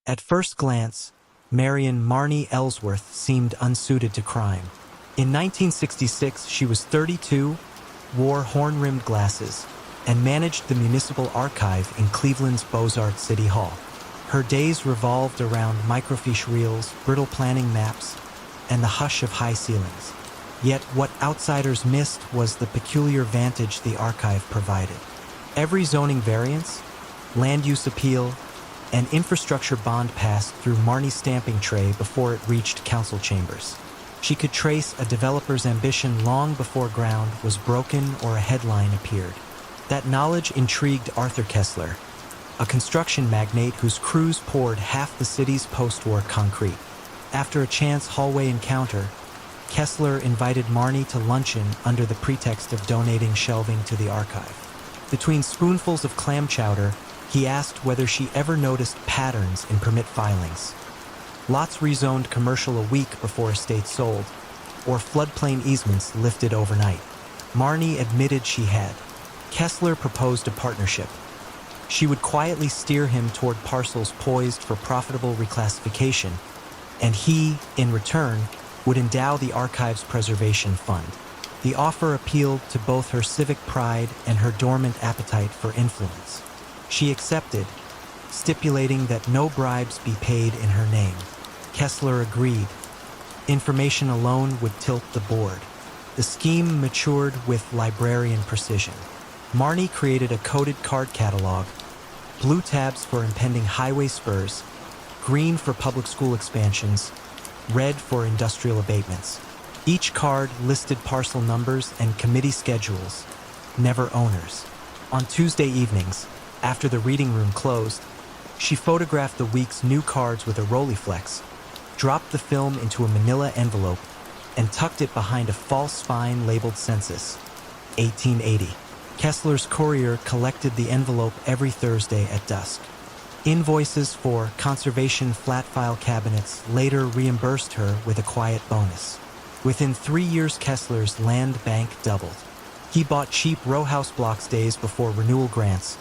At first glance, Marion Marnie Ellsworth seemed unsuited to crime. In 1966, she was 32, wore horn-rimmed glasses, and managed the municipal archive in Cleveland's Beaux-Arts City Hall. Her days revolved around microfiche reels, brittle planning maps, and the hush of high ceilings. Yet what outsiders missed was the peculiar vantage the archive provided. Every zoning variance, land use appeal, and infrastructure bond passed through Marnie's stamping tray before it reached council chambers. She could trace a developer's ambition long before ground was broken or a headline appeared. That knowledge intrigued Arthur Kessler, a construction magnate whose crews poured half the city's post-war concrete. After a chance hallway encounter, Kessler invited Marnie to luncheon under the pretext of donating shelving to the archive. Between spoonfuls of clam chowder, he asked whether she ever noticed patterns in permit filings. Lots rezoned commercial a week before estates sold, or floodplain easements lifted overnight. Marnie admitted she had. Kessler proposed a partnership. She would quietly steer him toward parcels poised for profitable reclassification, and he, in return, would endow the archive's preservation fund. The offer appealed to both her civic pride and her dormant appetite for influence. She accepted, stipulating that no bribes be paid in her name. Kessler agreed. Information alone would tilt the board. The scheme matured with librarian precision. Marnie created a coded card catalog, blue tabs for impending highway spurs, green for public school expansions, red for industrial abatements. Each card listed parcel numbers and committee schedules, never owners. On Tuesday evenings, after the reading room closed, she photographed the week's new cards with a Rolleiflex, dropped the film into a manila envelope, and tucked it behind a false spine labeled Census, 1880. Kessler's courier collected the envelope every Thursday at dusk. Invoices for conservation flat file cabinets later reimbursed her with a quiet bonus. Within 3 years, Kessler's land bank doubled. He bought cheap row house blocks days before renewal grants,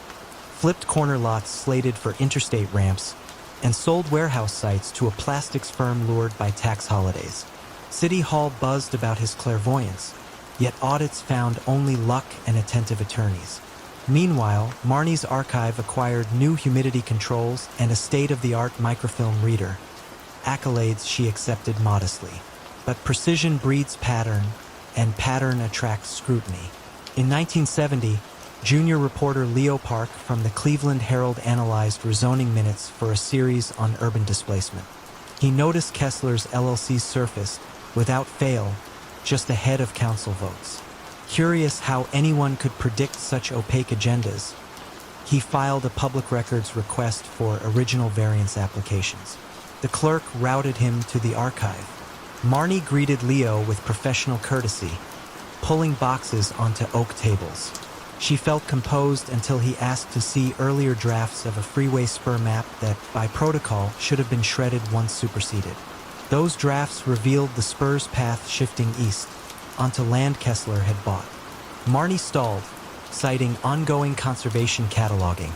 flipped corner lots slated for interstate ramps, and sold warehouse sites to a plastics firm lured by tax holidays. City Hall buzzed about his clairvoyance, yet audits found only luck and attentive attorneys. Meanwhile, Marnie's archive acquired new humidity controls and a state-of-the-art microfilm reader, accolades she accepted modestly. But precision breeds pattern, and pattern attracts scrutiny. In 1970, junior reporter Leo Park from the Cleveland Herald analyzed rezoning minutes for a series on urban displacement. He noticed Kessler's LLCs surfaced, without fail, just ahead of council votes. Curious how anyone could predict such opaque agendas, he filed a public records request for original variance applications. The clerk routed him to the archive. Marnie greeted Leo with professional courtesy, pulling boxes onto oak tables. She felt composed until he asked to see earlier drafts of a freeway spur map that, by protocol, should have been shredded once superseded. Those drafts revealed the spur's path shifting east, onto land Kessler had bought. Marnie stalled, citing ongoing conservation cataloging,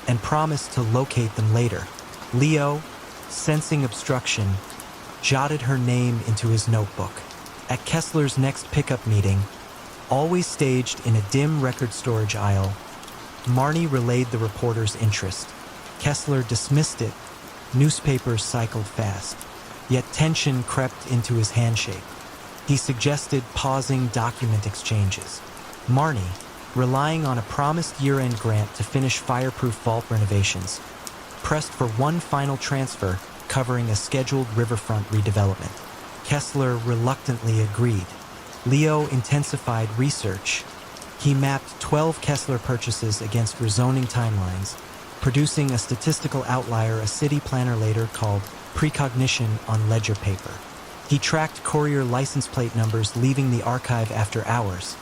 and promised to locate them later. Leo, sensing obstruction, jotted her name into his notebook. At Kessler's next pickup meeting, always staged in a dim record storage aisle, Marnie relayed the reporter's interest. Kessler dismissed it. Newspapers cycled fast, yet tension crept into his handshake. He suggested pausing document exchanges. Marnie, relying on a promised year-end grant to finish fireproof vault renovations, pressed for one final transfer covering a scheduled riverfront redevelopment. Kessler reluctantly agreed. Leo intensified research. He mapped 12 Kessler purchases against rezoning timelines, producing a statistical outlier a city planner later called precognition on ledger paper. He tracked courier license plate numbers leaving the archive after hours,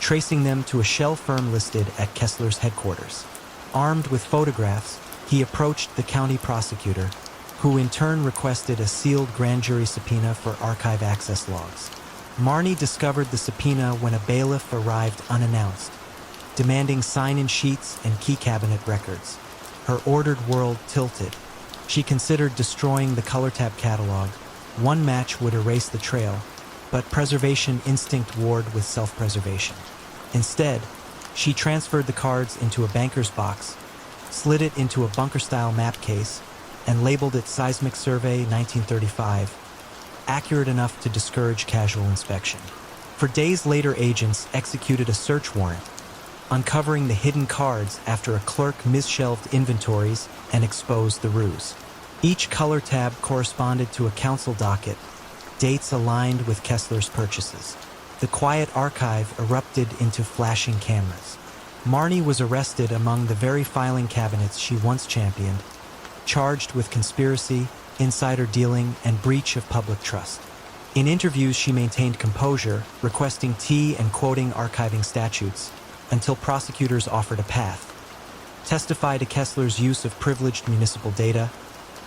tracing them to a shell firm listed at Kessler's headquarters. Armed with photographs, he approached the county prosecutor, who in turn requested a sealed grand jury subpoena for archive access logs. Marnie discovered the subpoena when a bailiff arrived unannounced, demanding sign-in sheets and key cabinet records. Her ordered world tilted. She considered destroying the color tab catalog. One match would erase the trail, but preservation instinct warred with self-preservation. Instead, she transferred the cards into a banker's box, slid it into a bunker-style map case, and labeled it Seismic Survey 1935, accurate enough to discourage casual inspection. For days later, agents executed a search warrant, uncovering the hidden cards after a clerk misshelved inventories and exposed the ruse. Each color tab corresponded to a council docket, dates aligned with Kessler's purchases. The quiet archive erupted into flashing cameras. Marnie was arrested among the very filing cabinets she once championed, charged with conspiracy, insider dealing, and breach of public trust. In interviews, she maintained composure, requesting tea and quoting archiving statutes, until prosecutors offered a path. Testify to Kessler's use of privileged municipal data,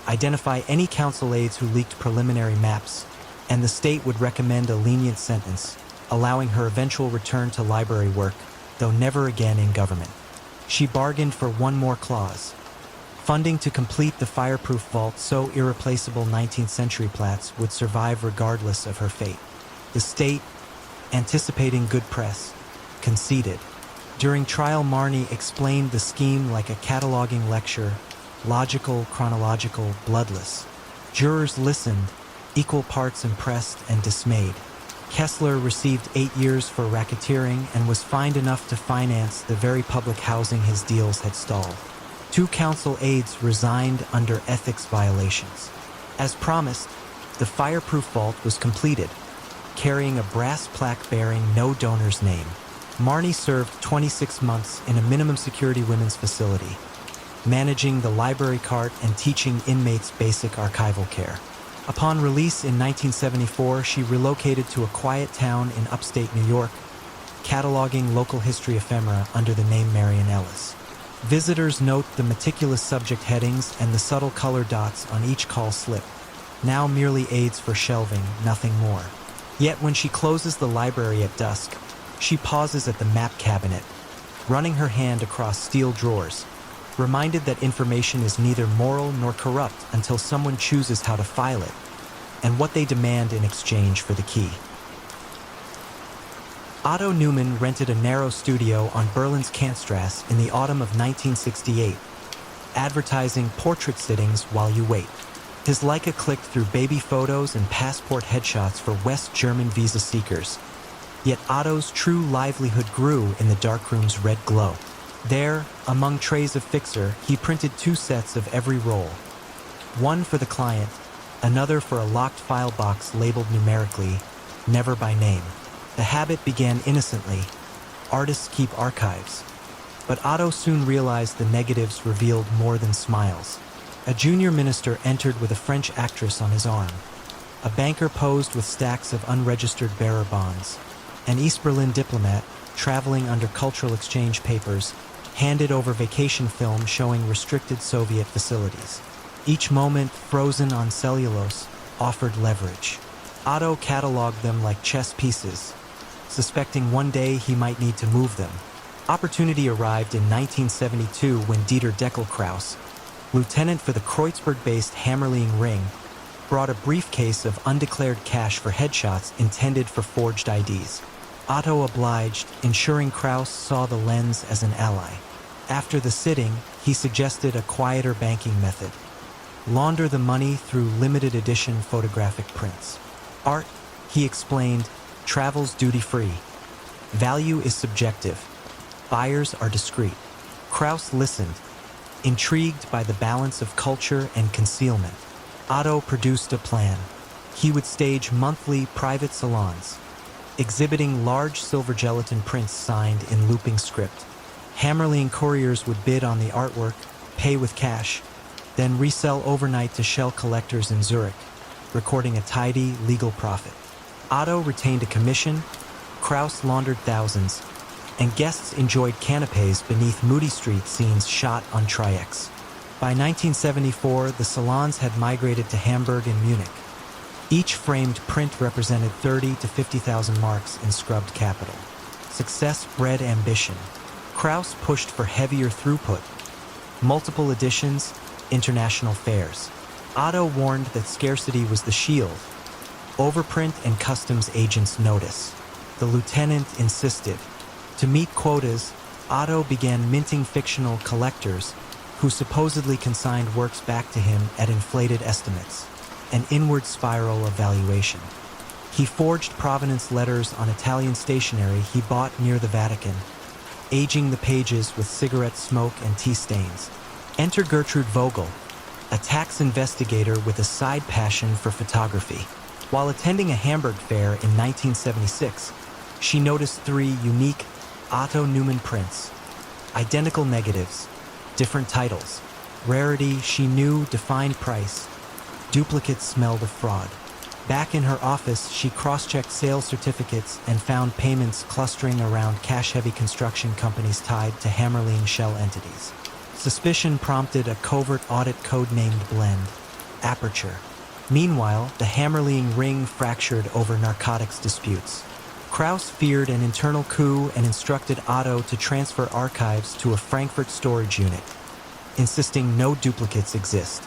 identify any council aides who leaked preliminary maps, and the state would recommend a lenient sentence, allowing her eventual return to library work, though never again in government. She bargained for one more clause: funding to complete the fireproof vault so irreplaceable 19th century plats would survive regardless of her fate. The state, anticipating good press, conceded. During trial, Marnie explained the scheme like a cataloging lecture, logical, chronological, bloodless. Jurors listened, equal parts impressed and dismayed. Kessler received 8 years for racketeering and was fined enough to finance the very public housing his deals had stalled. 2 council aides resigned under ethics violations. As promised, the fireproof vault was completed, carrying a brass plaque bearing no donor's name. Marnie served 26 months in a minimum security women's facility, managing the library cart and teaching inmates basic archival care. Upon release in 1974, she relocated to a quiet town in upstate New York, cataloging local history ephemera under the name Marion Ellis. Visitors note the meticulous subject headings and the subtle color dots on each call slip, now merely aids for shelving, nothing more. Yet when she closes the library at dusk, she pauses at the map cabinet, running her hand across steel drawers, reminded that information is neither moral nor corrupt until someone chooses how to file it, and what they demand in exchange for the key. Otto Newman rented a narrow studio on Berlin's Kantstrasse in the autumn of 1968, advertising portrait sittings while you wait. His Leica clicked through baby photos and passport headshots for West German visa seekers. Yet Otto's true livelihood grew in the darkroom's red glow. There, among trays of fixer, he printed 2 sets of every roll. One for the client, another for a locked file box labeled numerically, never by name. The habit began innocently. Artists keep archives. But Otto soon realized the negatives revealed more than smiles. A junior minister entered with a French actress on his arm. A banker posed with stacks of unregistered bearer bonds. An East Berlin diplomat, traveling under cultural exchange papers, handed over vacation film showing restricted Soviet facilities. Each moment, frozen on cellulose, offered leverage. Otto cataloged them like chess pieces, suspecting one day he might need to move them. Opportunity arrived in 1972 when Dieter Deckelkraus, lieutenant for the Kreuzberg-based Hammerling Ring, brought a briefcase of undeclared cash for headshots intended for forged IDs. Otto obliged, ensuring Kraus saw the lens as an ally. After the sitting, he suggested a quieter banking method. Launder the money through limited edition photographic prints. Art, he explained, travels duty-free. Value is subjective. Buyers are discreet. Kraus listened, intrigued by the balance of culture and concealment. Otto produced a plan. He would stage monthly private salons, exhibiting large silver gelatin prints signed in looping script. Hammerling couriers would bid on the artwork, pay with cash, then resell overnight to shell collectors in Zurich, recording a tidy, legal profit. Otto retained a commission, Kraus laundered thousands, and guests enjoyed canapés beneath Moody Street scenes shot on Tri-X. By 1974, the salons had migrated to Hamburg and Munich. Each framed print represented 30 to 50,000 marks in scrubbed capital. Success bred ambition. Kraus pushed for heavier throughput, multiple editions, international fairs. Otto warned that scarcity was the shield. Overprint and customs agents notice. The lieutenant insisted. To meet quotas, Otto began minting fictional collectors who supposedly consigned works back to him at inflated estimates, an inward spiral of valuation. He forged provenance letters on Italian stationery he bought near the Vatican, aging the pages with cigarette smoke and tea stains. Enter Gertrude Vogel, a tax investigator with a side passion for photography. While attending a Hamburg fair in 1976, she noticed 3 unique Otto Neumann prints, identical negatives, different titles. Rarity, she knew, defined price. Duplicates smelled of fraud. Back in her office, she cross-checked sales certificates and found payments clustering around cash-heavy construction companies tied to Hammerling shell entities. Suspicion prompted a covert audit codenamed Blend, Aperture. Meanwhile, the Hammerling ring fractured over narcotics disputes. Krauss feared an internal coup and instructed Otto to transfer archives to a Frankfurt storage unit, insisting no duplicates exist.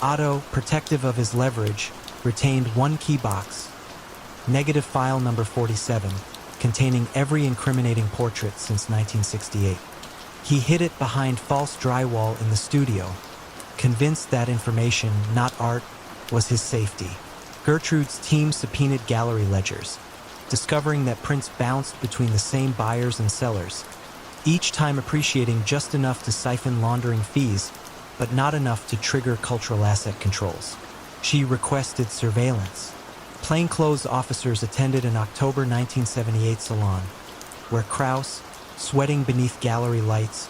Otto, protective of his leverage, retained one key box, negative file number 47, containing every incriminating portrait since 1968. He hid it behind false drywall in the studio, convinced that information, not art, was his safety. Gertrude's team subpoenaed gallery ledgers, discovering that prints bounced between the same buyers and sellers, each time appreciating just enough to siphon laundering fees, but not enough to trigger cultural asset controls. She requested surveillance. Plainclothes officers attended an October 1978 salon, where Krauss, sweating beneath gallery lights,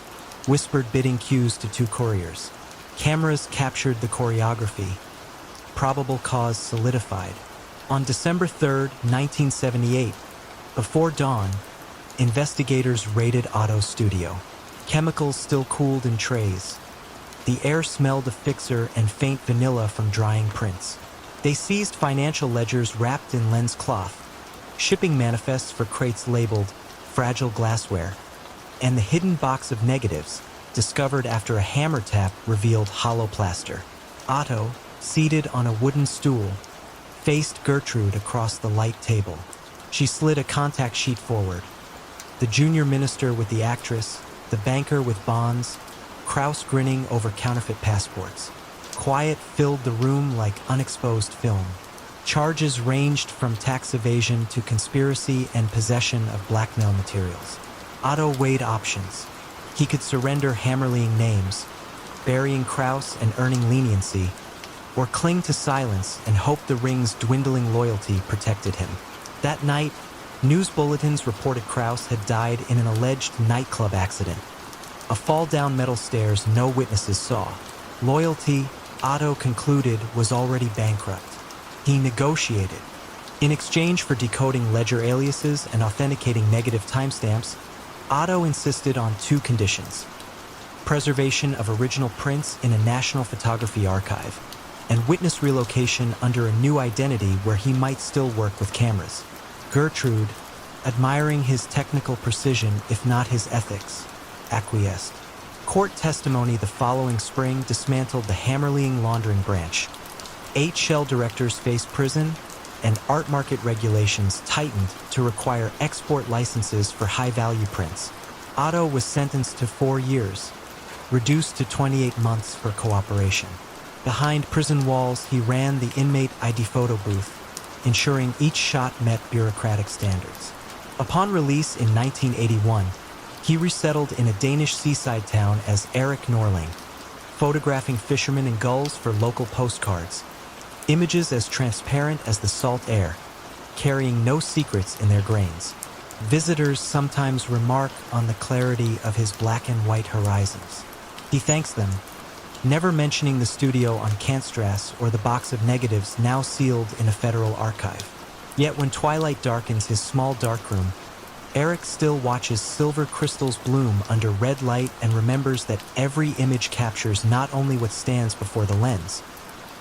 whispered bidding cues to 2 couriers. Cameras captured the choreography. Probable cause solidified. On December 3, 1978, before dawn, investigators raided Otto's studio. Chemicals still cooled in trays. The air smelled of fixer and faint vanilla from drying prints. They seized financial ledgers wrapped in lens cloth, shipping manifests for crates labeled fragile glassware, and the hidden box of negatives, discovered after a hammer tap revealed hollow plaster. Otto, seated on a wooden stool, faced Gertrude across the light table. She slid a contact sheet forward. The junior minister with the actress, the banker with bonds, Krauss grinning over counterfeit passports. Quiet filled the room like unexposed film. Charges ranged from tax evasion to conspiracy and possession of blackmail materials. Otto weighed options. He could surrender Hammerling names, burying Krauss and earning leniency, or cling to silence and hope the ring's dwindling loyalty protected him. That night, news bulletins reported Krauss had died in an alleged nightclub accident. A fall down metal stairs no witnesses saw. Loyalty, Otto concluded, was already bankrupt. He negotiated. In exchange for decoding ledger aliases and authenticating negative timestamps, Otto insisted on 2 conditions: preservation of original prints in a national photography archive, and witness relocation under a new identity where he might still work with cameras. Gertrude, admiring his technical precision if not his ethics, acquiesced. Court testimony the following spring dismantled the Hammerling laundering branch. 8 shell directors faced prison, and art market regulations tightened to require export licenses for high-value prints. Otto was sentenced to 4 years, reduced to 28 months for cooperation. Behind prison walls, he ran the inmate ID photo booth, ensuring each shot met bureaucratic standards. Upon release in 1981, he resettled in a Danish seaside town as Erik Norling, photographing fishermen and gulls for local postcards, images as transparent as the salt air, carrying no secrets in their grains. Visitors sometimes remark on the clarity of his black and white horizons. He thanks them, never mentioning the studio on Kantstrasse or the box of negatives now sealed in a federal archive. Yet when twilight darkens his small darkroom, Erik still watches silver crystals bloom under red light and remembers that every image captures not only what stands before the lens,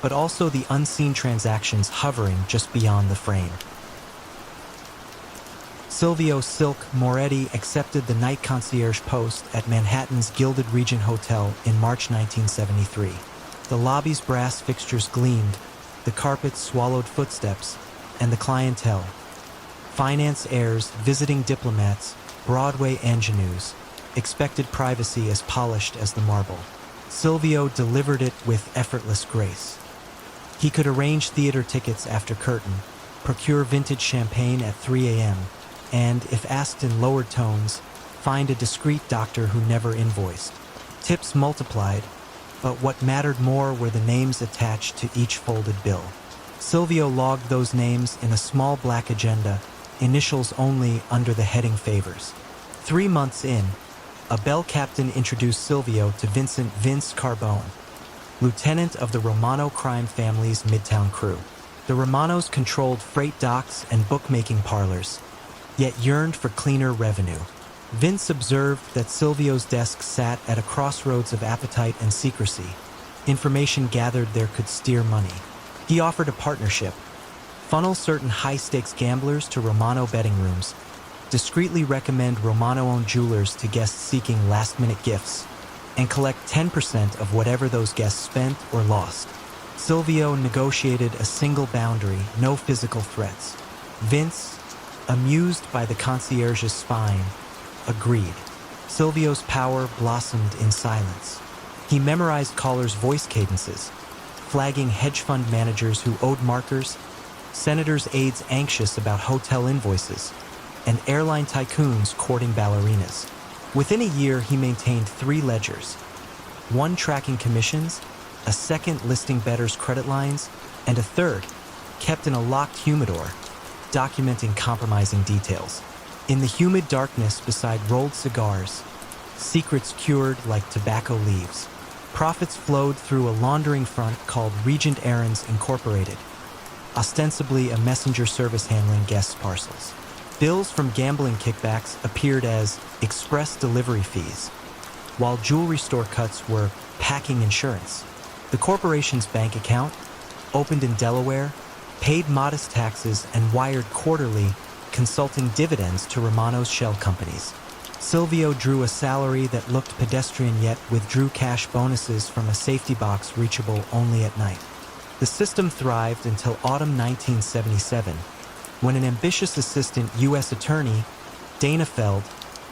but also the unseen transactions hovering just beyond the frame. Silvio Silk Moretti accepted the night concierge post at Manhattan's Gilded Regent Hotel in March 1973. The lobby's brass fixtures gleamed, the carpets swallowed footsteps, and the clientele. Finance heirs, visiting diplomats, Broadway ingenues, expected privacy as polished as the marble. Silvio delivered it with effortless grace. He could arrange theater tickets after curtain, procure vintage champagne at 3 a.m., and, if asked in lowered tones, find a discreet doctor who never invoiced. Tips multiplied, but what mattered more were the names attached to each folded bill. Silvio logged those names in a small black agenda, initials only under the heading favors. 3 months in, a bell captain introduced Silvio to Vince Carbone, lieutenant of the Romano crime family's Midtown crew. The Romanos controlled freight docks and bookmaking parlors, yet yearned for cleaner revenue. Vince observed that Silvio's desk sat at a crossroads of appetite and secrecy. Information gathered there could steer money. He offered a partnership: funnel certain high-stakes gamblers to Romano betting rooms, discreetly recommend Romano-owned jewelers to guests seeking last-minute gifts, and collect 10% of whatever those guests spent or lost. Silvio negotiated a single boundary: no physical threats. Vince, amused by the concierge's spine, agreed. Silvio's power blossomed in silence. He memorized callers' voice cadences, flagging hedge fund managers who owed markers, senators' aides anxious about hotel invoices, and airline tycoons courting ballerinas. Within a year, he maintained 3 ledgers: one tracking commissions, a second listing bettors' credit lines, and a third, kept in a locked humidor, documenting compromising details. In the humid darkness beside rolled cigars, secrets cured like tobacco leaves, profits flowed through a laundering front called Regent Errands Incorporated, ostensibly a messenger service handling guests' parcels. Bills from gambling kickbacks appeared as express delivery fees, while jewelry store cuts were packing insurance. The corporation's bank account, opened in Delaware, paid modest taxes and wired quarterly consulting dividends to Romano's shell companies. Silvio drew a salary that looked pedestrian yet withdrew cash bonuses from a safety box reachable only at night. The system thrived until autumn 1977, when an ambitious assistant U.S. attorney, Dana Feld,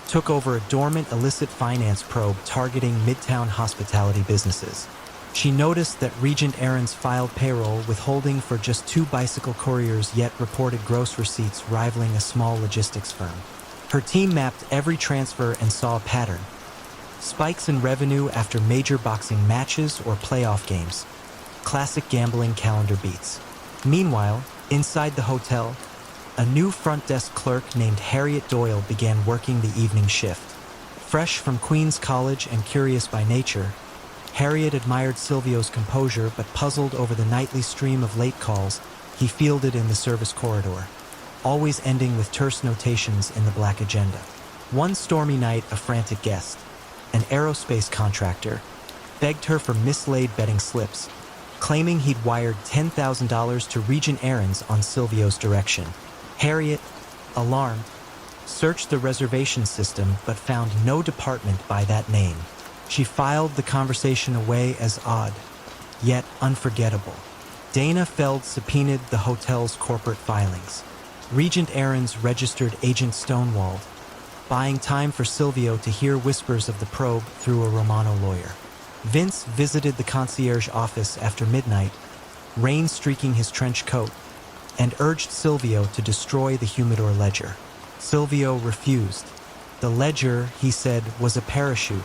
took over a dormant illicit finance probe targeting Midtown hospitality businesses. She noticed that Regent Errands filed payroll withholding for just 2 bicycle couriers, yet reported gross receipts rivaling a small logistics firm. Her team mapped every transfer and saw a pattern: spikes in revenue after major boxing matches or playoff games. Classic gambling calendar beats. Meanwhile, inside the hotel, a new front desk clerk named Harriet Doyle began working the evening shift. Fresh from Queens College and curious by nature, Harriet admired Silvio's composure but puzzled over the nightly stream of late calls he fielded in the service corridor, always ending with terse notations in the black agenda. One stormy night, a frantic guest, an aerospace contractor, begged her for mislaid betting slips, claiming he'd wired $10,000 to Regent Errands on Silvio's direction. Harriet, alarmed, searched the reservation system but found no department by that name. She filed the conversation away as odd, yet unforgettable. Dana Feld subpoenaed the hotel's corporate filings. Regent Errands registered Agent Stonewalled, buying time for Silvio to hear whispers of the probe through a Romano lawyer. Vince visited the concierge office after midnight, rain streaking his trench coat, and urged Silvio to destroy the humidor ledger. Silvio refused. The ledger, he said, was a parachute.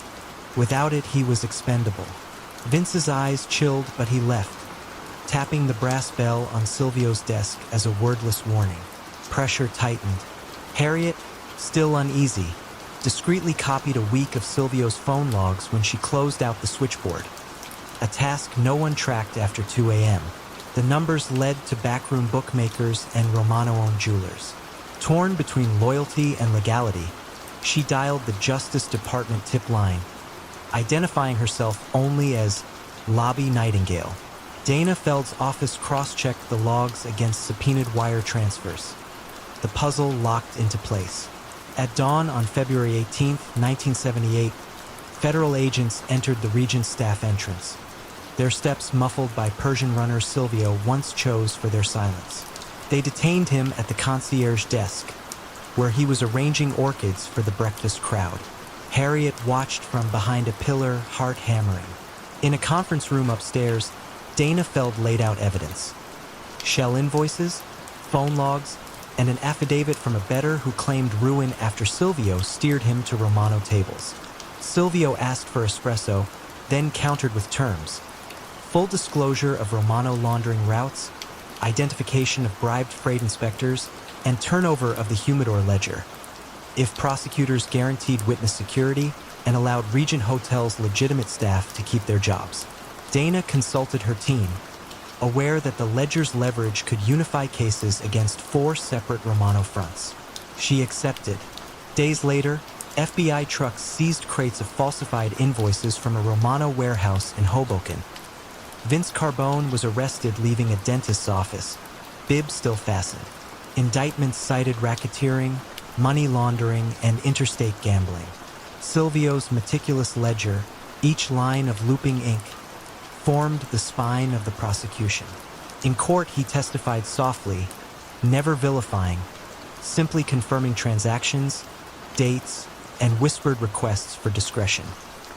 Without it, he was expendable. Vince's eyes chilled, but he left, tapping the brass bell on Silvio's desk as a wordless warning. Pressure tightened. Harriet, still uneasy, discreetly copied a week of Silvio's phone logs when she closed out the switchboard, a task no one tracked after 2 a.m. The numbers led to backroom bookmakers and Romano-owned jewelers. Torn between loyalty and legality, she dialed the Justice Department tip line, identifying herself only as Lobby Nightingale. Dana Feld's office cross-checked the logs against subpoenaed wire transfers. The puzzle locked into place. At dawn on February 18, 1978, federal agents entered the Regent's staff entrance. their steps muffled by Persian runner Silvio once chose for their silence. They detained him at the concierge desk, where he was arranging orchids for the breakfast crowd. Harriet watched from behind a pillar, heart hammering. In a conference room upstairs, Dana Feld laid out evidence. Shell invoices, phone logs, and an affidavit from a bettor who claimed ruin after Silvio steered him to Romano tables. Silvio asked for espresso, then countered with terms. Full disclosure of Romano laundering routes, identification of bribed freight inspectors, and turnover of the humidor ledger. If prosecutors guaranteed witness security and allowed Regent Hotel's legitimate staff to keep their jobs. Dana consulted her team, aware that the ledger's leverage could unify cases against 4 separate Romano fronts. She accepted. Days later, FBI trucks seized crates of falsified invoices from a Romano warehouse in Hoboken. Vince Carbone was arrested leaving a dentist's office, bib still fastened. Indictments cited racketeering, money laundering, and interstate gambling. Silvio's meticulous ledger, each line of looping ink, formed the spine of the prosecution. In court, he testified softly, never vilifying, simply confirming transactions, dates, and whispered requests for discretion.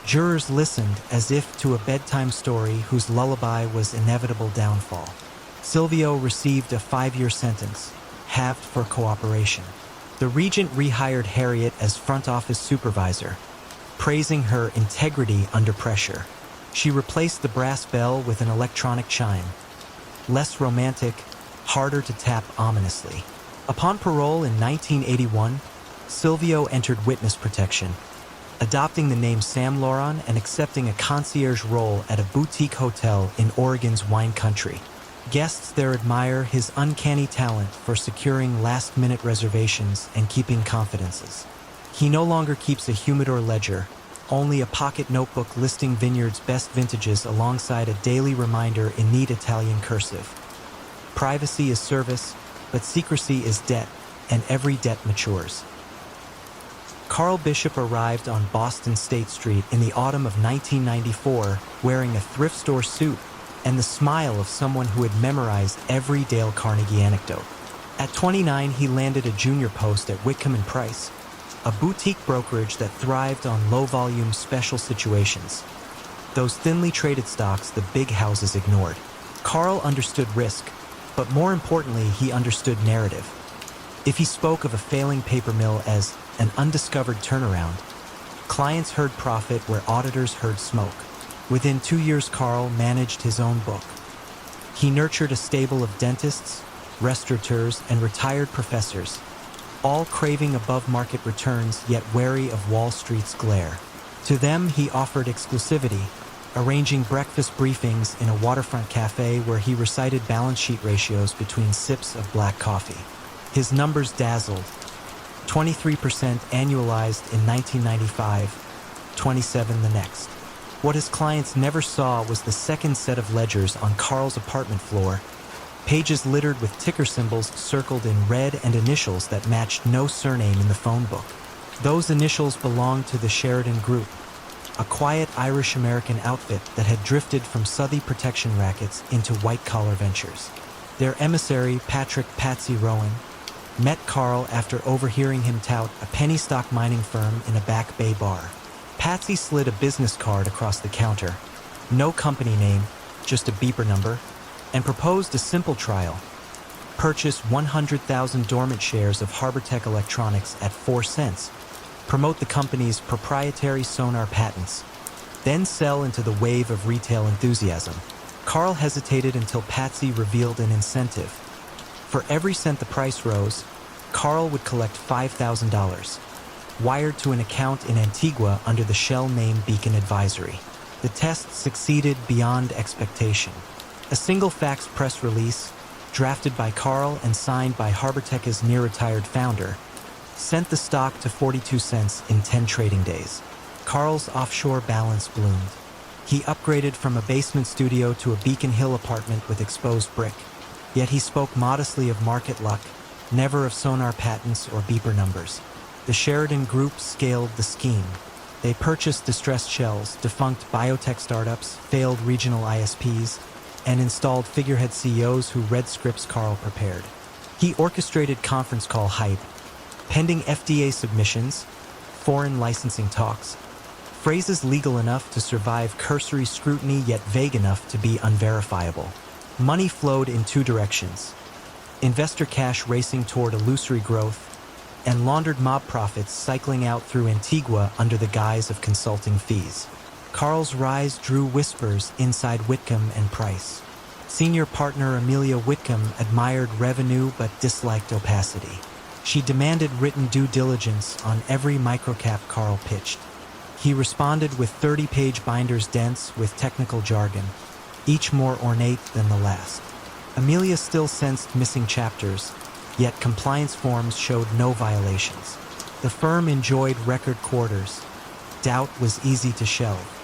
Jurors listened as if to a bedtime story whose lullaby was inevitable downfall. Silvio received a 5-year sentence, halved for cooperation. The Regent rehired Harriet as front office supervisor, praising her integrity under pressure. She replaced the brass bell with an electronic chime. Less romantic, harder to tap ominously. Upon parole in 1981, Silvio entered witness protection, adopting the name Sam Laurent and accepting a concierge role at a boutique hotel in Oregon's wine country. Guests there admire his uncanny talent for securing last-minute reservations and keeping confidences. He no longer keeps a humidor ledger, only a pocket notebook listing Vineyard's best vintages alongside a daily reminder in neat Italian cursive. Privacy is service, but secrecy is debt, and every debt matures. Carl Bishop arrived on Boston State Street in the autumn of 1994 wearing a thrift store suit and the smile of someone who had memorized every Dale Carnegie anecdote. At 29, he landed a junior post at Whitcomb & Price, a boutique brokerage that thrived on low-volume special situations. Those thinly traded stocks the big houses ignored. Carl understood risk, but more importantly, he understood narrative. If he spoke of a failing paper mill as an undiscovered turnaround, clients heard profit where auditors heard smoke. Within 2 years, Carl managed his own book. He nurtured a stable of dentists, restaurateurs, and retired professors, all craving above-market returns yet wary of Wall Street's glare. To them, he offered exclusivity, arranging breakfast briefings in a waterfront cafe where he recited balance sheet ratios between sips of black coffee. His numbers dazzled: 23% annualized in 1995, 27% the next. What his clients never saw was the second set of ledgers on Carl's apartment floor, pages littered with ticker symbols circled in red and initials that matched no surname in the phone book. Those initials belonged to the Sheridan Group, a quiet Irish-American outfit that had drifted from Southey protection rackets into white-collar ventures. Their emissary, Patrick "Patsy" Rowan, met Carl after overhearing him tout a penny stock mining firm in a Back Bay bar. Patsy slid a business card across the counter, no company name, just a beeper number, and proposed a simple trial: purchase 100,000 dormant shares of HarborTech Electronics at 4 cents, promote the company's proprietary sonar patents, then sell into the wave of retail enthusiasm. Carl hesitated until Patsy revealed an incentive. For every cent the price rose, Carl would collect $5,000, wired to an account in Antigua under the shell name Beacon Advisory. The test succeeded beyond expectation. A single fax press release, drafted by Carl and signed by HarborTech's near-retired founder, sent the stock to 42 cents in 10 trading days. Carl's offshore balance bloomed. He upgraded from a basement studio to a Beacon Hill apartment with exposed brick. Yet he spoke modestly of market luck, never of sonar patents or beeper numbers. The Sheridan Group scaled the scheme. They purchased distressed shells, defunct biotech startups, failed regional ISPs, and installed figurehead CEOs who read scripts Carl prepared. He orchestrated conference call hype, pending FDA submissions, foreign licensing talks, phrases legal enough to survive cursory scrutiny yet vague enough to be unverifiable. Money flowed in two directions: investor cash racing toward illusory growth, and laundered mob profits cycling out through Antigua under the guise of consulting fees. Carl's rise drew whispers inside Whitcomb and Price. Senior partner Amelia Whitcomb admired revenue but disliked opacity. She demanded written due diligence on every microcap Carl pitched. He responded with 30-page binders dense with technical jargon, each more ornate than the last. Amelia still sensed missing chapters, yet compliance forms showed no violations. The firm enjoyed record quarters. Doubt was easy to shelve.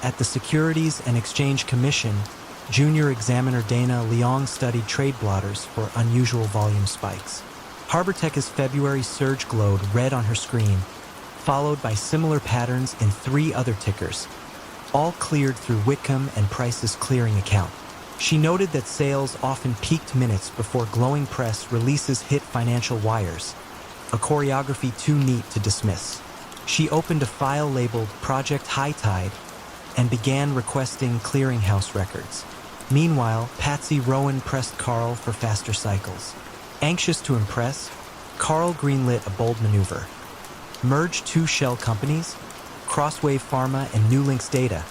At the Securities and Exchange Commission, junior examiner Dana Leong studied trade blotters for unusual volume spikes. HarborTech's February surge glowed red on her screen, followed by similar patterns in 3 other tickers, all cleared through Whitcomb and Price's clearing account. She noted that sales often peaked minutes before glowing press releases hit financial wires, a choreography too neat to dismiss. She opened a file labeled Project High Tide and began requesting clearinghouse records. Meanwhile, Patsy Rowan pressed Carl for faster cycles. Anxious to impress, Carl greenlit a bold maneuver. Merged 2 shell companies, Crosswave Pharma and Newlinks Data,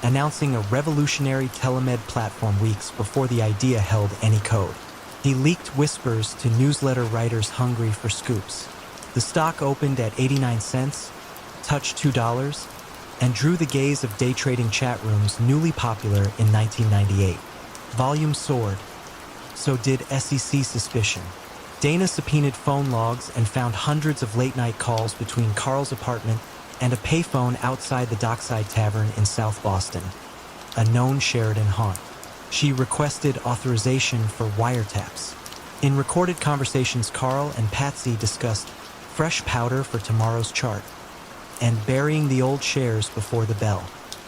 announcing a revolutionary telemed platform weeks before the idea held any code. He leaked whispers to newsletter writers hungry for scoops. The stock opened at 89 cents, touched $2, and drew the gaze of day trading chat rooms newly popular in 1998. Volume soared. So did SEC suspicion. Dana subpoenaed phone logs and found hundreds of late-night calls between Carl's apartment and a payphone outside the Dockside Tavern in South Boston, a known Sheridan haunt. She requested authorization for wiretaps. In recorded conversations, Carl and Patsy discussed fresh powder for tomorrow's chart and burying the old shares before the bell.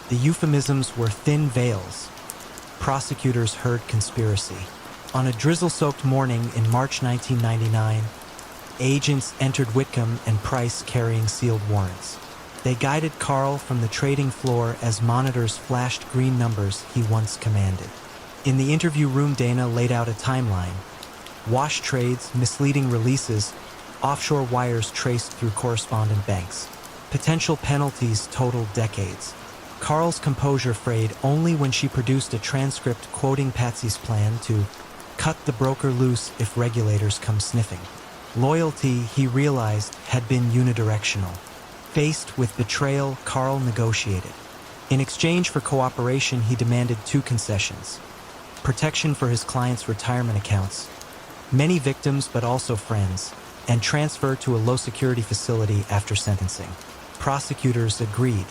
The euphemisms were thin veils. Prosecutors heard conspiracy. On a drizzle-soaked morning in March 1999, agents entered Whitcomb and Price carrying sealed warrants. They guided Carl from the trading floor as monitors flashed green numbers he once commanded. In the interview room, Dana laid out a timeline: wash trades, misleading releases, offshore wires traced through correspondent banks. Potential penalties totaled decades. Carl's composure frayed only when she produced a transcript quoting Patsy's plan to cut the broker loose if regulators come sniffing. Loyalty, he realized, had been unidirectional. Faced with betrayal, Carl negotiated. In exchange for cooperation, he demanded 2 concessions: protection for his clients' retirement accounts, many victims but also friends, and transfer to a low-security facility after sentencing. Prosecutors agreed.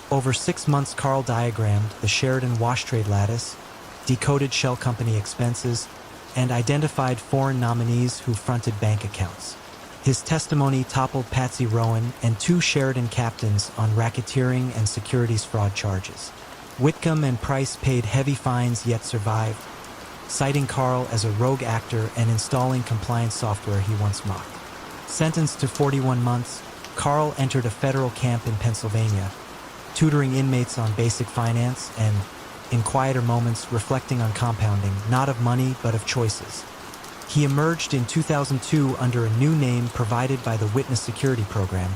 Over 6 months, Carl diagrammed the Sheridan wash trade lattice, decoded shell company expenses, and identified foreign nominees who fronted bank accounts. His testimony toppled Patsy Rowan and 2 Sheridan captains on racketeering and securities fraud charges. Whitcomb and Price paid heavy fines yet survived, citing Carl as a rogue actor and installing compliance software he once mocked. Sentenced to 41 months, Carl entered a federal camp in Pennsylvania, tutoring inmates on basic finance and, in quieter moments, reflecting on compounding, not of money but of choices. He emerged in 2002 under a new name provided by the Witness Security Program,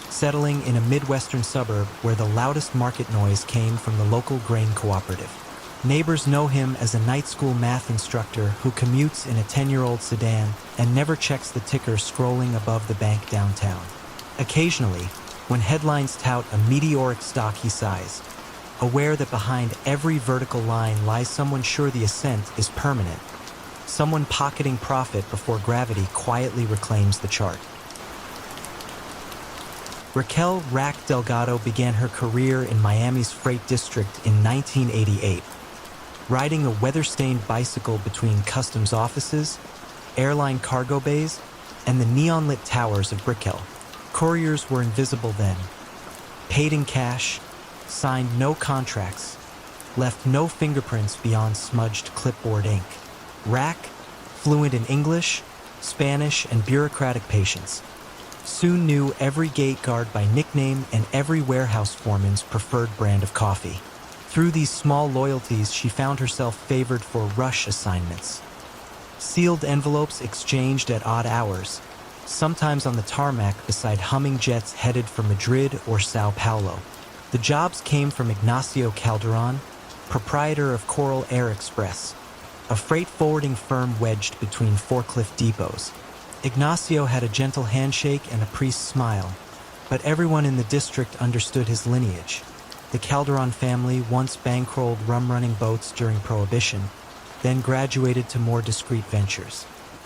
settling in a Midwestern suburb where the loudest market noise came from the local grain cooperative. Neighbors know him as a night school math instructor who commutes in a 10-year-old sedan and never checks the ticker scrolling above the bank downtown. Occasionally, when headlines tout a meteoric stock, he sighs, aware that behind every vertical line lies someone sure the ascent is permanent, someone pocketing profit before gravity quietly reclaims the chart. Raquel "Rack" Delgado began her career in Miami's Freight District in 1988, riding a weather-stained bicycle between customs offices, airline cargo bays, and the neon-lit towers of Brickell. Couriers were invisible then. paid in cash, signed no contracts, left no fingerprints beyond smudged clipboard ink. Rack, fluent in English, Spanish, and bureaucratic patience, soon knew every gate guard by nickname and every warehouse foreman's preferred brand of coffee. Through these small loyalties, she found herself favored for rush assignments. Sealed envelopes exchanged at odd hours, sometimes on the tarmac beside humming jets headed for Madrid or Sao Paulo. The jobs came from Ignacio Calderon, proprietor of Coral Air Express, a freight forwarding firm wedged between forklift depots. Ignacio had a gentle handshake and a priest's smile, but everyone in the district understood his lineage. The Calderon family once bankrolled rum-running boats during Prohibition, then graduated to more discreet ventures.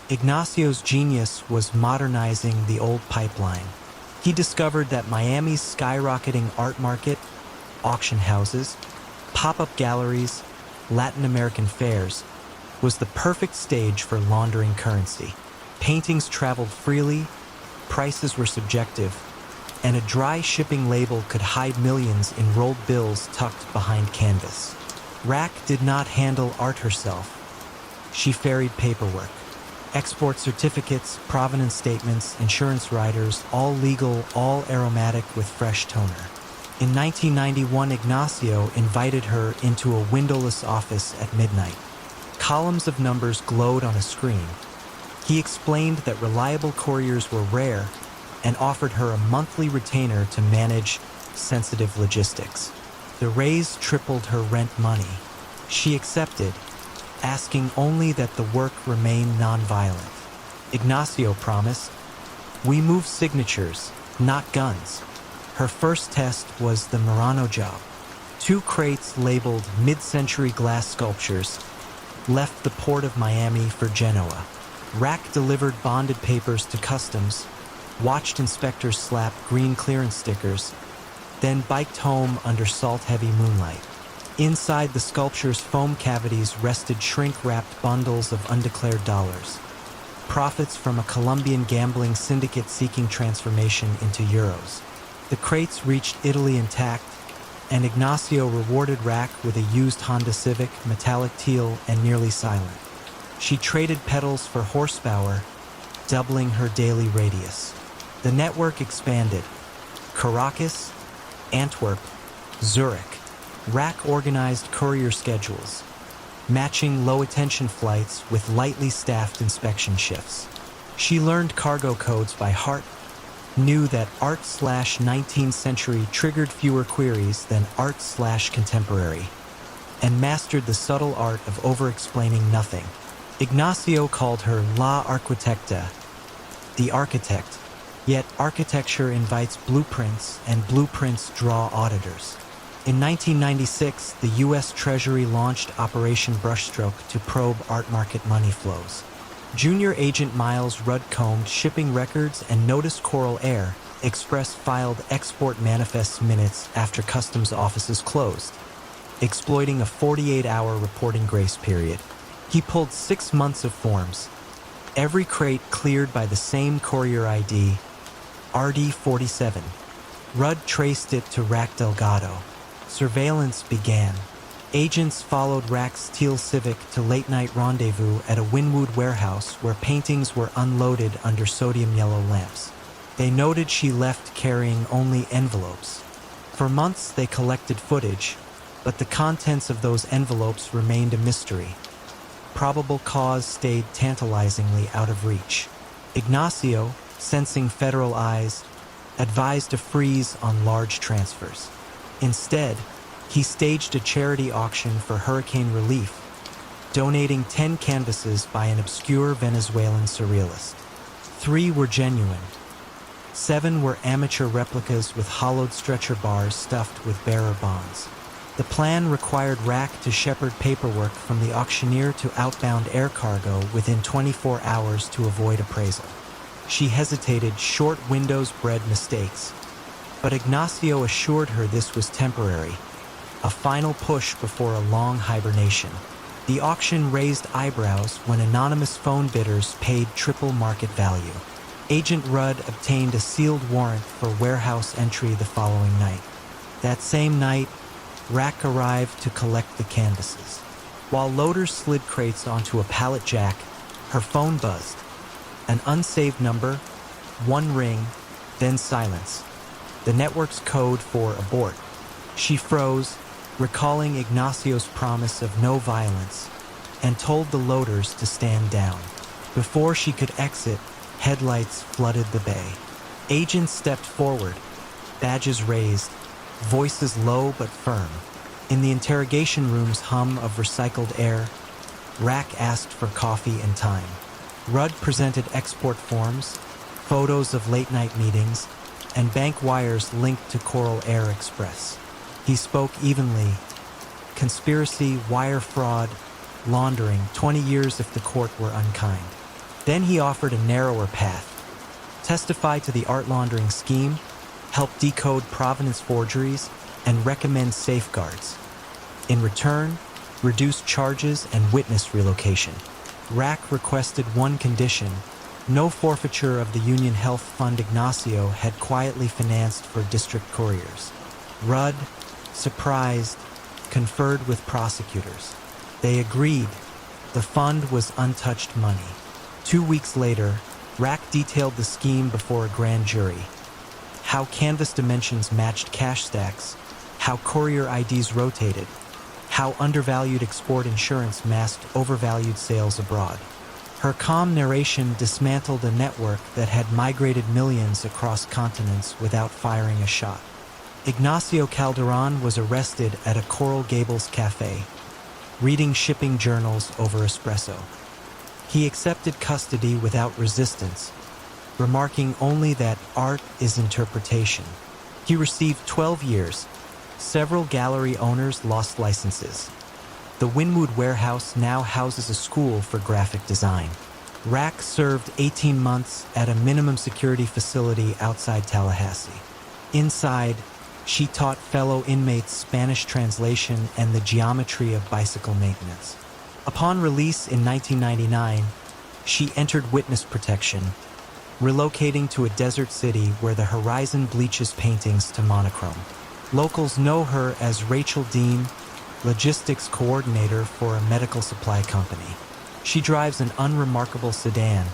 Ignacio's genius was modernizing the old pipeline. He discovered that Miami's skyrocketing art market, auction houses, pop-up galleries, Latin American fairs, was the perfect stage for laundering currency. Paintings traveled freely, prices were subjective, and a dry shipping label could hide millions in rolled bills tucked behind canvas. Rack did not handle art herself. She ferried paperwork. Export certificates, provenance statements, insurance riders, all legal, all aromatic with fresh toner. In 1991, Ignacio invited her into a windowless office at midnight. Columns of numbers glowed on a screen. He explained that reliable couriers were rare and offered her a monthly retainer to manage sensitive logistics. The raise tripled her rent money. She accepted, asking only that the work remain nonviolent. Ignacio promised, "We move signatures, not guns." Her first test was the Murano job. 2 crates labeled mid-century glass sculptures left the port of Miami for Genoa. Rack delivered bonded papers to customs, watched inspectors slap green clearance stickers, then biked home under salt-heavy moonlight. Inside the sculpture's foam cavities rested shrink-wrapped bundles of undeclared dollars, profits from a Colombian gambling syndicate seeking transformation into euros. The crates reached Italy intact, and Ignacio rewarded Rack with a used Honda Civic, metallic teal, and nearly silent. She traded pedals for horsepower, doubling her daily radius. The network expanded. Caracas, Antwerp, Zurich. Rack organized courier schedules, matching low-attention flights with lightly staffed inspection shifts. She learned cargo codes by heart, knew that art/19th century triggered fewer queries than art/contemporary, and mastered the subtle art of over-explaining nothing. Ignacio called her La Arquitecta, the architect, yet architecture invites blueprints and blueprints draw auditors. In 1996, the U.S. Treasury launched Operation Brushstroke to probe art market money flows. Junior Agent Miles Rudd combed shipping records and noticed Coral Air Express filed export manifest minutes after customs offices closed, exploiting a 48-hour reporting grace period. He pulled 6 months of forms, every crate cleared by the same courier ID, RD-47. Rudd traced it to Rack Delgado. Surveillance began. Agents followed Rack's teal Civic to late-night rendezvous at a Wynwood warehouse where paintings were unloaded under sodium yellow lamps. They noted she left carrying only envelopes. For months they collected footage, but the contents of those envelopes remained a mystery. Probable cause stayed tantalizingly out of reach. Ignacio, sensing federal eyes, advised a freeze on large transfers. Instead, he staged a charity auction for hurricane relief, donating 10 canvases by an obscure Venezuelan surrealist. 3 were genuine. 7 were amateur replicas with hollowed stretcher bars stuffed with bearer bonds. The plan required Rack to shepherd paperwork from the auctioneer to outbound air cargo within 24 hours to avoid appraisal. She hesitated, short windows bred mistakes. But Ignacio assured her this was temporary, a final push before a long hibernation. The auction raised eyebrows when anonymous phone bidders paid triple market value. Agent Rudd obtained a sealed warrant for warehouse entry the following night. That same night, Rack arrived to collect the canvases. While loaders slid crates onto a pallet jack, her phone buzzed. An unsaved number, one ring, then silence. The network's code for abort. She froze, recalling Ignacio's promise of no violence, and told the loaders to stand down. Before she could exit, headlights flooded the bay. Agents stepped forward, badges raised, voices low but firm. In the interrogation room's hum of recycled air, Rack asked for coffee and time. Rudd presented export forms, photos of late-night meetings, and bank wires linked to Coral Air Express. He spoke evenly. Conspiracy, wire fraud, laundering, 20 years if the court were unkind. Then he offered a narrower path. Testify to the art laundering scheme, help decode provenance forgeries, and recommend safeguards. In return, reduce charges and witness relocation. Rack requested one condition: no forfeiture of the Union Health Fund Ignacio had quietly financed for district couriers. Rudd, surprised, conferred with prosecutors. They agreed. The fund was untouched money. 2 weeks later, Rack detailed the scheme before a grand jury. How canvas dimensions matched cash stacks, how courier IDs rotated, how undervalued export insurance masked overvalued sales abroad. Her calm narration dismantled a network that had migrated millions across continents without firing a shot. Ignacio Calderon was arrested at a Coral Gables cafe, reading shipping journals over espresso. He accepted custody without resistance, remarking only that art is interpretation. He received 12 years. Several gallery owners lost licenses. The Wynwood warehouse now houses a school for graphic design. Rack served 18 months at a minimum security facility outside Tallahassee. Inside, she taught fellow inmates Spanish translation and the geometry of bicycle maintenance. Upon release in 1999, she entered witness protection, relocating to a desert city where the horizon bleaches paintings to monochrome. Locals know her as Rachel Dean, logistics coordinator for a medical supply company. She drives an unremarkable sedan,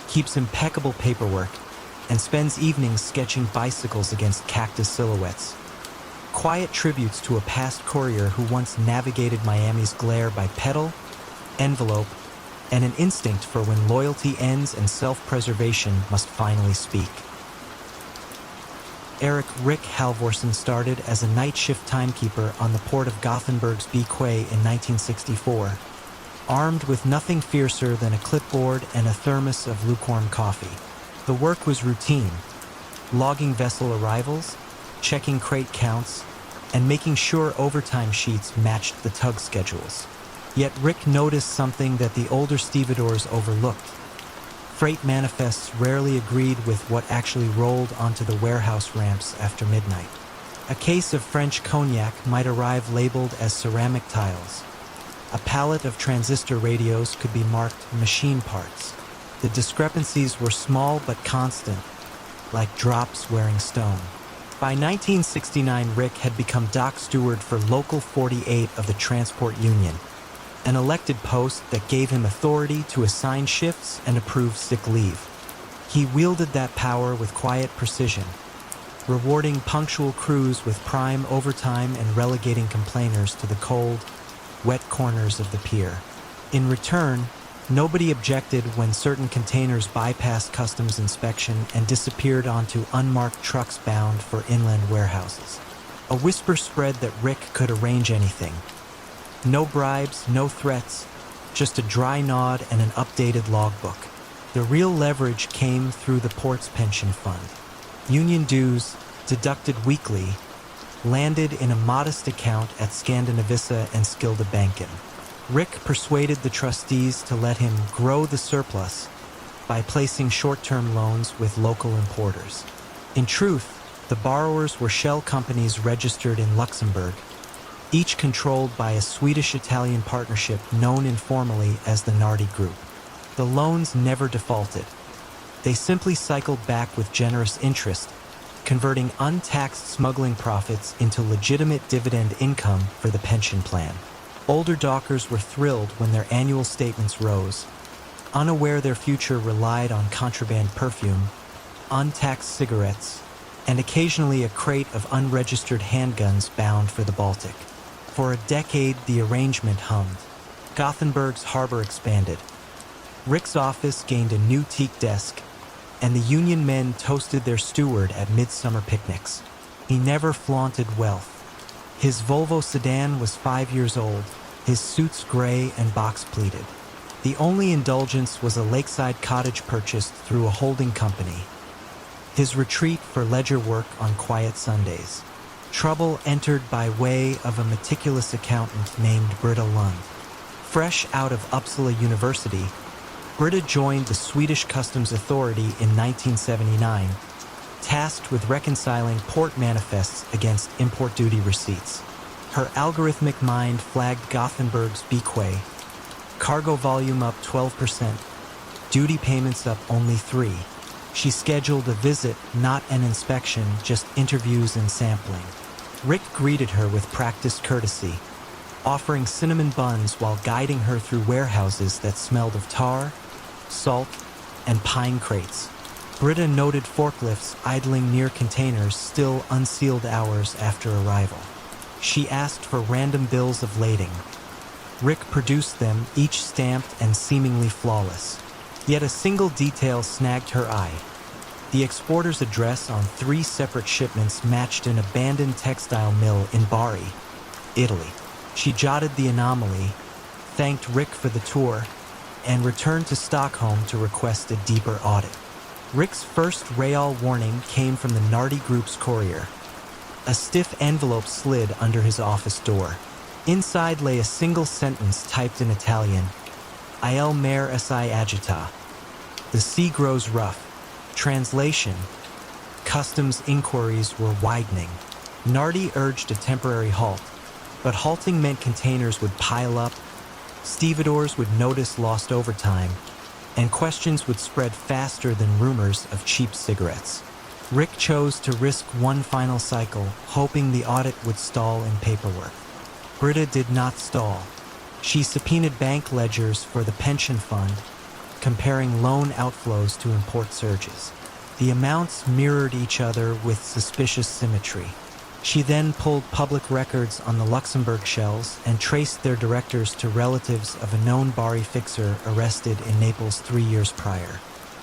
keeps impeccable paperwork, and spends evenings sketching bicycles against cactus silhouettes. Quiet tributes to a past courier who once navigated Miami's glare by pedal, envelope, and an instinct for when loyalty ends and self-preservation must finally speak. Rick Halvorsen started as a night shift timekeeper on the port of Gothenburg's B Quay in 1964, armed with nothing fiercer than a clipboard and a thermos of lukewarm coffee. The work was routine, logging vessel arrivals, checking crate counts, and making sure overtime sheets matched the tug schedules. Yet Rick noticed something that the older stevedores overlooked. Freight manifests rarely agreed with what actually rolled onto the warehouse ramps after midnight. A case of French cognac might arrive labeled as ceramic tiles. A pallet of transistor radios could be marked machine parts. The discrepancies were small but constant, like drops wearing stone. By 1969, Rick had become dock steward for Local 48 of the Transport Union, an elected post that gave him authority to assign shifts and approve sick leave. He wielded that power with quiet precision, rewarding punctual crews with prime overtime and relegating complainers to the cold, wet corners of the pier. In return, nobody objected when certain containers bypassed customs inspection and disappeared onto unmarked trucks bound for inland warehouses. A whisper spread that Rick could arrange anything. No bribes, no threats, just a dry nod and an updated logbook. The real leverage came through the port's pension fund. Union dues, deducted weekly, landed in a modest account at Scandinavissa and Skildebanken. Rick persuaded the trustees to let him grow the surplus by placing short-term loans with local importers. In truth, the borrowers were shell companies registered in Luxembourg, each controlled by a Swedish-Italian partnership known informally as the Nardi Group. The loans never defaulted. They simply cycled back with generous interest, converting untaxed smuggling profits into legitimate dividend income for the pension plan. Older dockers were thrilled when their annual statements rose, unaware their future relied on contraband perfume, untaxed cigarettes, and occasionally a crate of unregistered handguns bound for the Baltic. For a decade, the arrangement hummed. Gothenburg's harbor expanded. Rick's office gained a new teak desk, and the union men toasted their steward at midsummer picnics. He never flaunted wealth. His Volvo sedan was 5 years old, his suits gray and box-pleated. The only indulgence was a lakeside cottage purchased through a holding company. His retreat for ledger work on quiet Sundays. Trouble entered by way of a meticulous accountant named Britta Lund. Fresh out of Uppsala University, Britta joined the Swedish Customs Authority in 1979, tasked with reconciling port manifests against import duty receipts. Her algorithmic mind flagged Gothenburg's bequay, cargo volume up 12%, duty payments up only 3%. She scheduled a visit, not an inspection, just interviews and sampling. Rick greeted her with practiced courtesy, offering cinnamon buns while guiding her through warehouses that smelled of tar, salt, and pine crates. Britta noted forklifts idling near containers still unsealed hours after arrival. She asked for random bills of lading. Rick produced them, each stamped and seemingly flawless. Yet a single detail snagged her eye. The exporter's address on 3 separate shipments matched an abandoned textile mill in Bari, Italy. She jotted the anomaly, thanked Rick for the tour, and returned to Stockholm to request a deeper audit. Rick's first real warning came from the Nardi Group's courier. A stiff envelope slid under his office door. Inside lay a single sentence typed in Italian: Il mare assai agita. The sea grows rough. Translation: customs inquiries were widening. Nardi urged a temporary halt, but halting meant containers would pile up, stevedores would notice lost overtime, and questions would spread faster than rumors of cheap cigarettes. Rick chose to risk one final cycle, hoping the audit would stall in paperwork. Britta did not stall. She subpoenaed bank ledgers for the pension fund, comparing loan outflows to import surges. The amounts mirrored each other with suspicious symmetry. She then pulled public records on the Luxembourg shells and traced their directors to relatives of a known Bari fixer arrested in Naples 3 years prior.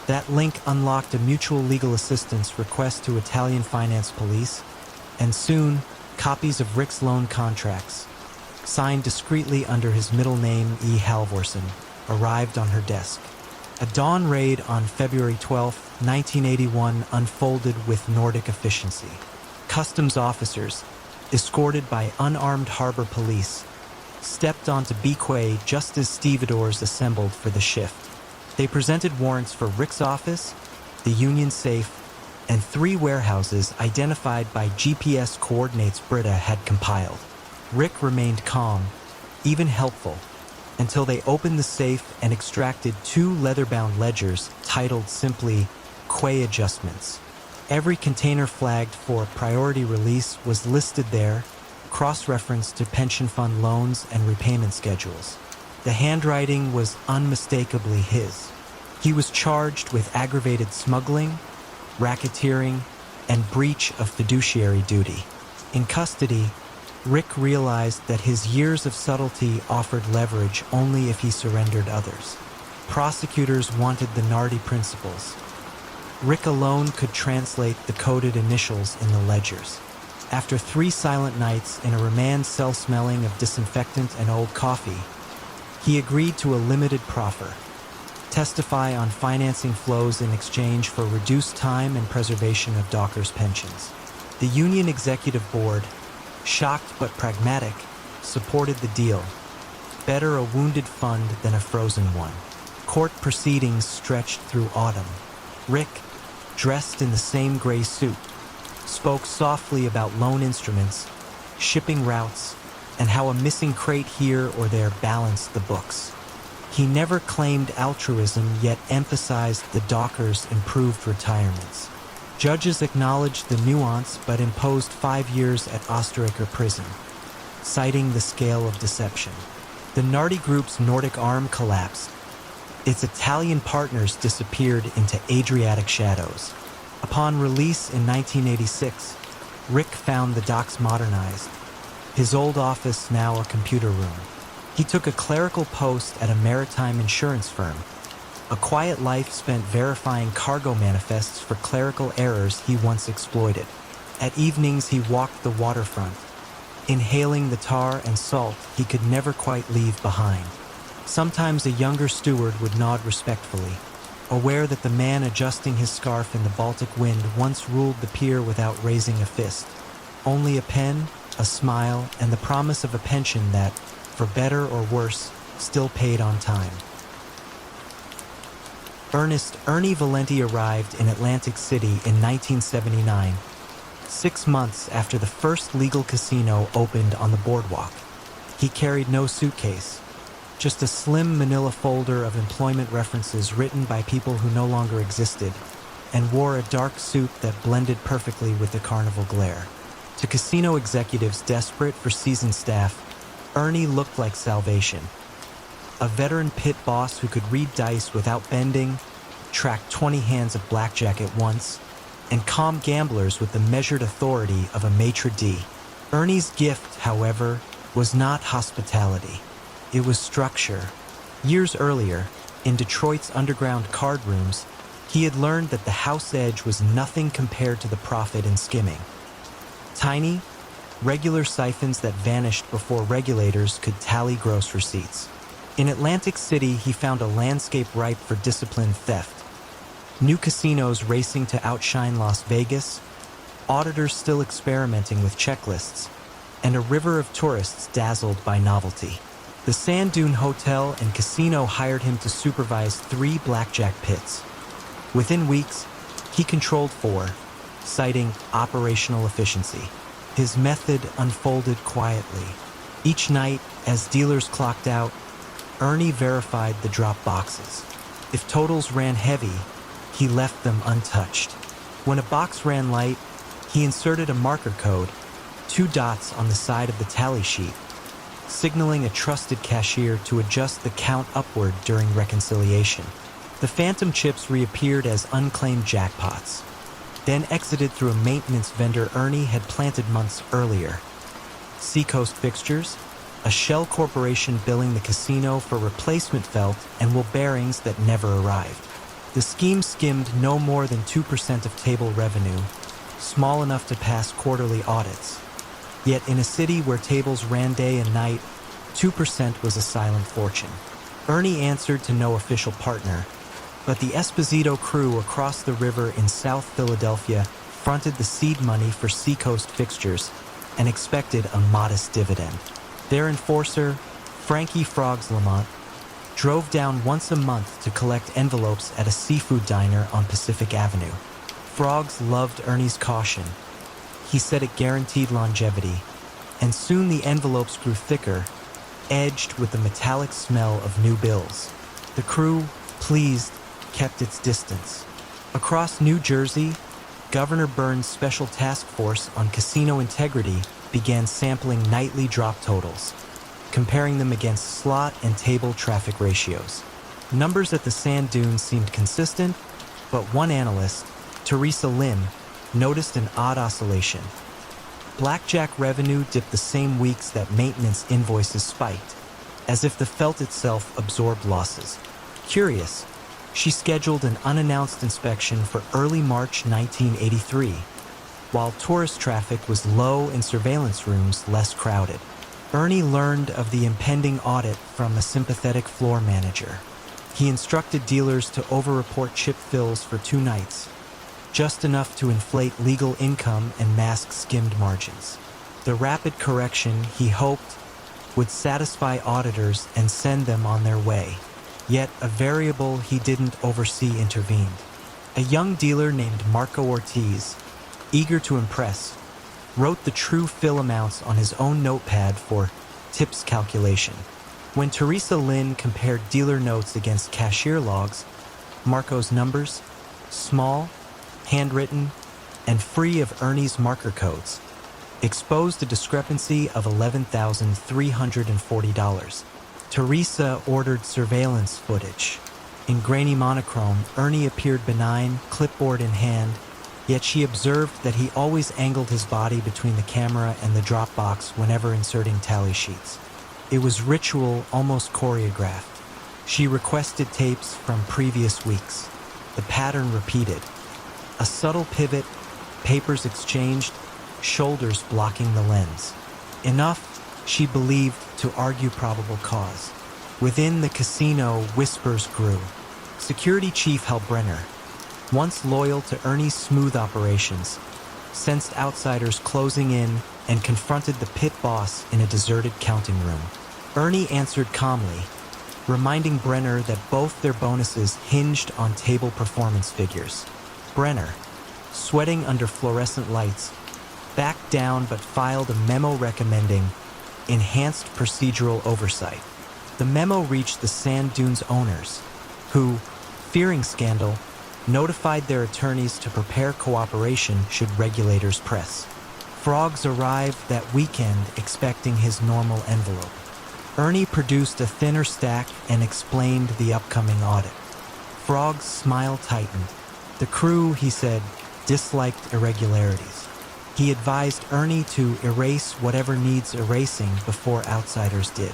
That link unlocked a mutual legal assistance request to Italian finance police, and soon, copies of Rick's loan contracts, signed discreetly under his middle name E. Halvorsen, arrived on her desk. A dawn raid on February 12, 1981 unfolded with Nordic efficiency. Customs officers, escorted by unarmed harbor police, stepped onto bequay just as stevedores assembled for the shift. They presented warrants for Rick's office, the Union safe, and 3 warehouses identified by GPS coordinates Britta had compiled. Rick remained calm, even helpful, until they opened the safe and extracted 2 leather-bound ledgers titled simply Quay Adjustments. Every container flagged for priority release was listed there, cross-referenced to pension fund loans and repayment schedules. The handwriting was unmistakably his. He was charged with aggravated smuggling, racketeering, and breach of fiduciary duty. In custody, Rick realized that his years of subtlety offered leverage only if he surrendered others. Prosecutors wanted the Nardi principles. Rick alone could translate the coded initials in the ledgers. After 3 silent nights in a remand cell smelling of disinfectant and old coffee, he agreed to a limited proffer: testify on financing flows in exchange for reduced time and preservation of dockers' pensions. The Union Executive Board, shocked but pragmatic, supported the deal. Better a wounded fund than a frozen one. Court proceedings stretched through autumn. Rick, dressed in the same gray suit, spoke softly about loan instruments, shipping routes, and how a missing crate here or there balanced the books. He never claimed altruism, yet emphasized the dockers' improved retirements. Judges acknowledged the nuance but imposed 5 years at Osterreicher prison, citing the scale of deception. The Nardi Group's Nordic arm collapsed. Its Italian partners disappeared into Adriatic shadows. Upon release in 1986, Rick found the docks modernized, his old office now a computer room. He took a clerical post at a maritime insurance firm, a quiet life spent verifying cargo manifests for clerical errors he once exploited. At evenings he walked the waterfront, inhaling the tar and salt he could never quite leave behind. Sometimes a younger steward would nod respectfully, aware that the man adjusting his scarf in the Baltic wind once ruled the pier without raising a fist. Only a pen, a smile, and the promise of a pension that, for better or worse, still paid on time. Ernie Valenti arrived in Atlantic City in 1979, 6 months after the first legal casino opened on the boardwalk. He carried no suitcase, just a slim manila folder of employment references written by people who no longer existed, and wore a dark suit that blended perfectly with the carnival glare. To casino executives desperate for seasoned staff, Ernie looked like salvation. A veteran pit boss who could read dice without bending, track 20 hands of blackjack at once, and calm gamblers with the measured authority of a maitre d'. Ernie's gift, however, was not hospitality. It was structure. Years earlier, in Detroit's underground card rooms, he had learned that the house edge was nothing compared to the profit in skimming. Tiny, regular siphons that vanished before regulators could tally gross receipts. In Atlantic City, he found a landscape ripe for disciplined theft. New casinos racing to outshine Las Vegas, auditors still experimenting with checklists, and a river of tourists dazzled by novelty. The Sand Dune Hotel and Casino hired him to supervise 3 blackjack pits. Within weeks, he controlled 4, citing operational efficiency. His method unfolded quietly. Each night, as dealers clocked out, Ernie verified the drop boxes. If totals ran heavy, he left them untouched. When a box ran light, he inserted a marker code, 2 dots on the side of the tally sheet, signaling a trusted cashier to adjust the count upward during reconciliation. The phantom chips reappeared as unclaimed jackpots, then exited through a maintenance vendor Ernie had planted months earlier. Seacoast Fixtures, a shell corporation billing the casino for replacement felt and wool bearings that never arrived. The scheme skimmed no more than 2% of table revenue, small enough to pass quarterly audits. Yet in a city where tables ran day and night, 2% was a silent fortune. Ernie answered to no official partner, but the Esposito crew across the river in South Philadelphia fronted the seed money for Seacoast Fixtures and expected a modest dividend. Their enforcer, Frankie Frogs Lamont, drove down once a month to collect envelopes at a seafood diner on Pacific Avenue. Frogs loved Ernie's caution. He said it guaranteed longevity, and soon the envelopes grew thicker, edged with the metallic smell of new bills. The crew, pleased, kept its distance. Across New Jersey, Governor Burns' Special Task Force on Casino Integrity began sampling nightly drop totals, comparing them against slot and table traffic ratios. Numbers at the sand dunes seemed consistent, but one analyst, Teresa Lynn, noticed an odd oscillation. Blackjack revenue dipped the same weeks that maintenance invoices spiked, as if the felt itself absorbed losses. Curious, she scheduled an unannounced inspection for early March 1983, while tourist traffic was low and surveillance rooms less crowded. Ernie learned of the impending audit from a sympathetic floor manager. He instructed dealers to over-report chip fills for 2 nights, just enough to inflate legal income and mask skimmed margins. The rapid correction, he hoped, would satisfy auditors and send them on their way. Yet a variable he didn't oversee intervened. A young dealer named Marco Ortiz, eager to impress, wrote the true fill amounts on his own notepad for tips calculation. When Teresa Lynn compared dealer notes against cashier logs, Marco's numbers, small, handwritten, and free of Ernie's marker codes, exposed a discrepancy of $11,340. Teresa ordered surveillance footage. In grainy monochrome, Ernie appeared benign, clipboard in hand, yet she observed that he always angled his body between the camera and the drop box whenever inserting tally sheets. It was ritual, almost choreographed. She requested tapes from previous weeks. The pattern repeated. A subtle pivot, papers exchanged, shoulders blocking the lens. Enough, she believed, to argue probable cause. Within the casino, whispers grew. Security Chief Halbrenner, once loyal to Ernie's smooth operations, sensed outsiders closing in and confronted the pit boss in a deserted counting room. Ernie answered calmly, reminding Brenner that both their bonuses hinged on table performance figures. Brenner, sweating under fluorescent lights, backed down but filed a memo recommending enhanced procedural oversight. The memo reached the sand dunes owners, who, fearing scandal, notified their attorneys to prepare cooperation should regulators press. Frogs arrived that weekend expecting his normal envelope. Ernie produced a thinner stack and explained the upcoming audit. Frog's smile tightened. The crew, he said, disliked irregularities. He advised Ernie to erase whatever needs erasing before outsiders did.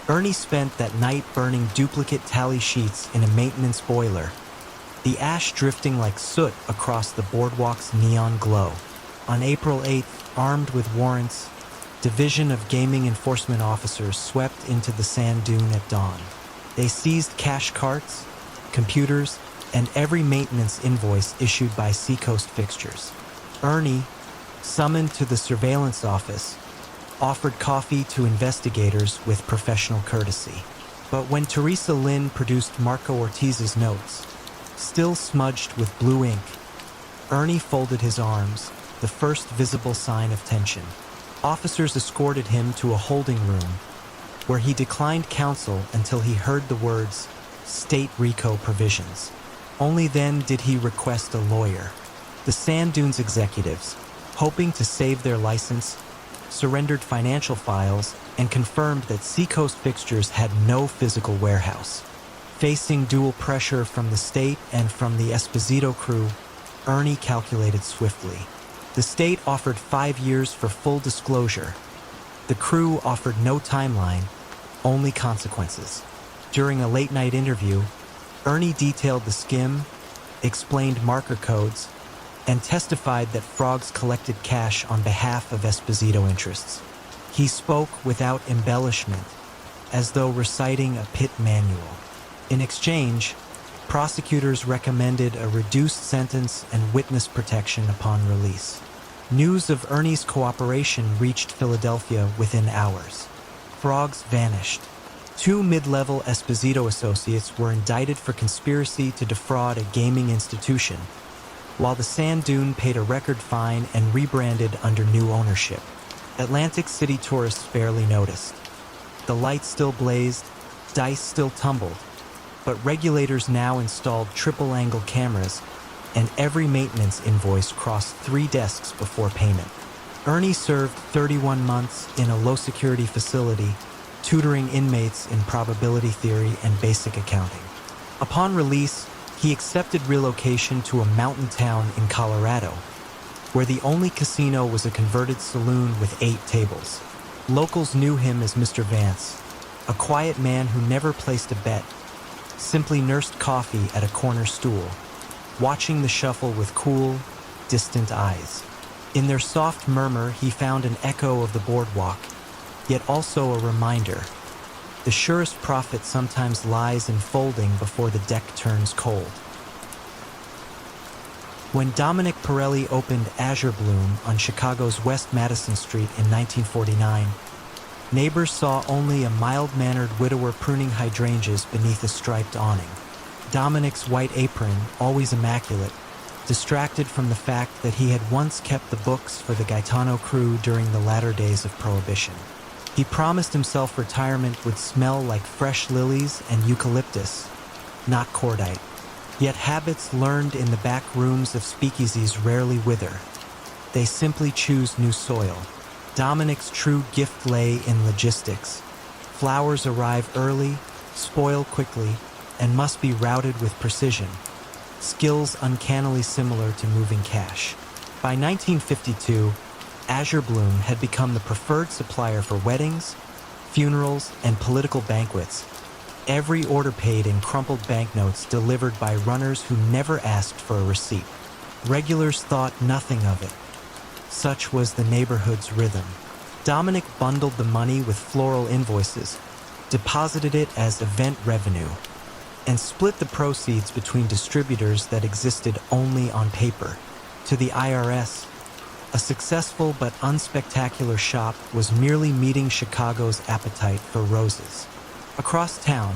Ernie spent that night burning duplicate tally sheets in a maintenance boiler, the ash drifting like soot across the boardwalk's neon glow. On April 8th, armed with warrants, Division of Gaming Enforcement officers swept into the sand dune at dawn. They seized cash carts, computers, and every maintenance invoice issued by Seacoast Fixtures. Ernie, summoned to the surveillance office, offered coffee to investigators with professional courtesy. But when Teresa Lynn produced Marco Ortiz's notes, still smudged with blue ink, Ernie folded his arms, the first visible sign of tension. Officers escorted him to a holding room, where he declined counsel until he heard the words, state RICO provisions. Only then did he request a lawyer. The Sand Dunes executives, hoping to save their license, surrendered financial files and confirmed that Seacoast Fixtures had no physical warehouse. Facing dual pressure from the state and from the Esposito crew, Ernie calculated swiftly. The state offered 5 years for full disclosure. The crew offered no timeline, only consequences. During a late-night interview, Ernie detailed the skim, explained marker codes, and testified that Frogs collected cash on behalf of Esposito interests. He spoke without embellishment, as though reciting a pit manual. In exchange, prosecutors recommended a reduced sentence and witness protection upon release. News of Ernie's cooperation reached Philadelphia within hours. Frogs vanished. 2 mid-level Esposito associates were indicted for conspiracy to defraud a gaming institution, while the Sand Dune paid a record fine and rebranded under new ownership. Atlantic City tourists barely noticed. The lights still blazed, dice still tumbled, but regulators now installed triple-angle cameras, and every maintenance invoice crossed 3 desks before payment. Ernie served 31 months in a low-security facility, tutoring inmates in probability theory and basic accounting. Upon release, he accepted relocation to a mountain town in Colorado, where the only casino was a converted saloon with 8 tables. Locals knew him as Mr. Vance, a quiet man who never placed a bet, simply nursed coffee at a corner stool, watching the shuffle with cool, distant eyes. In their soft murmur, he found an echo of the boardwalk, yet also a reminder. The surest profit sometimes lies in folding before the deck turns cold. When Dominic Pirelli opened Azure Bloom on Chicago's West Madison Street in 1949, neighbors saw only a mild-mannered widower pruning hydrangeas beneath a striped awning. Dominic's white apron, always immaculate, distracted from the fact that he had once kept the books for the Gaetano crew during the latter days of Prohibition. He promised himself retirement would smell like fresh lilies and eucalyptus, not cordite. Yet habits learned in the back rooms of speakeasies rarely wither. They simply choose new soil. Dominic's true gift lay in logistics. Flowers arrive early, spoil quickly, and must be routed with precision. Skills uncannily similar to moving cash. By 1952, Azure Bloom had become the preferred supplier for weddings, funerals, and political banquets. Every order paid in crumpled banknotes delivered by runners who never asked for a receipt. Regulars thought nothing of it. Such was the neighborhood's rhythm. Dominic bundled the money with floral invoices, deposited it as event revenue, and split the proceeds between distributors that existed only on paper. To the IRS, a successful but unspectacular shop was merely meeting Chicago's appetite for roses. Across town,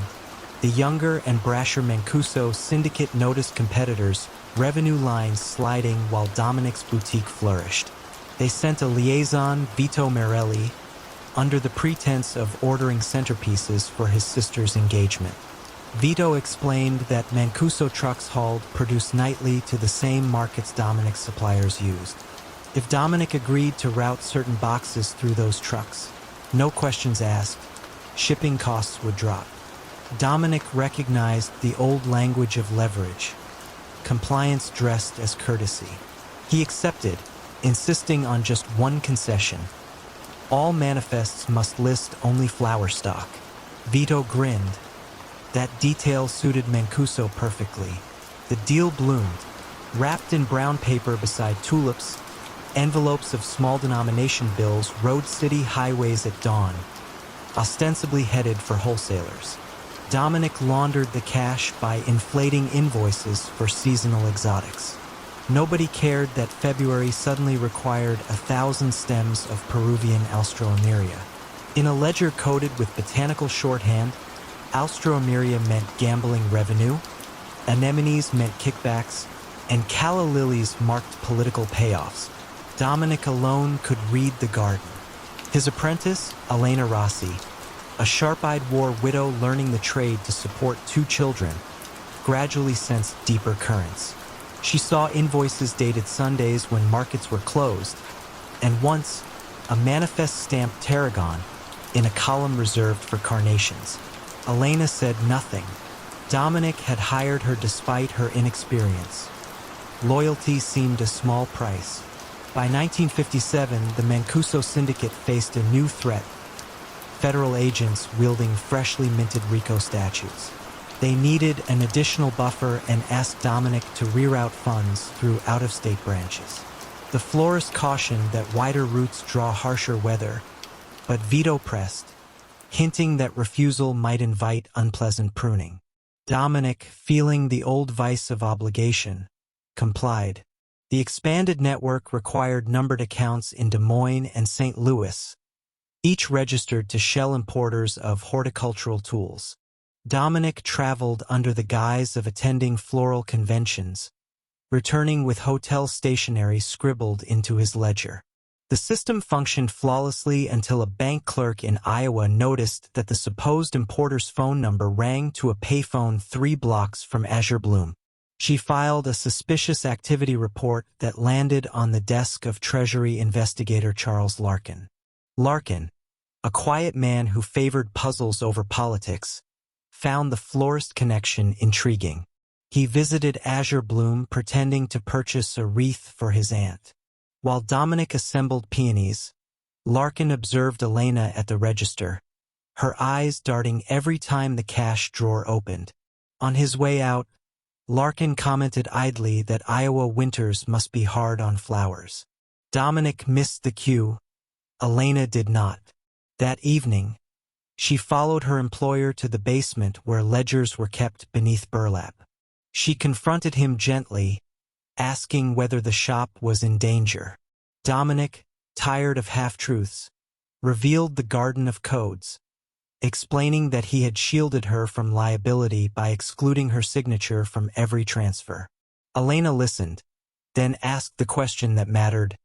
the younger and brasher Mancuso syndicate noticed competitors' revenue lines sliding while Dominic's boutique flourished. They sent a liaison, Vito Morelli, under the pretense of ordering centerpieces for his sister's engagement. Vito explained that Mancuso trucks hauled produce nightly to the same markets Dominic's suppliers used. If Dominic agreed to route certain boxes through those trucks, no questions asked, shipping costs would drop. Dominic recognized the old language of leverage, compliance dressed as courtesy. He accepted, insisting on just one concession. All manifests must list only flower stock. Vito grinned. That detail suited Mancuso perfectly. The deal bloomed, wrapped in brown paper beside tulips, envelopes of small denomination bills rode city highways at dawn, ostensibly headed for wholesalers. Dominic laundered the cash by inflating invoices for seasonal exotics. Nobody cared that February suddenly required 1,000 stems of Peruvian Alstroemeria. In a ledger coded with botanical shorthand, Alstroemeria meant gambling revenue, anemones meant kickbacks, and calla lilies marked political payoffs. Dominic alone could read the garden. His apprentice, Elena Rossi, a sharp-eyed war widow learning the trade to support 2 children, gradually sensed deeper currents. She saw invoices dated Sundays when markets were closed, and once, a manifest stamped tarragon in a column reserved for carnations. Elena said nothing. Dominic had hired her despite her inexperience. Loyalty seemed a small price. By 1957, the Mancuso syndicate faced a new threat: federal agents wielding freshly minted RICO statutes. They needed an additional buffer and asked Dominic to reroute funds through out-of-state branches. The florist cautioned that wider routes draw harsher weather, but Vito pressed, hinting that refusal might invite unpleasant pruning. Dominic, feeling the old vice of obligation, complied. The expanded network required numbered accounts in Des Moines and St. Louis, each registered to shell importers of horticultural tools. Dominic traveled under the guise of attending floral conventions, returning with hotel stationery scribbled into his ledger. The system functioned flawlessly until a bank clerk in Iowa noticed that the supposed importer's phone number rang to a payphone 3 blocks from Azure Bloom. She filed a suspicious activity report that landed on the desk of Treasury investigator Charles Larkin. Larkin, a quiet man who favored puzzles over politics, found the florist connection intriguing. He visited Azure Bloom pretending to purchase a wreath for his aunt. While Dominic assembled peonies, Larkin observed Elena at the register, her eyes darting every time the cash drawer opened. On his way out, Larkin commented idly that Iowa winters must be hard on flowers. Dominic missed the cue. Elena did not. That evening, she followed her employer to the basement where ledgers were kept beneath burlap. She confronted him gently, asking whether the shop was in danger. Dominic, tired of half-truths, revealed the garden of codes, explaining that he had shielded her from liability by excluding her signature from every transfer. Elena listened, then asked the question that mattered.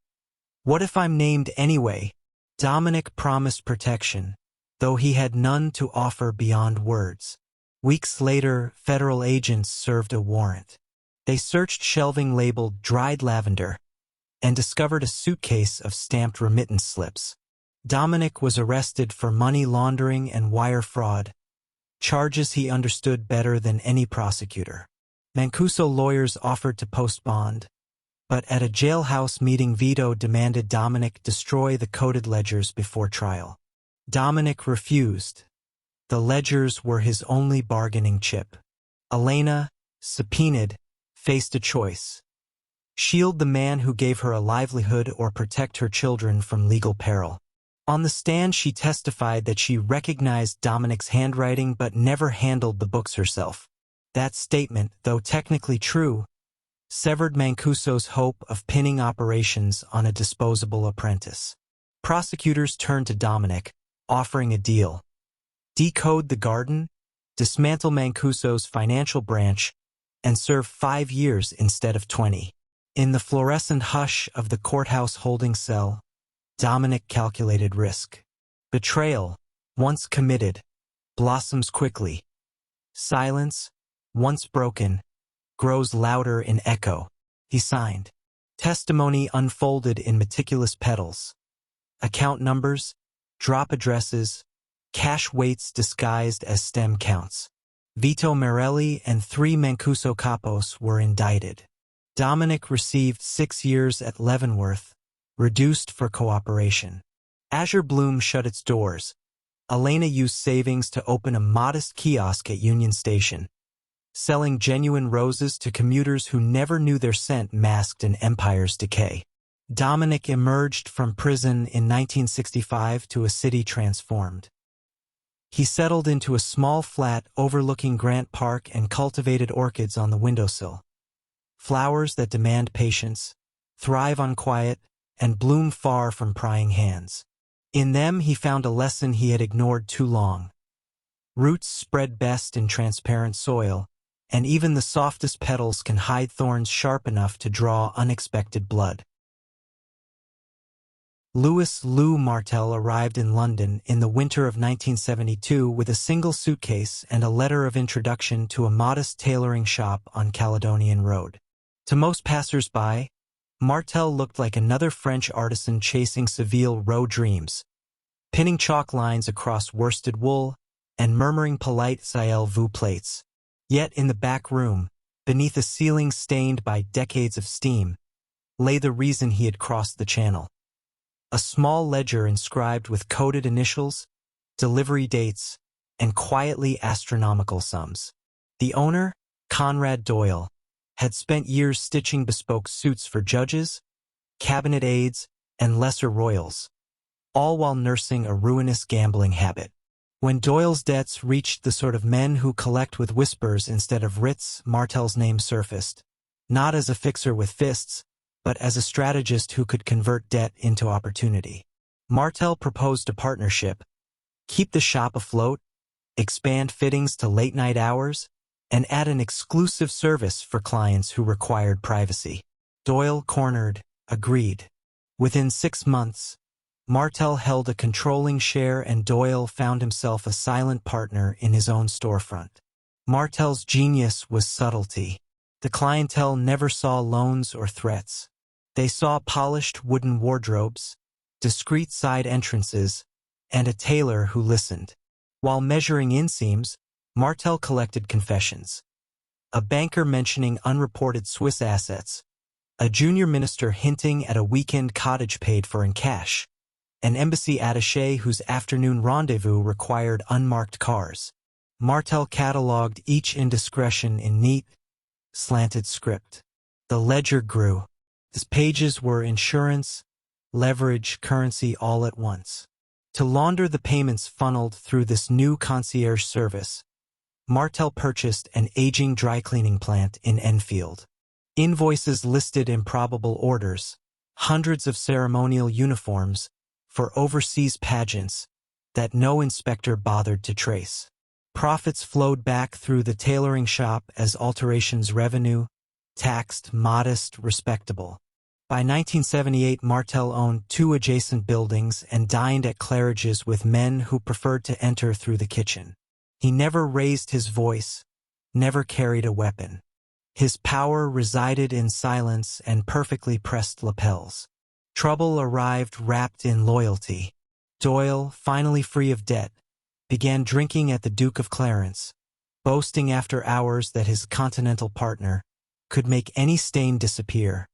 "What if I'm named anyway?" Dominic promised protection, though he had none to offer beyond words. Weeks later, federal agents served a warrant. They searched shelving labeled dried lavender and discovered a suitcase of stamped remittance slips. Dominic was arrested for money laundering and wire fraud, charges he understood better than any prosecutor. Mancuso lawyers offered to post bond, but at a jailhouse meeting Vito demanded Dominic destroy the coded ledgers before trial. Dominic refused. The ledgers were his only bargaining chip. Elena, subpoenaed, faced a choice: shield the man who gave her a livelihood or protect her children from legal peril. On the stand, she testified that she recognized Dominic's handwriting but never handled the books herself. That statement, though technically true, severed Mancuso's hope of pinning operations on a disposable apprentice. Prosecutors turned to Dominic, offering a deal: decode the garden, dismantle Mancuso's financial branch, and serve 5 years instead of 20. In the fluorescent hush of the courthouse holding cell, Dominic calculated risk. Betrayal, once committed, blossoms quickly. Silence, once broken, grows louder in echo. He signed. Testimony unfolded in meticulous petals. Account numbers, drop addresses, cash weights disguised as stem counts. Vito Morelli and 3 Mancuso capos were indicted. Dominic received 6 years at Leavenworth, reduced for cooperation. Azure Bloom shut its doors. Elena used savings to open a modest kiosk at Union Station, selling genuine roses to commuters who never knew their scent masked an empire's decay. Dominic emerged from prison in 1965 to a city transformed. He settled into a small flat overlooking Grant Park and cultivated orchids on the windowsill. Flowers that demand patience, thrive on quiet, and bloom far from prying hands. In them he found a lesson he had ignored too long. Roots spread best in transparent soil, and even the softest petals can hide thorns sharp enough to draw unexpected blood. Louis Lou Martel arrived in London in the winter of 1972 with a single suitcase and a letter of introduction to a modest tailoring shop on Caledonian Road. To most passers-by, Martel looked like another French artisan chasing Seville Row dreams, pinning chalk lines across worsted wool and murmuring polite sailez-vous plates. Yet in the back room, beneath a ceiling stained by decades of steam, lay the reason he had crossed the channel. A small ledger inscribed with coded initials, delivery dates, and quietly astronomical sums. The owner, Conrad Doyle, had spent years stitching bespoke suits for judges, cabinet aides, and lesser royals, all while nursing a ruinous gambling habit. When Doyle's debts reached the sort of men who collect with whispers instead of writs, Martel's name surfaced, not as a fixer with fists, but as a strategist who could convert debt into opportunity. Martel proposed a partnership: keep the shop afloat, expand fittings to late-night hours, and add an exclusive service for clients who required privacy. Doyle, cornered, agreed. Within 6 months, Martel held a controlling share and Doyle found himself a silent partner in his own storefront. Martel's genius was subtlety. The clientele never saw loans or threats. They saw polished wooden wardrobes, discreet side entrances, and a tailor who listened. While measuring inseams, Martel collected confessions. A banker mentioning unreported Swiss assets, a junior minister hinting at a weekend cottage paid for in cash, an embassy attaché whose afternoon rendezvous required unmarked cars. Martel cataloged each indiscretion in neat, slanted script. The ledger grew. His pages were insurance, leverage, currency all at once. To launder the payments funneled through this new concierge service, Martel purchased an aging dry cleaning plant in Enfield. Invoices listed improbable orders, hundreds of ceremonial uniforms for overseas pageants that no inspector bothered to trace. Profits flowed back through the tailoring shop as alterations revenue, taxed, modest, respectable. By 1978, Martel owned 2 adjacent buildings and dined at Claridge's with men who preferred to enter through the kitchen. He never raised his voice, never carried a weapon. His power resided in silence and perfectly pressed lapels. Trouble arrived wrapped in loyalty. Doyle, finally free of debt, began drinking at the Duke of Clarence, boasting after hours that his continental partner could make any stain disappear,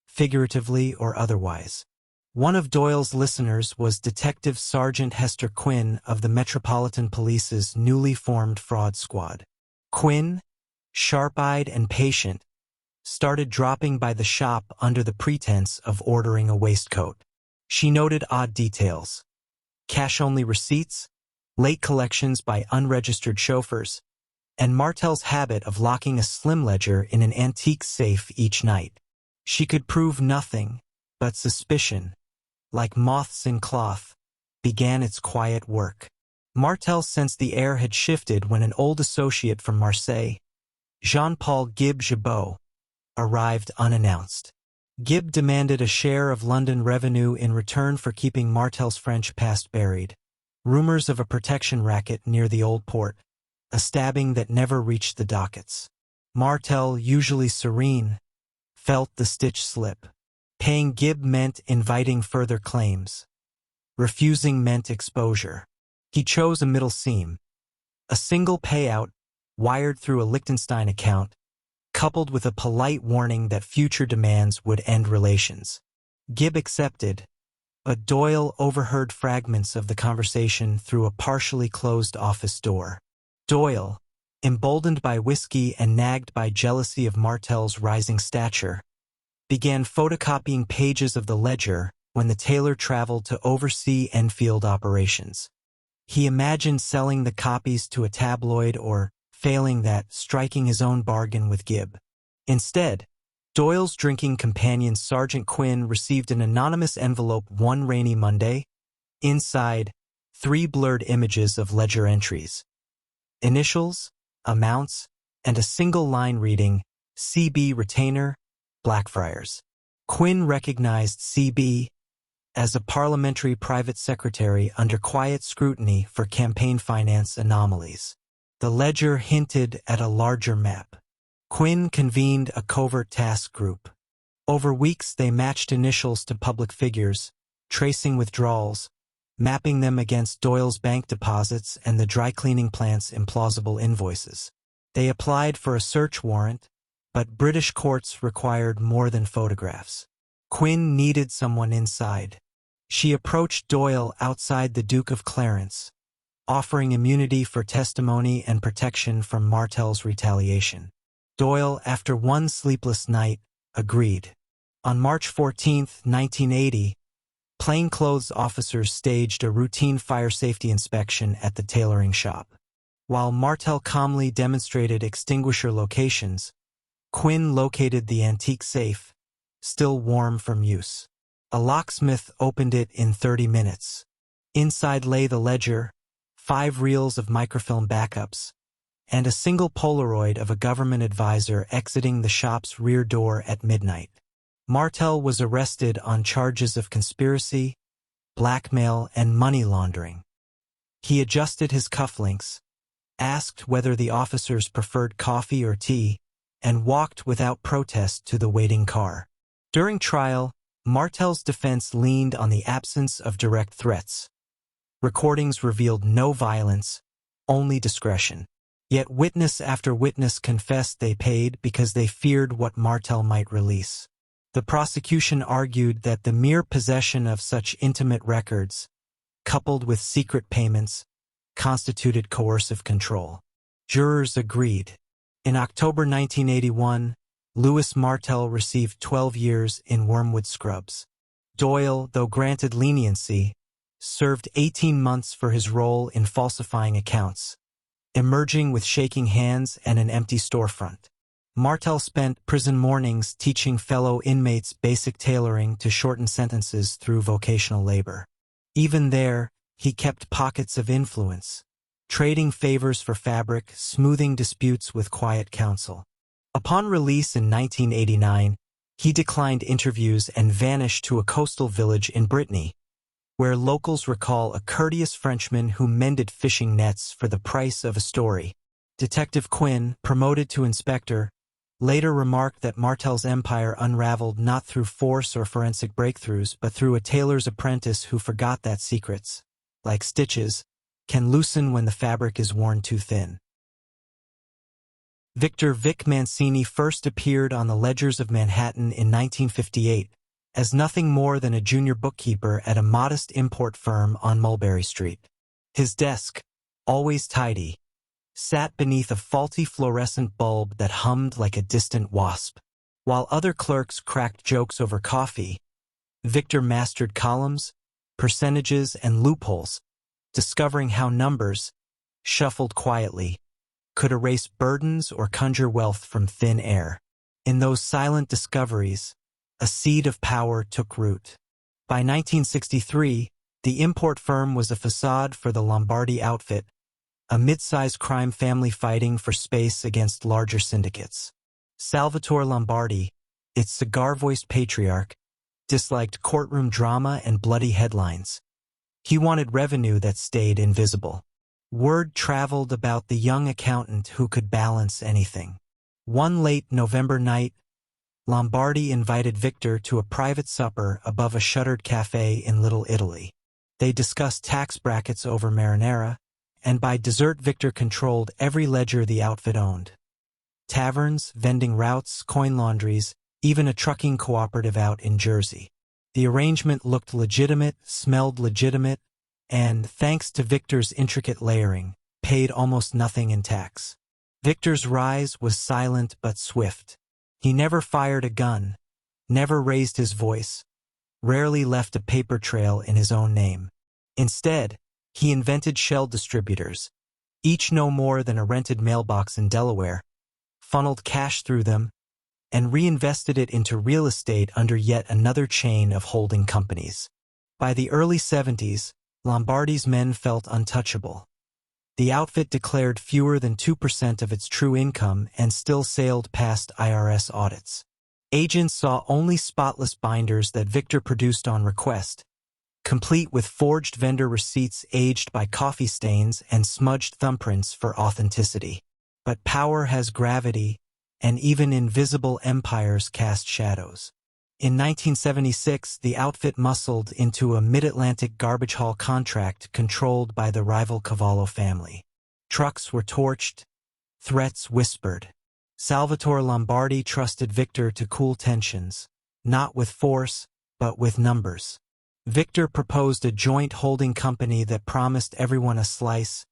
figuratively or otherwise. One of Doyle's listeners was Detective Sergeant Hester Quinn of the Metropolitan Police's newly formed fraud squad. Quinn, sharp-eyed and patient, started dropping by the shop under the pretense of ordering a waistcoat. She noted odd details: cash-only receipts, late collections by unregistered chauffeurs, and Martel's habit of locking a slim ledger in an antique safe each night. She could prove nothing, but suspicion, like moths in cloth, began its quiet work. Martel sensed the air had shifted when an old associate from Marseille, Jean-Paul Gib Gibault, arrived unannounced. Gib demanded a share of London revenue in return for keeping Martel's French past buried. Rumors of a protection racket near the old port, a stabbing that never reached the dockets. Martel, usually serene, felt the stitch slip. Paying Gib meant inviting further claims. Refusing meant exposure. He chose a middle seam. A single payout, wired through a Liechtenstein account, coupled with a polite warning that future demands would end relations. Gib accepted, but Doyle overheard fragments of the conversation through a partially closed office door. Doyle, emboldened by whiskey and nagged by jealousy of Martel's rising stature, began photocopying pages of the ledger when the tailor traveled to oversee Enfield operations. He imagined selling the copies to a tabloid or, failing that, striking his own bargain with Gib. Instead, Doyle's drinking companion Sergeant Quinn received an anonymous envelope one rainy Monday. Inside, 3 blurred images of ledger entries. Initials, amounts, and a single line reading, CB Retainer, Blackfriars. Quinn recognized CB as a parliamentary private secretary under quiet scrutiny for campaign finance anomalies. The ledger hinted at a larger map. Quinn convened a covert task group. Over weeks they matched initials to public figures, tracing withdrawals, mapping them against Doyle's bank deposits and the dry cleaning plant's implausible invoices. They applied for a search warrant, but British courts required more than photographs. Quinn needed someone inside. She approached Doyle outside the Duke of Clarence, offering immunity for testimony and protection from Martel's retaliation. Doyle, after one sleepless night, agreed. On March 14, 1980, plainclothes officers staged a routine fire safety inspection at the tailoring shop. While Martel calmly demonstrated extinguisher locations, Quinn located the antique safe, still warm from use. A locksmith opened it in 30 minutes. Inside lay the ledger, 5 reels of microfilm backups, and a single Polaroid of a government advisor exiting the shop's rear door at midnight. Martel was arrested on charges of conspiracy, blackmail, and money laundering. He adjusted his cufflinks, asked whether the officers preferred coffee or tea, and walked without protest to the waiting car. During trial, Martel's defense leaned on the absence of direct threats. Recordings revealed no violence, only discretion. Yet witness after witness confessed they paid because they feared what Martel might release. The prosecution argued that the mere possession of such intimate records, coupled with secret payments, constituted coercive control. Jurors agreed. In October 1981, Louis Martel received 12 years in Wormwood Scrubs. Doyle, though granted leniency, served 18 months for his role in falsifying accounts, emerging with shaking hands and an empty storefront. Martel spent prison mornings teaching fellow inmates basic tailoring to shorten sentences through vocational labor. Even there, he kept pockets of influence, trading favors for fabric, smoothing disputes with quiet counsel. Upon release in 1989, he declined interviews and vanished to a coastal village in Brittany, where locals recall a courteous Frenchman who mended fishing nets for the price of a story. Detective Quinn, promoted to inspector, later remarked that Martel's empire unraveled not through force or forensic breakthroughs, but through a tailor's apprentice who forgot that secrets, like stitches, can loosen when the fabric is worn too thin. Victor Vic Mancini first appeared on the ledgers of Manhattan in 1958 as nothing more than a junior bookkeeper at a modest import firm on Mulberry Street. His desk, always tidy, sat beneath a faulty fluorescent bulb that hummed like a distant wasp. While other clerks cracked jokes over coffee, Victor mastered columns, percentages, and loopholes, discovering how numbers, shuffled quietly, could erase burdens or conjure wealth from thin air. In those silent discoveries, a seed of power took root. By 1963, the import firm was a facade for the Lombardi outfit, a mid-sized crime family fighting for space against larger syndicates. Salvatore Lombardi, its cigar-voiced patriarch, disliked courtroom drama and bloody headlines. He wanted revenue that stayed invisible. Word traveled about the young accountant who could balance anything. One late November night, Lombardi invited Victor to a private supper above a shuttered cafe in Little Italy. They discussed tax brackets over marinara, and by dessert Victor controlled every ledger the outfit owned. Taverns, vending routes, coin laundries, even a trucking cooperative out in Jersey. The arrangement looked legitimate, smelled legitimate, and, thanks to Victor's intricate layering, paid almost nothing in tax. Victor's rise was silent but swift. He never fired a gun, never raised his voice, rarely left a paper trail in his own name. Instead, he invented shell distributors, each no more than a rented mailbox in Delaware, funneled cash through them, and reinvested it into real estate under yet another chain of holding companies. By the early 70s, Lombardi's men felt untouchable. The outfit declared fewer than 2% of its true income and still sailed past IRS audits. Agents saw only spotless binders that Victor produced on request, complete with forged vendor receipts aged by coffee stains and smudged thumbprints for authenticity. But power has gravity, and even invisible empires cast shadows. In 1976, the outfit muscled into a mid-Atlantic garbage haul contract controlled by the rival Cavallo family. Trucks were torched, threats whispered. Salvatore Lombardi trusted Victor to cool tensions, not with force, but with numbers. Victor proposed a joint holding company that promised everyone a slice,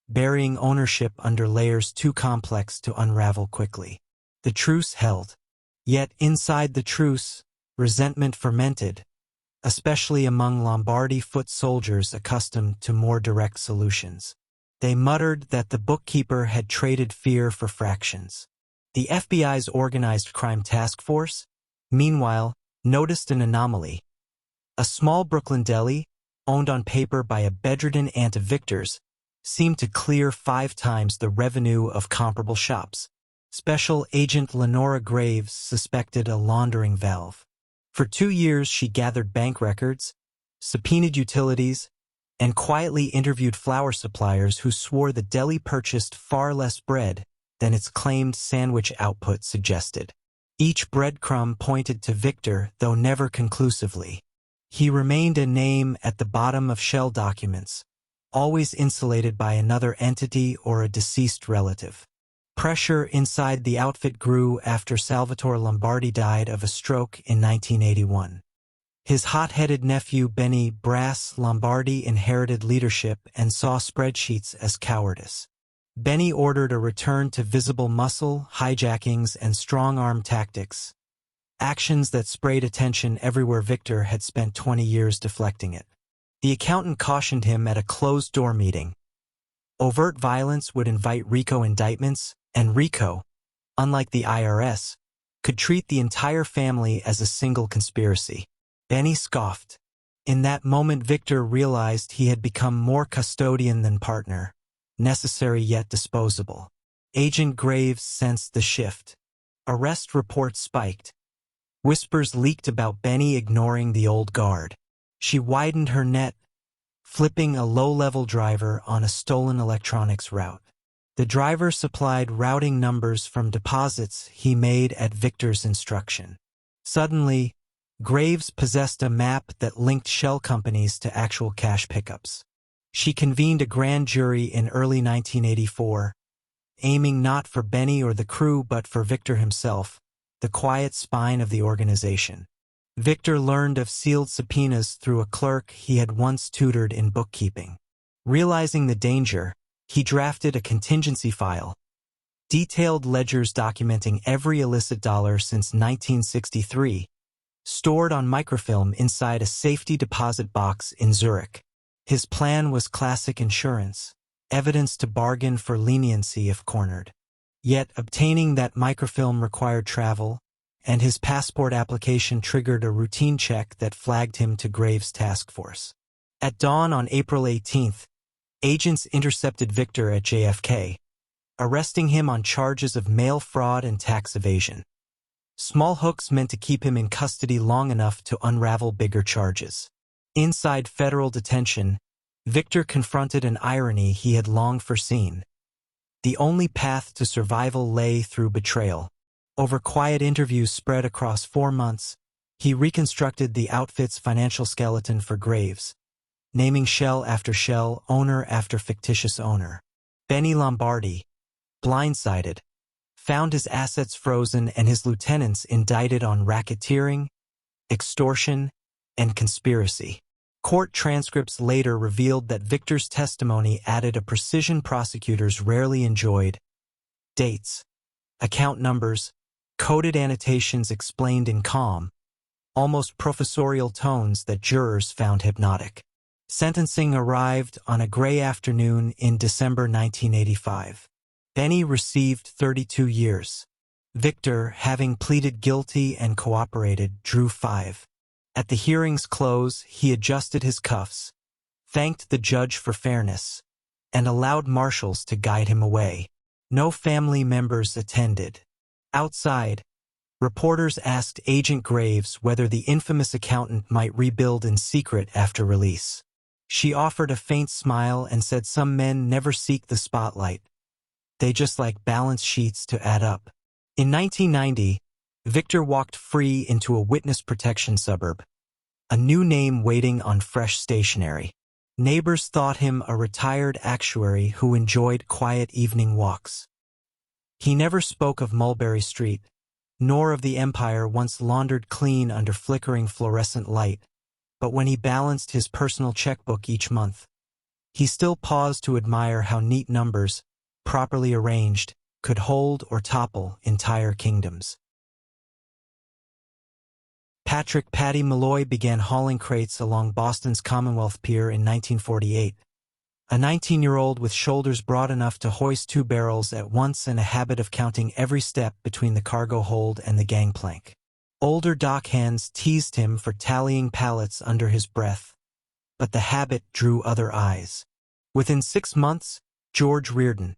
burying ownership under layers too complex to unravel quickly. The truce held. Yet inside the truce, resentment fermented, especially among Lombardi foot soldiers accustomed to more direct solutions. They muttered that the bookkeeper had traded fear for fractions. The FBI's organized crime task force, meanwhile, noticed an anomaly. A small Brooklyn deli, owned on paper by a bedridden aunt of Victor's, seemed to clear 5 times the revenue of comparable shops. Special Agent Lenora Graves suspected a laundering valve. For 2 years she gathered bank records, subpoenaed utilities, and quietly interviewed flour suppliers who swore the deli purchased far less bread than its claimed sandwich output suggested. Each breadcrumb pointed to Victor, though never conclusively. He remained a name at the bottom of shell documents, always insulated by another entity or a deceased relative. Pressure inside the outfit grew after Salvatore Lombardi died of a stroke in 1981. His hot-headed nephew Benny "Brass" Lombardi inherited leadership and saw spreadsheets as cowardice. Benny ordered a return to visible muscle, hijackings, and strong-arm tactics, actions that sprayed attention everywhere Victor had spent 20 years deflecting it. The accountant cautioned him at a closed-door meeting. Overt violence would invite RICO indictments, and RICO, unlike the IRS, could treat the entire family as a single conspiracy. Benny scoffed. In that moment Victor realized he had become more custodian than partner, necessary yet disposable. Agent Graves sensed the shift. Arrest reports spiked. Whispers leaked about Benny ignoring the old guard. She widened her net, flipping a low-level driver on a stolen electronics route. The driver supplied routing numbers from deposits he made at Victor's instruction. Suddenly, Graves possessed a map that linked shell companies to actual cash pickups. She convened a grand jury in early 1984, aiming not for Benny or the crew but for Victor himself, the quiet spine of the organization. Victor learned of sealed subpoenas through a clerk he had once tutored in bookkeeping. Realizing the danger, he drafted a contingency file, detailed ledgers documenting every illicit dollar since 1963, stored on microfilm inside a safety deposit box in Zurich. His plan was classic insurance, evidence to bargain for leniency if cornered. Yet obtaining that microfilm required travel, and his passport application triggered a routine check that flagged him to Graves' task force. At dawn on April 18th, agents intercepted Victor at JFK, arresting him on charges of mail fraud and tax evasion. Small hooks meant to keep him in custody long enough to unravel bigger charges. Inside federal detention, Victor confronted an irony he had long foreseen. The only path to survival lay through betrayal. Over quiet interviews spread across 4 months, he reconstructed the outfit's financial skeleton for Graves, naming shell after shell, owner after fictitious owner. Benny Lombardi, blindsided, found his assets frozen and his lieutenants indicted on racketeering, extortion, and conspiracy. Court transcripts later revealed that Victor's testimony added a precision prosecutors rarely enjoyed: dates, account numbers, coded annotations explained in calm, almost professorial tones that jurors found hypnotic. Sentencing arrived on a gray afternoon in December 1985. Benny received 32 years. Victor, having pleaded guilty and cooperated, drew 5. At the hearing's close, he adjusted his cuffs, thanked the judge for fairness, and allowed marshals to guide him away. No family members attended. Outside, reporters asked Agent Graves whether the infamous accountant might rebuild in secret after release. She offered a faint smile and said some men never seek the spotlight. They just like balance sheets to add up. In 1990, Victor walked free into a witness protection suburb, a new name waiting on fresh stationery. Neighbors thought him a retired actuary who enjoyed quiet evening walks. He never spoke of Mulberry Street, nor of the empire once laundered clean under flickering fluorescent light, but when he balanced his personal checkbook each month, he still paused to admire how neat numbers, properly arranged, could hold or topple entire kingdoms. Patrick "Paddy" Malloy began hauling crates along Boston's Commonwealth Pier in 1948, a 19-year-old with shoulders broad enough to hoist 2 barrels at once and a habit of counting every step between the cargo hold and the gangplank. Older dockhands teased him for tallying pallets under his breath, but the habit drew other eyes. Within 6 months, George Reardon,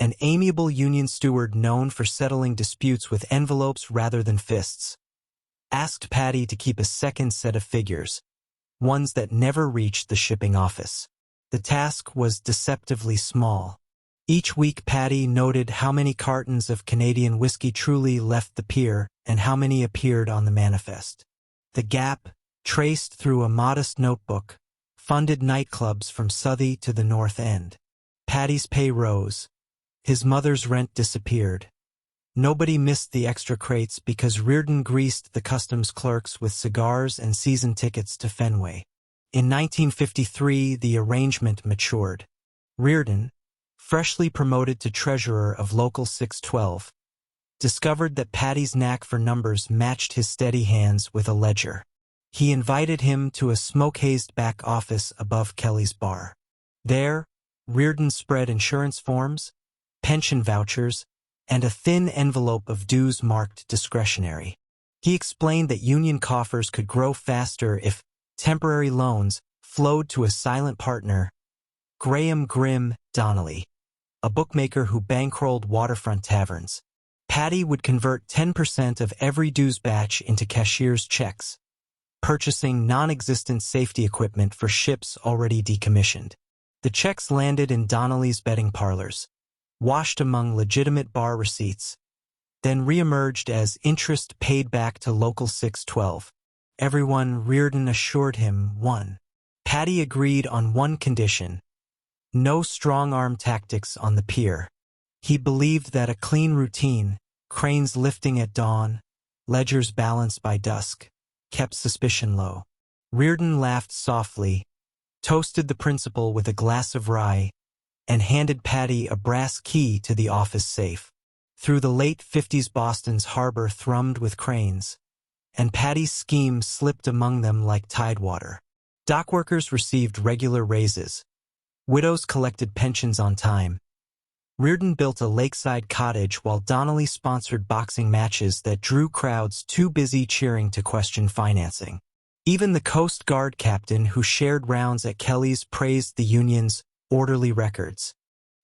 an amiable union steward known for settling disputes with envelopes rather than fists, asked Paddy to keep a second set of figures, ones that never reached the shipping office. The task was deceptively small. Each week Paddy noted how many cartons of Canadian whiskey truly left the pier and how many appeared on the manifest. The gap, traced through a modest notebook, funded nightclubs from Southie to the North End. Paddy's pay rose. His mother's rent disappeared. Nobody missed the extra crates because Reardon greased the customs clerks with cigars and season tickets to Fenway. In 1953, the arrangement matured. Reardon, freshly promoted to treasurer of Local 612, discovered that Paddy's knack for numbers matched his steady hands with a ledger. He invited him to a smoke-hazed back office above Kelly's bar. There, Reardon spread insurance forms, pension vouchers, and a thin envelope of dues marked discretionary. He explained that union coffers could grow faster if temporary loans flowed to a silent partner, Graham "Grim" Donnelly, a bookmaker who bankrolled waterfront taverns. Paddy would convert 10% of every dues batch into cashier's checks, purchasing non-existent safety equipment for ships already decommissioned. The checks landed in Donnelly's betting parlors, washed among legitimate bar receipts, then re-emerged as interest paid back to Local 612. Everyone, Reardon assured him, won. Paddy agreed on one condition: no strong-arm tactics on the pier. He believed that a clean routine, cranes lifting at dawn, ledgers balanced by dusk, kept suspicion low. Reardon laughed softly, toasted the principal with a glass of rye, and handed Paddy a brass key to the office safe. Through the late 50s Boston's harbor thrummed with cranes, and Paddy's scheme slipped among them like tidewater. Dockworkers received regular raises. Widows collected pensions on time. Reardon built a lakeside cottage while Donnelly sponsored boxing matches that drew crowds too busy cheering to question financing. Even the Coast Guard captain who shared rounds at Kelly's praised the union's orderly records.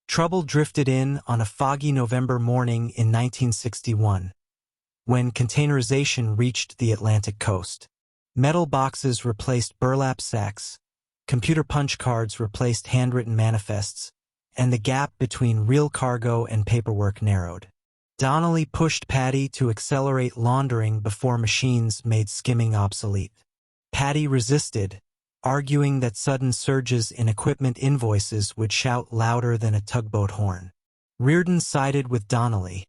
Trouble drifted in on a foggy November morning in 1961, when containerization reached the Atlantic coast. Metal boxes replaced burlap sacks, computer punch cards replaced handwritten manifests, and the gap between real cargo and paperwork narrowed. Donnelly pushed Paddy to accelerate laundering before machines made skimming obsolete. Paddy resisted, arguing that sudden surges in equipment invoices would shout louder than a tugboat horn. Reardon sided with Donnelly,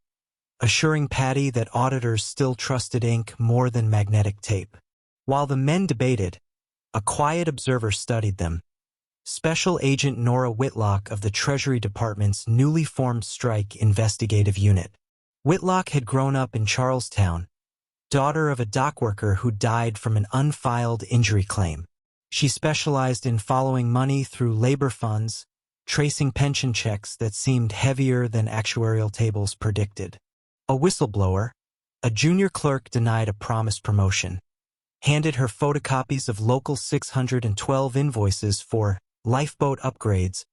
assuring Paddy that auditors still trusted ink more than magnetic tape. While the men debated, a quiet observer studied them. Special Agent Nora Whitlock of the Treasury Department's newly formed strike investigative unit. Whitlock had grown up in Charlestown, daughter of a dockworker who died from an unfiled injury claim. She specialized in following money through labor funds, tracing pension checks that seemed heavier than actuarial tables predicted. A whistleblower, a junior clerk denied a promised promotion, handed her photocopies of Local 612 invoices for lifeboat upgrades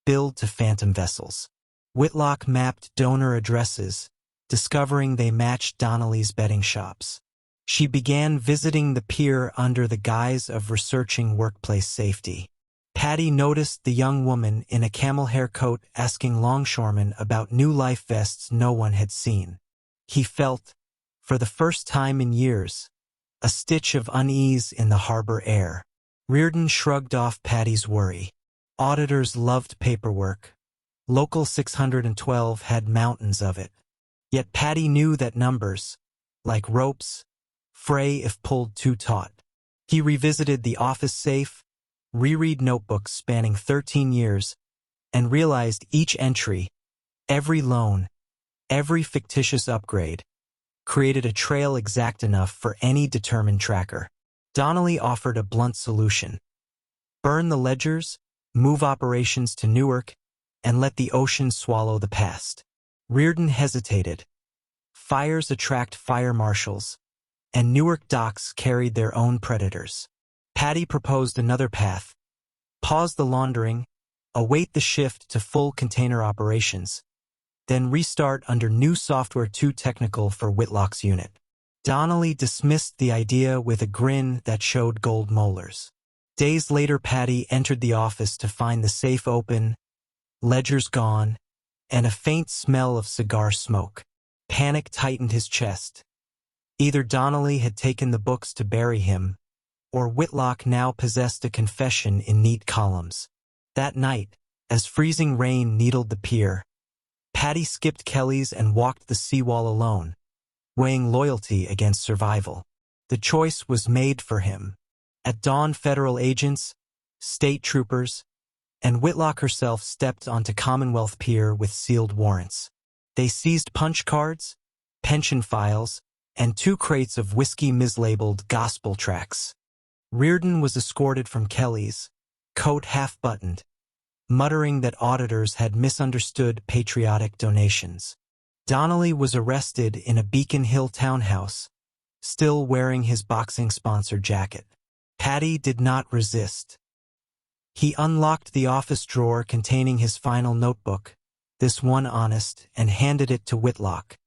billed to phantom vessels. Whitlock mapped donor addresses, discovering they matched Donnelly's betting shops. She began visiting the pier under the guise of researching workplace safety. Paddy noticed the young woman in a camel hair coat asking longshoremen about new life vests no one had seen. He felt, for the first time in years, a stitch of unease in the harbor air. Reardon shrugged off Paddy's worry. Auditors loved paperwork. Local 612 had mountains of it. Yet Paddy knew that numbers, like ropes, fray if pulled too taut. He revisited the office safe, reread notebooks spanning 13 years, and realized each entry, every loan, every fictitious upgrade, created a trail exact enough for any determined tracker. Donnelly offered a blunt solution. Burn the ledgers, move operations to Newark, and let the ocean swallow the past. Reardon hesitated. Fires attract fire marshals, and Newark docks carried their own predators. Paddy proposed another path. Pause the laundering, await the shift to full container operations, then restart under new software too technical for Whitlock's unit. Donnelly dismissed the idea with a grin that showed gold molars. Days later, Paddy entered the office to find the safe open, ledgers gone, and a faint smell of cigar smoke. Panic tightened his chest. Either Donnelly had taken the books to bury him, or Whitlock now possessed a confession in neat columns. That night, as freezing rain needled the pier, Paddy skipped Kelly's and walked the seawall alone, weighing loyalty against survival. The choice was made for him. At dawn, federal agents, state troopers, and Whitlock herself stepped onto Commonwealth Pier with sealed warrants. They seized punch cards, pension files, and 2 crates of whiskey mislabeled gospel tracts. Reardon was escorted from Kelly's, coat half-buttoned, muttering that auditors had misunderstood patriotic donations. Donnelly was arrested in a Beacon Hill townhouse, still wearing his boxing sponsor jacket. Paddy did not resist. He unlocked the office drawer containing his final notebook, this one honest, and handed it to Whitlock.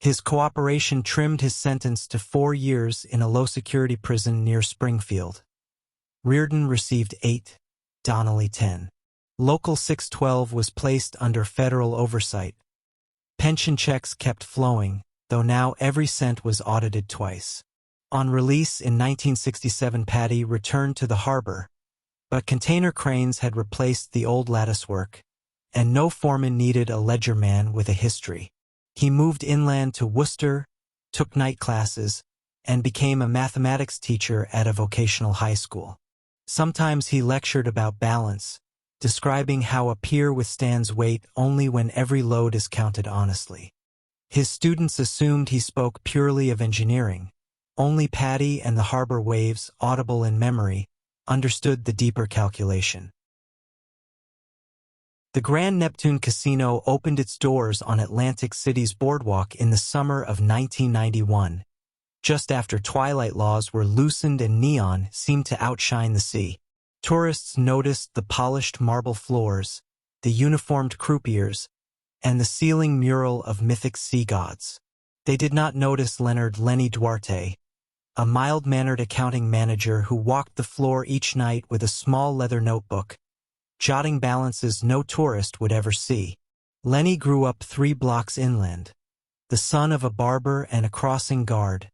His cooperation trimmed his sentence to 4 years in a low-security prison near Springfield. Reardon received 8, Donnelly 10. Local 612 was placed under federal oversight. Pension checks kept flowing, though now every cent was audited twice. On release in 1967, Paddy returned to the harbor, but container cranes had replaced the old latticework, and no foreman needed a ledgerman with a history. He moved inland to Worcester, took night classes, and became a mathematics teacher at a vocational high school. Sometimes he lectured about balance, describing how a pier withstands weight only when every load is counted honestly. His students assumed he spoke purely of engineering. Only Paddy and the harbor waves, audible in memory, understood the deeper calculation. The Grand Neptune Casino opened its doors on Atlantic City's boardwalk in the summer of 1991, just after twilight laws were loosened and neon seemed to outshine the sea. Tourists noticed the polished marble floors, the uniformed croupiers, and the ceiling mural of mythic sea gods. They did not notice Lenny Duarte, a mild-mannered accounting manager who walked the floor each night with a small leather notebook, jotting balances no tourist would ever see. Lenny grew up 3 blocks inland, the son of a barber and a crossing guard,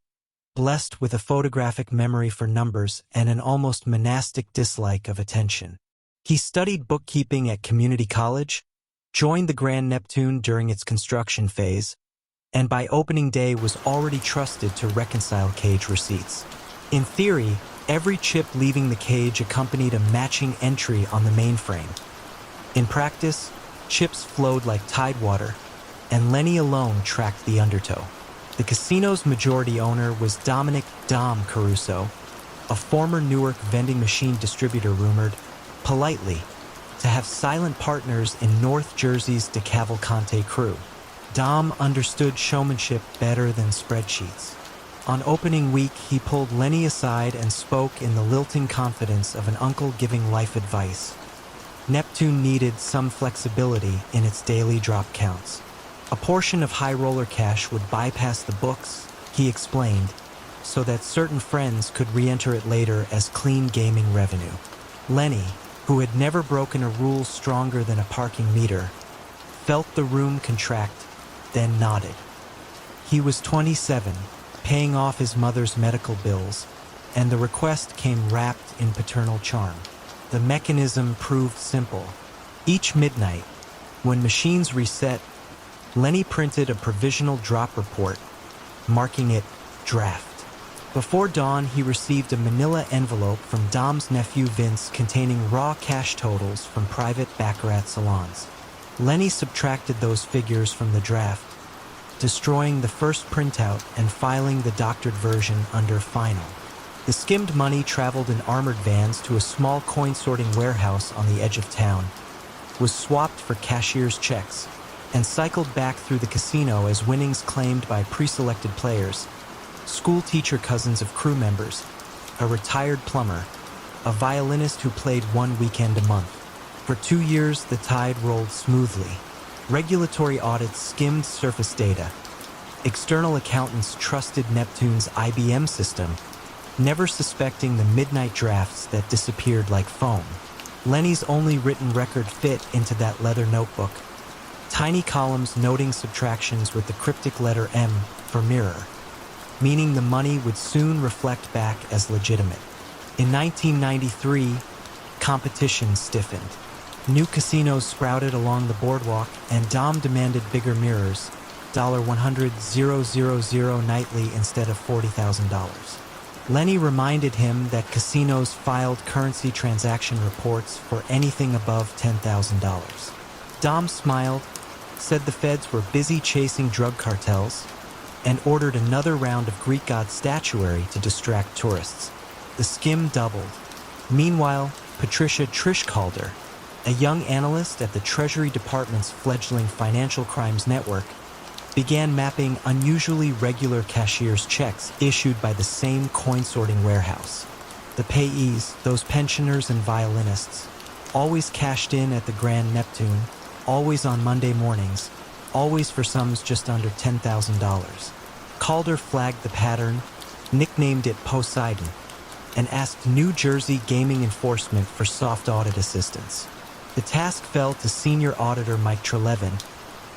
blessed with a photographic memory for numbers and an almost monastic dislike of attention. He studied bookkeeping at community college, joined the Grand Neptune during its construction phase, and by opening day was already trusted to reconcile cage receipts. In theory, every chip leaving the cage accompanied a matching entry on the mainframe. In practice, chips flowed like tidewater, and Lenny alone tracked the undertow. The casino's majority owner was Dominic "Dom" Caruso, a former Newark vending machine distributor rumored, politely, to have silent partners in North Jersey's DeCavalcante crew. Dom understood showmanship better than spreadsheets. On opening week, he pulled Lenny aside and spoke in the lilting confidence of an uncle giving life advice. Neptune needed some flexibility in its daily drop counts. A portion of high roller cash would bypass the books, he explained, so that certain friends could re-enter it later as clean gaming revenue. Lenny, who had never broken a rule stronger than a parking meter, felt the room contract, then nodded. He was 27, paying off his mother's medical bills, and the request came wrapped in paternal charm. The mechanism proved simple. Each midnight, when machines reset, Lenny printed a provisional drop report, marking it draft. Before dawn, he received a manila envelope from Dom's nephew Vince containing raw cash totals from private baccarat salons. Lenny subtracted those figures from the draft, destroying the first printout and filing the doctored version under final. The skimmed money traveled in armored vans to a small coin-sorting warehouse on the edge of town, was swapped for cashier's checks, and cycled back through the casino as winnings claimed by pre-selected players, school teacher cousins of crew members, a retired plumber, a violinist who played 1 weekend a month. For 2 years, the tide rolled smoothly. Regulatory audits skimmed surface data. External accountants trusted Neptune's IBM system, never suspecting the midnight drafts that disappeared like foam. Lenny's only written record fit into that leather notebook, tiny columns noting subtractions with the cryptic letter M for mirror, meaning the money would soon reflect back as legitimate. In 1993, competition stiffened. New casinos sprouted along the boardwalk, and Dom demanded bigger mirrors, $100,000 nightly instead of $40,000. Lenny reminded him that casinos filed currency transaction reports for anything above $10,000. Dom smiled, said the feds were busy chasing drug cartels, and ordered another round of Greek god statuary to distract tourists. The skim doubled. Meanwhile, Patricia Trish Calder, a young analyst at the Treasury Department's fledgling financial crimes network, began mapping unusually regular cashier's checks issued by the same coin-sorting warehouse. The payees, those pensioners and violinists, always cashed in at the Grand Neptune, always on Monday mornings, always for sums just under $10,000. Calder flagged the pattern, nicknamed it Poseidon, and asked New Jersey gaming enforcement for soft audit assistance. The task fell to senior auditor Mike Trelevin,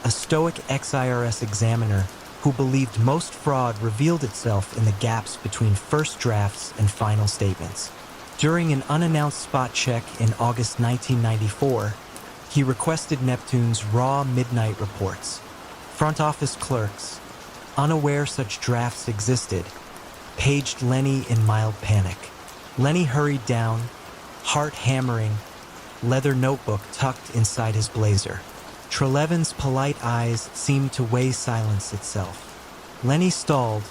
a stoic ex-IRS examiner who believed most fraud revealed itself in the gaps between first drafts and final statements. During an unannounced spot check in August 1994, he requested Neptune's raw midnight reports. Front office clerks, unaware such drafts existed, paged Lenny in mild panic. Lenny hurried down, heart hammering, leather notebook tucked inside his blazer. Trelevin's polite eyes seemed to weigh silence itself. Lenny stalled,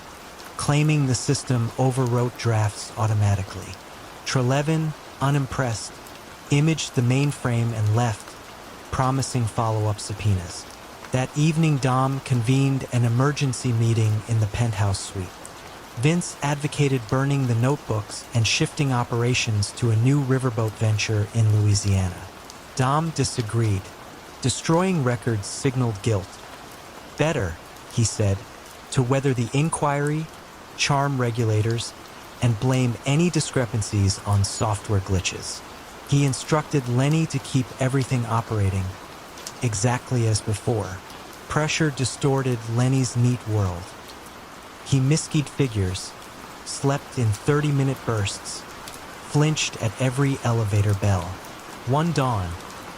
claiming the system overwrote drafts automatically. Trelevin, unimpressed, imaged the mainframe and left, promising follow-up subpoenas. That evening, Dom convened an emergency meeting in the penthouse suite. Vince advocated burning the notebooks and shifting operations to a new riverboat venture in Louisiana. Dom disagreed. Destroying records signaled guilt. Better, he said, to weather the inquiry, charm regulators, and blame any discrepancies on software glitches. He instructed Lenny to keep everything operating exactly as before. Pressure distorted Lenny's neat world. He miskeyed figures, slept in 30-minute bursts, flinched at every elevator bell. One dawn,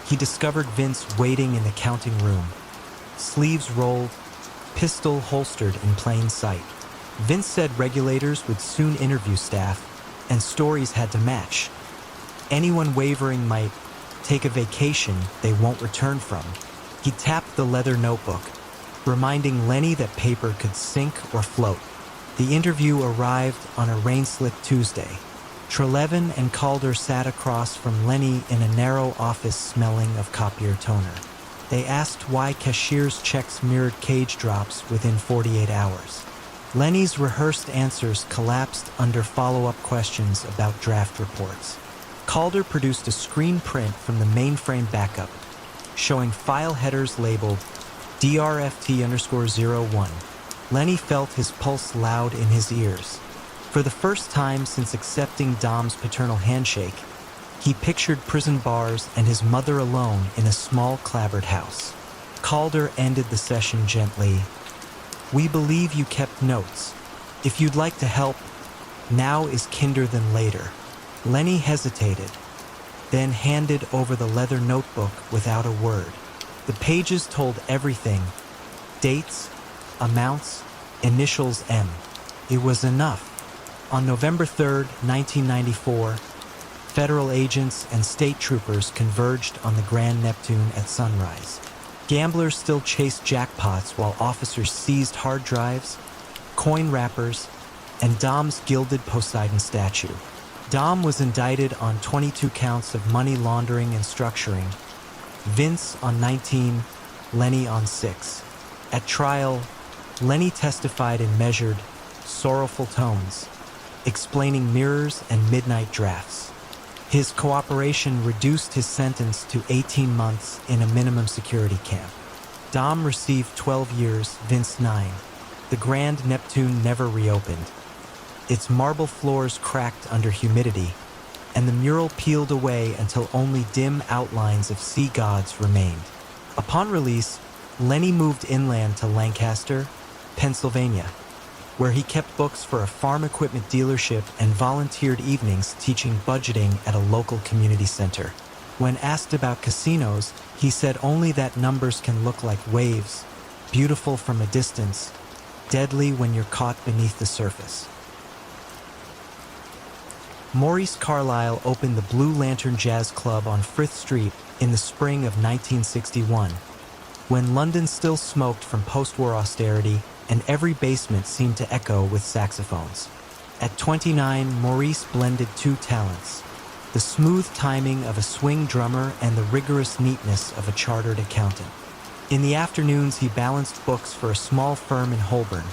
he discovered Vince waiting in the counting room, sleeves rolled, pistol holstered in plain sight. Vince said regulators would soon interview staff, and stories had to match. Anyone wavering might take a vacation they won't return from. He tapped the leather notebook, reminding Lenny that paper could sink or float. The interview arrived on a rain-slick Tuesday. Trelevin and Calder sat across from Lenny in a narrow office smelling of copier toner. They asked why cashier's checks mirrored cage drops within 48 hours. Lenny's rehearsed answers collapsed under follow-up questions about draft reports. Calder produced a screen print from the mainframe backup, showing file headers labeled DRFT_01. Lenny felt his pulse loud in his ears. For the first time since accepting Dom's paternal handshake, he pictured prison bars and his mother alone in a small clapboard house. Calder ended the session gently. "We believe you kept notes. If you'd like to help, now is kinder than later." Lenny hesitated, then handed over the leather notebook without a word. The pages told everything: dates, amounts, initials M. It was enough. On November 3, 1994, federal agents and state troopers converged on the Grand Neptune at sunrise. Gamblers still chased jackpots while officers seized hard drives, coin wrappers, and Dom's gilded Poseidon statue. Dom was indicted on 22 counts of money laundering and structuring, Vince on 19, Lenny on 6. At trial, Lenny testified in measured, sorrowful tones, explaining mirrors and midnight drafts. His cooperation reduced his sentence to 18 months in a minimum security camp. Dom received 12 years, Vince 9. The Grand Neptune never reopened. Its marble floors cracked under humidity, and the mural peeled away until only dim outlines of sea gods remained. Upon release, Lenny moved inland to Lancaster, Pennsylvania, where he kept books for a farm equipment dealership and volunteered evenings teaching budgeting at a local community center. When asked about casinos, he said only that numbers can look like waves, beautiful from a distance, deadly when you're caught beneath the surface. Maurice Carlyle opened the Blue Lantern Jazz Club on Frith Street in the spring of 1961, when London still smoked from post-war austerity and every basement seemed to echo with saxophones. At 29, Maurice blended two talents: the smooth timing of a swing drummer and the rigorous neatness of a chartered accountant. In the afternoons, he balanced books for a small firm in Holborn.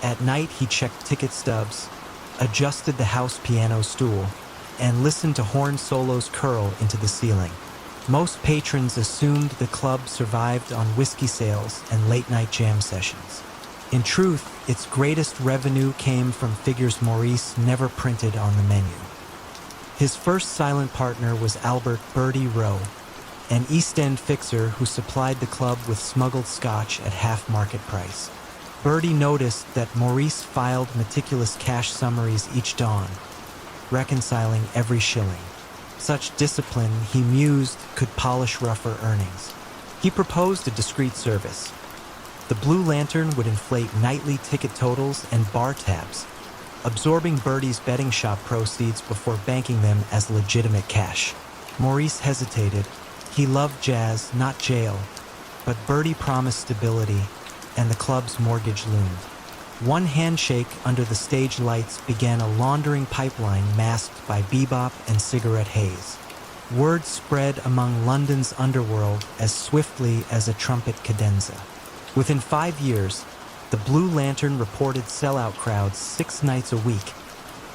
At night, he checked ticket stubs, adjusted the house piano stool, and listened to horn solos curl into the ceiling. Most patrons assumed the club survived on whiskey sales and late-night jam sessions. In truth, its greatest revenue came from figures Maurice never printed on the menu. His first silent partner was Albert "Bertie" Rowe, an East End fixer who supplied the club with smuggled scotch at half market price. Bertie noticed that Maurice filed meticulous cash summaries each dawn, reconciling every shilling. Such discipline, he mused, could polish rougher earnings. He proposed a discreet service. The Blue Lantern would inflate nightly ticket totals and bar tabs, absorbing Bertie's betting shop proceeds before banking them as legitimate cash. Maurice hesitated. He loved jazz, not jail, but Bertie promised stability, and the club's mortgage loomed. One handshake under the stage lights began a laundering pipeline masked by bebop and cigarette haze. Word spread among London's underworld as swiftly as a trumpet cadenza. Within 5 years, the Blue Lantern reported sellout crowds 6 nights a week,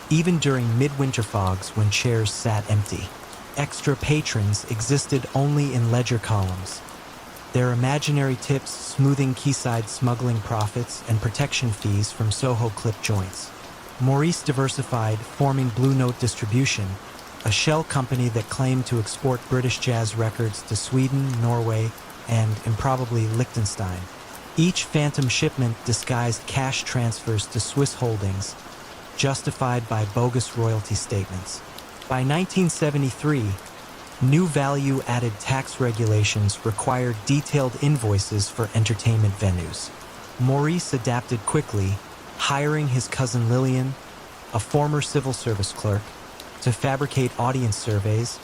even during midwinter fogs when chairs sat empty. Extra patrons existed only in ledger columns, their imaginary tips smoothing quayside smuggling profits and protection fees from Soho clip joints. Maurice diversified, forming Blue Note Distribution, a shell company that claimed to export British jazz records to Sweden, Norway, and, improbably, Liechtenstein. Each phantom shipment disguised cash transfers to Swiss holdings, justified by bogus royalty statements. By 1973, new value-added tax regulations required detailed invoices for entertainment venues. Maurice adapted quickly, hiring his cousin Lillian, a former civil service clerk, to fabricate audience surveys,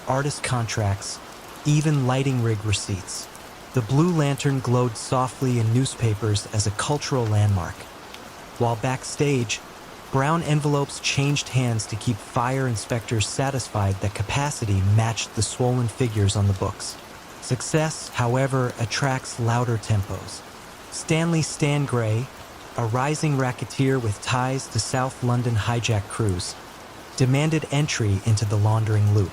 artist contracts, even lighting rig receipts. The Blue Lantern glowed softly in newspapers as a cultural landmark, while backstage, brown envelopes changed hands to keep fire inspectors satisfied that capacity matched the swollen figures on the books. Success, however, attracts louder tempos. Stanley "Stan" Gray, a rising racketeer with ties to South London hijack crews, demanded entry into the laundering loop.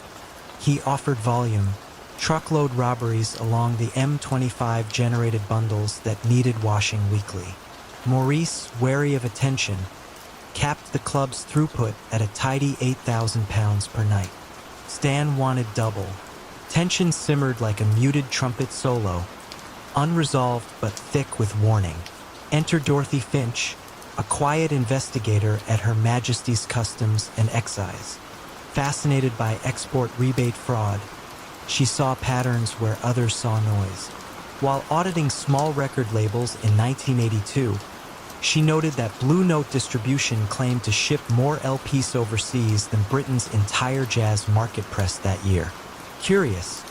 He offered volume, truckload robberies along the M25 generated bundles that needed washing weekly. Maurice, wary of attention, capped the club's throughput at a tidy £8,000 per night. Stan wanted double. Tension simmered like a muted trumpet solo, unresolved but thick with warning. Enter Dorothy Finch, a quiet investigator at Her Majesty's Customs and Excise. Fascinated by export rebate fraud, she saw patterns where others saw noise. While auditing small record labels in 1982, she noted that Blue Note Distribution claimed to ship more LPs overseas than Britain's entire jazz market press that year. Curious,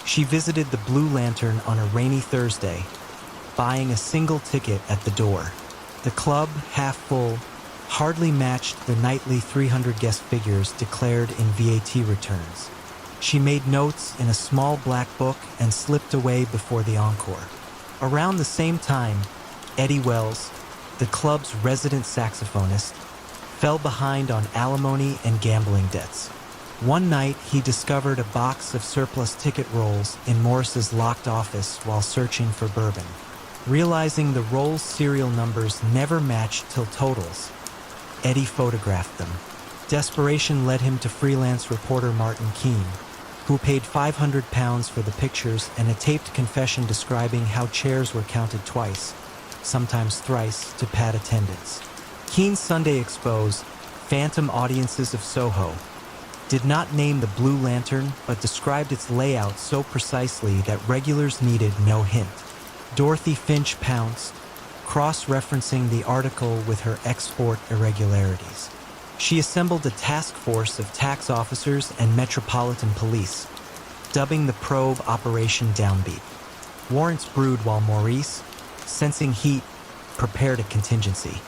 she visited the Blue Lantern on a rainy Thursday, buying a single ticket at the door. The club, half full, hardly matched the nightly 300 guest figures declared in VAT returns. She made notes in a small black book and slipped away before the encore. Around the same time, Eddie Wells, the club's resident saxophonist, fell behind on alimony and gambling debts. One night, he discovered a box of surplus ticket rolls in Morris's locked office while searching for bourbon. Realizing the rolls' serial numbers never matched till totals, Eddie photographed them. Desperation led him to freelance reporter Martin Keane, who paid £500 for the pictures and a taped confession describing how chairs were counted twice, sometimes thrice, to pad attendance. Keane's Sunday expose, Phantom Audiences of Soho, did not name the Blue Lantern but described its layout so precisely that regulars needed no hint. Dorothy Finch pounced, cross-referencing the article with her export irregularities. She assembled a task force of tax officers and metropolitan police, dubbing the probe Operation Downbeat. Warrants brewed while Maurice, sensing heat, prepared a contingency.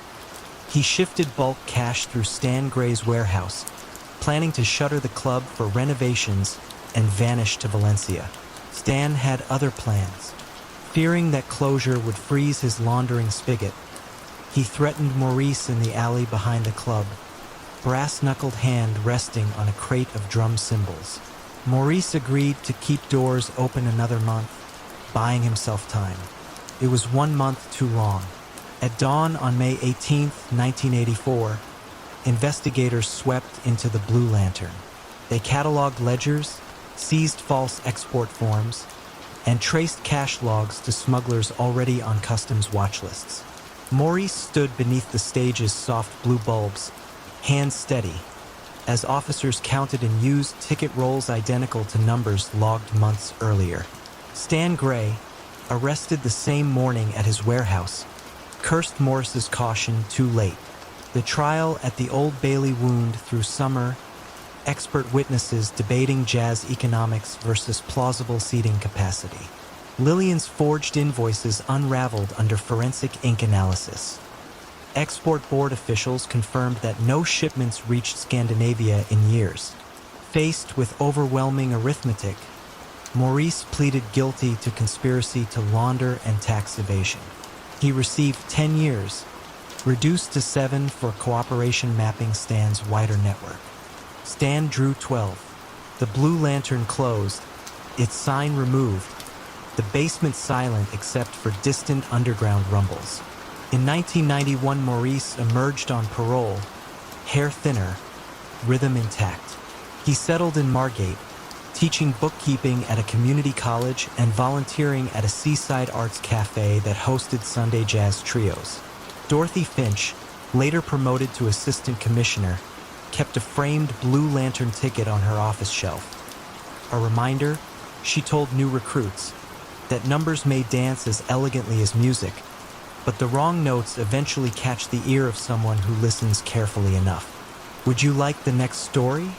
He shifted bulk cash through Stan Gray's warehouse, planning to shutter the club for renovations and vanish to Valencia. Stan had other plans. Fearing that closure would freeze his laundering spigot, he threatened Maurice in the alley behind the club, brass-knuckled hand resting on a crate of drum cymbals. Maurice agreed to keep doors open another month, buying himself time. It was 1 month too long. At dawn on May 18, 1984, investigators swept into the Blue Lantern. They cataloged ledgers, seized false export forms, and traced cash logs to smugglers already on customs watch lists. Maurice stood beneath the stage's soft blue bulbs, hands steady, as officers counted and used ticket rolls identical to numbers logged months earlier. Stan Gray, arrested the same morning at his warehouse, cursed Morris's caution too late. The trial at the Old Bailey wound through summer, expert witnesses debating jazz economics versus plausible seating capacity. Lillian's forged invoices unraveled under forensic ink analysis. Export board officials confirmed that no shipments reached Scandinavia in years. Faced with overwhelming arithmetic, Maurice pleaded guilty to conspiracy to launder and tax evasion. He received 10 years, reduced to 7 for cooperation mapping Stan's wider network. Stan drew 12. The Blue Lantern closed, its sign removed, the basement silent except for distant underground rumbles. In 1991, Maurice emerged on parole, hair thinner, rhythm intact. He settled in Margate, teaching bookkeeping at a community college and volunteering at a seaside arts cafe that hosted Sunday jazz trios. Dorothy Finch, later promoted to assistant commissioner, kept a framed Blue Lantern ticket on her office shelf. A reminder, she told new recruits, that numbers may dance as elegantly as music, but the wrong notes eventually catch the ear of someone who listens carefully enough. Would you like the next story?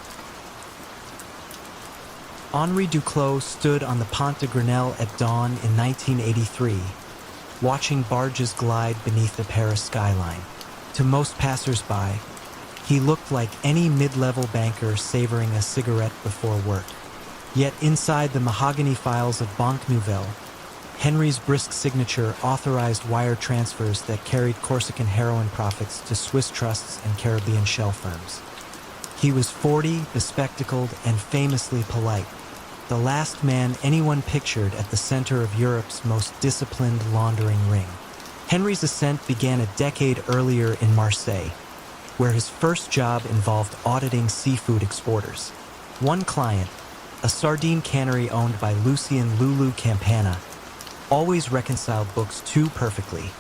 Henri Duclos stood on the Pont de Grenelle at dawn in 1983, watching barges glide beneath the Paris skyline. To most passers-by, he looked like any mid-level banker savoring a cigarette before work. Yet inside the mahogany files of Banque Nouvelle, Henry's brisk signature authorized wire transfers that carried Corsican heroin profits to Swiss trusts and Caribbean shell firms. He was 40, bespectacled, and famously polite, the last man anyone pictured at the center of Europe's most disciplined laundering ring. Henry's ascent began a decade earlier in Marseille, where his first job involved auditing seafood exporters. One client, a sardine cannery owned by Lucien Lulu Campana, always reconciled books too perfectly.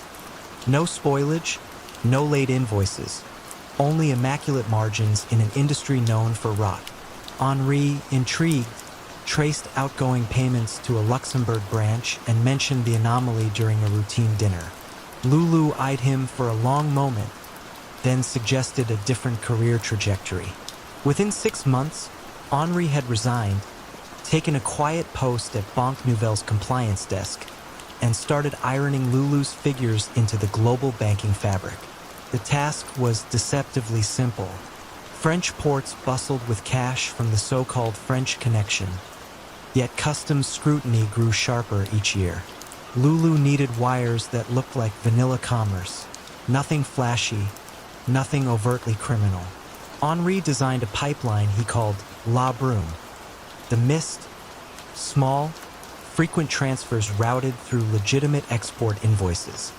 No spoilage, no late invoices, only immaculate margins in an industry known for rot. Henri, intrigued, traced outgoing payments to a Luxembourg branch and mentioned the anomaly during a routine dinner. Lulu eyed him for a long moment, then suggested a different career trajectory. Within 6 months, Henri had resigned, taken a quiet post at Banque Nouvelle's compliance desk, and started ironing Lulu's figures into the global banking fabric. The task was deceptively simple. French ports bustled with cash from the so-called French connection, yet customs scrutiny grew sharper each year. Lulu needed wires that looked like vanilla commerce, nothing flashy, nothing overtly criminal. Henri designed a pipeline he called La Brume. The mist, small, frequent transfers routed through legitimate export invoices.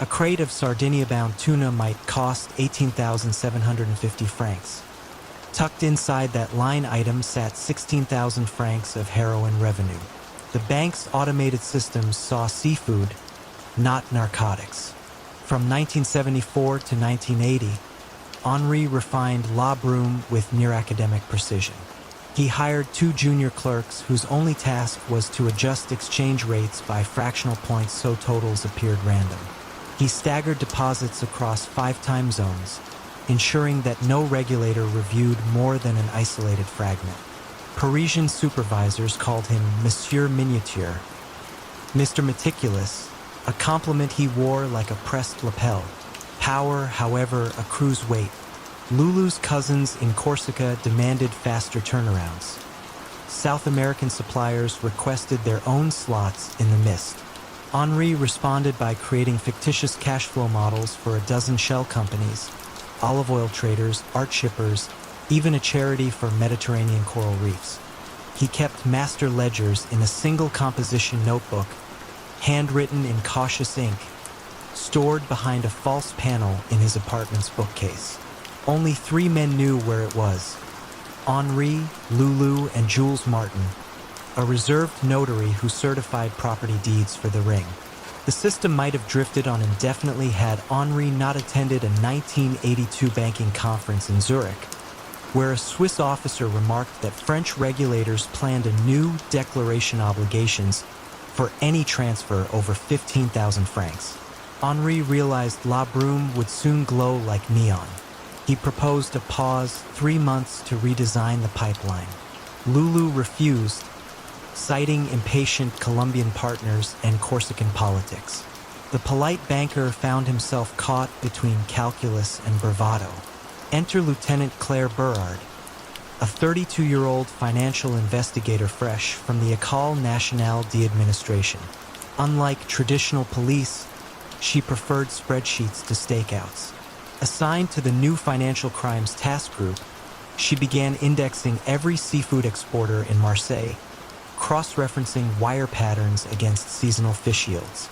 A crate of Sardinia-bound tuna might cost 18,750 francs. Tucked inside that line item sat 16,000 francs of heroin revenue. The bank's automated systems saw seafood, not narcotics. From 1974 to 1980, Henri refined La Brume with near-academic precision. He hired 2 junior clerks whose only task was to adjust exchange rates by fractional points so totals appeared random. He staggered deposits across 5 time zones, ensuring that no regulator reviewed more than an isolated fragment. Parisian supervisors called him Monsieur Miniature, Mr. Meticulous, a compliment he wore like a pressed lapel. Power, however, accrues weight. Lulu's cousins in Corsica demanded faster turnarounds. South American suppliers requested their own slots in the mist. Henri responded by creating fictitious cash flow models for a dozen shell companies, olive oil traders, art shippers, even a charity for Mediterranean coral reefs. He kept master ledgers in a single composition notebook, handwritten in cautious ink, stored behind a false panel in his apartment's bookcase. Only 3 men knew where it was: Henri, Lulu, and Jules Martin, a reserved notary who certified property deeds for the ring. The system might have drifted on indefinitely had Henri not attended a 1982 banking conference in Zurich, where a Swiss officer remarked that French regulators planned a new declaration obligations for any transfer over 15,000 francs. Henri realized La Brume would soon glow like neon. He proposed a pause, 3 months to redesign the pipeline. Lulu refused, citing impatient Colombian partners and Corsican politics. The polite banker found himself caught between calculus and bravado. Enter Lieutenant Claire Berard, a 32-year-old financial investigator fresh from the École Nationale d'Administration. Unlike traditional police, she preferred spreadsheets to stakeouts. Assigned to the new Financial Crimes Task Group, she began indexing every seafood exporter in Marseille, cross-referencing wire patterns against seasonal fish yields.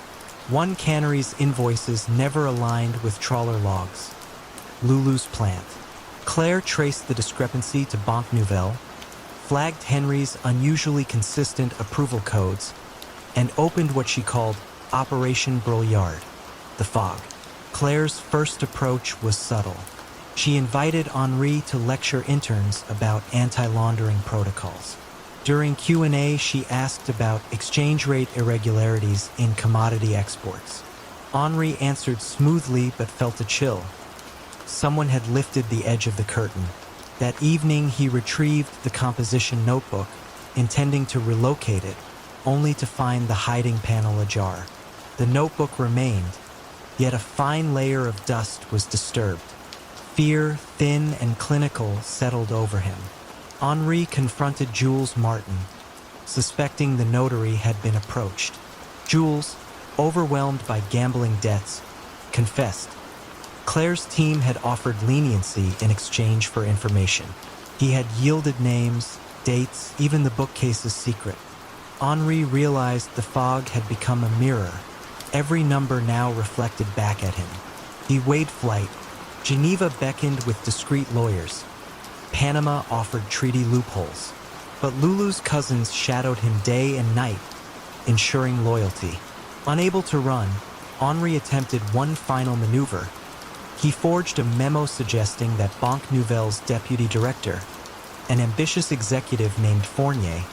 One cannery's invoices never aligned with trawler logs: Lulu's plant. Claire traced the discrepancy to Banque Nouvelle, flagged Henry's unusually consistent approval codes, and opened what she called Operation Brouillard, the fog. Claire's first approach was subtle. She invited Henri to lecture interns about anti-laundering protocols. During Q&A, she asked about exchange rate irregularities in commodity exports. Henri answered smoothly but felt a chill. Someone had lifted the edge of the curtain. That evening, he retrieved the composition notebook, intending to relocate it, only to find the hiding panel ajar. The notebook remained, yet a fine layer of dust was disturbed. Fear, thin and clinical, settled over him. Henri confronted Jules Martin, suspecting the notary had been approached. Jules, overwhelmed by gambling debts, confessed. Claire's team had offered leniency in exchange for information. He had yielded names, dates, even the bookcase's secret. Henri realized the fog had become a mirror. Every number now reflected back at him. He weighed flight. Geneva beckoned with discreet lawyers. Panama offered treaty loopholes. But Lulu's cousins shadowed him day and night, ensuring loyalty. Unable to run, Henri attempted one final maneuver. He forged a memo suggesting that Banque Nouvelle's deputy director, an ambitious executive named Fournier,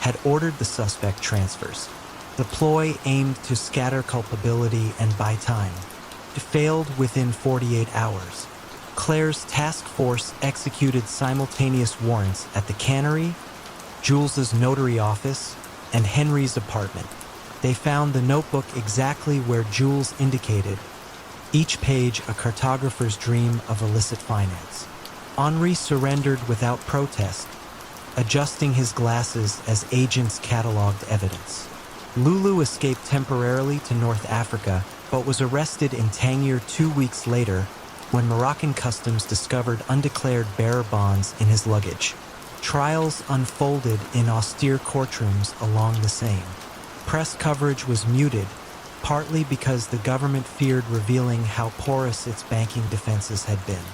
had ordered the suspect transfers. The ploy aimed to scatter culpability and buy time. It failed within 48 hours. Claire's task force executed simultaneous warrants at the cannery, Jules's notary office, and Henry's apartment. They found the notebook exactly where Jules indicated, each page a cartographer's dream of illicit finance. Henri surrendered without protest, adjusting his glasses as agents cataloged evidence. Lulu escaped temporarily to North Africa, but was arrested in Tangier 2 weeks later when Moroccan customs discovered undeclared bearer bonds in his luggage. Trials unfolded in austere courtrooms along the Seine. Press coverage was muted, partly because the government feared revealing how porous its banking defenses had been.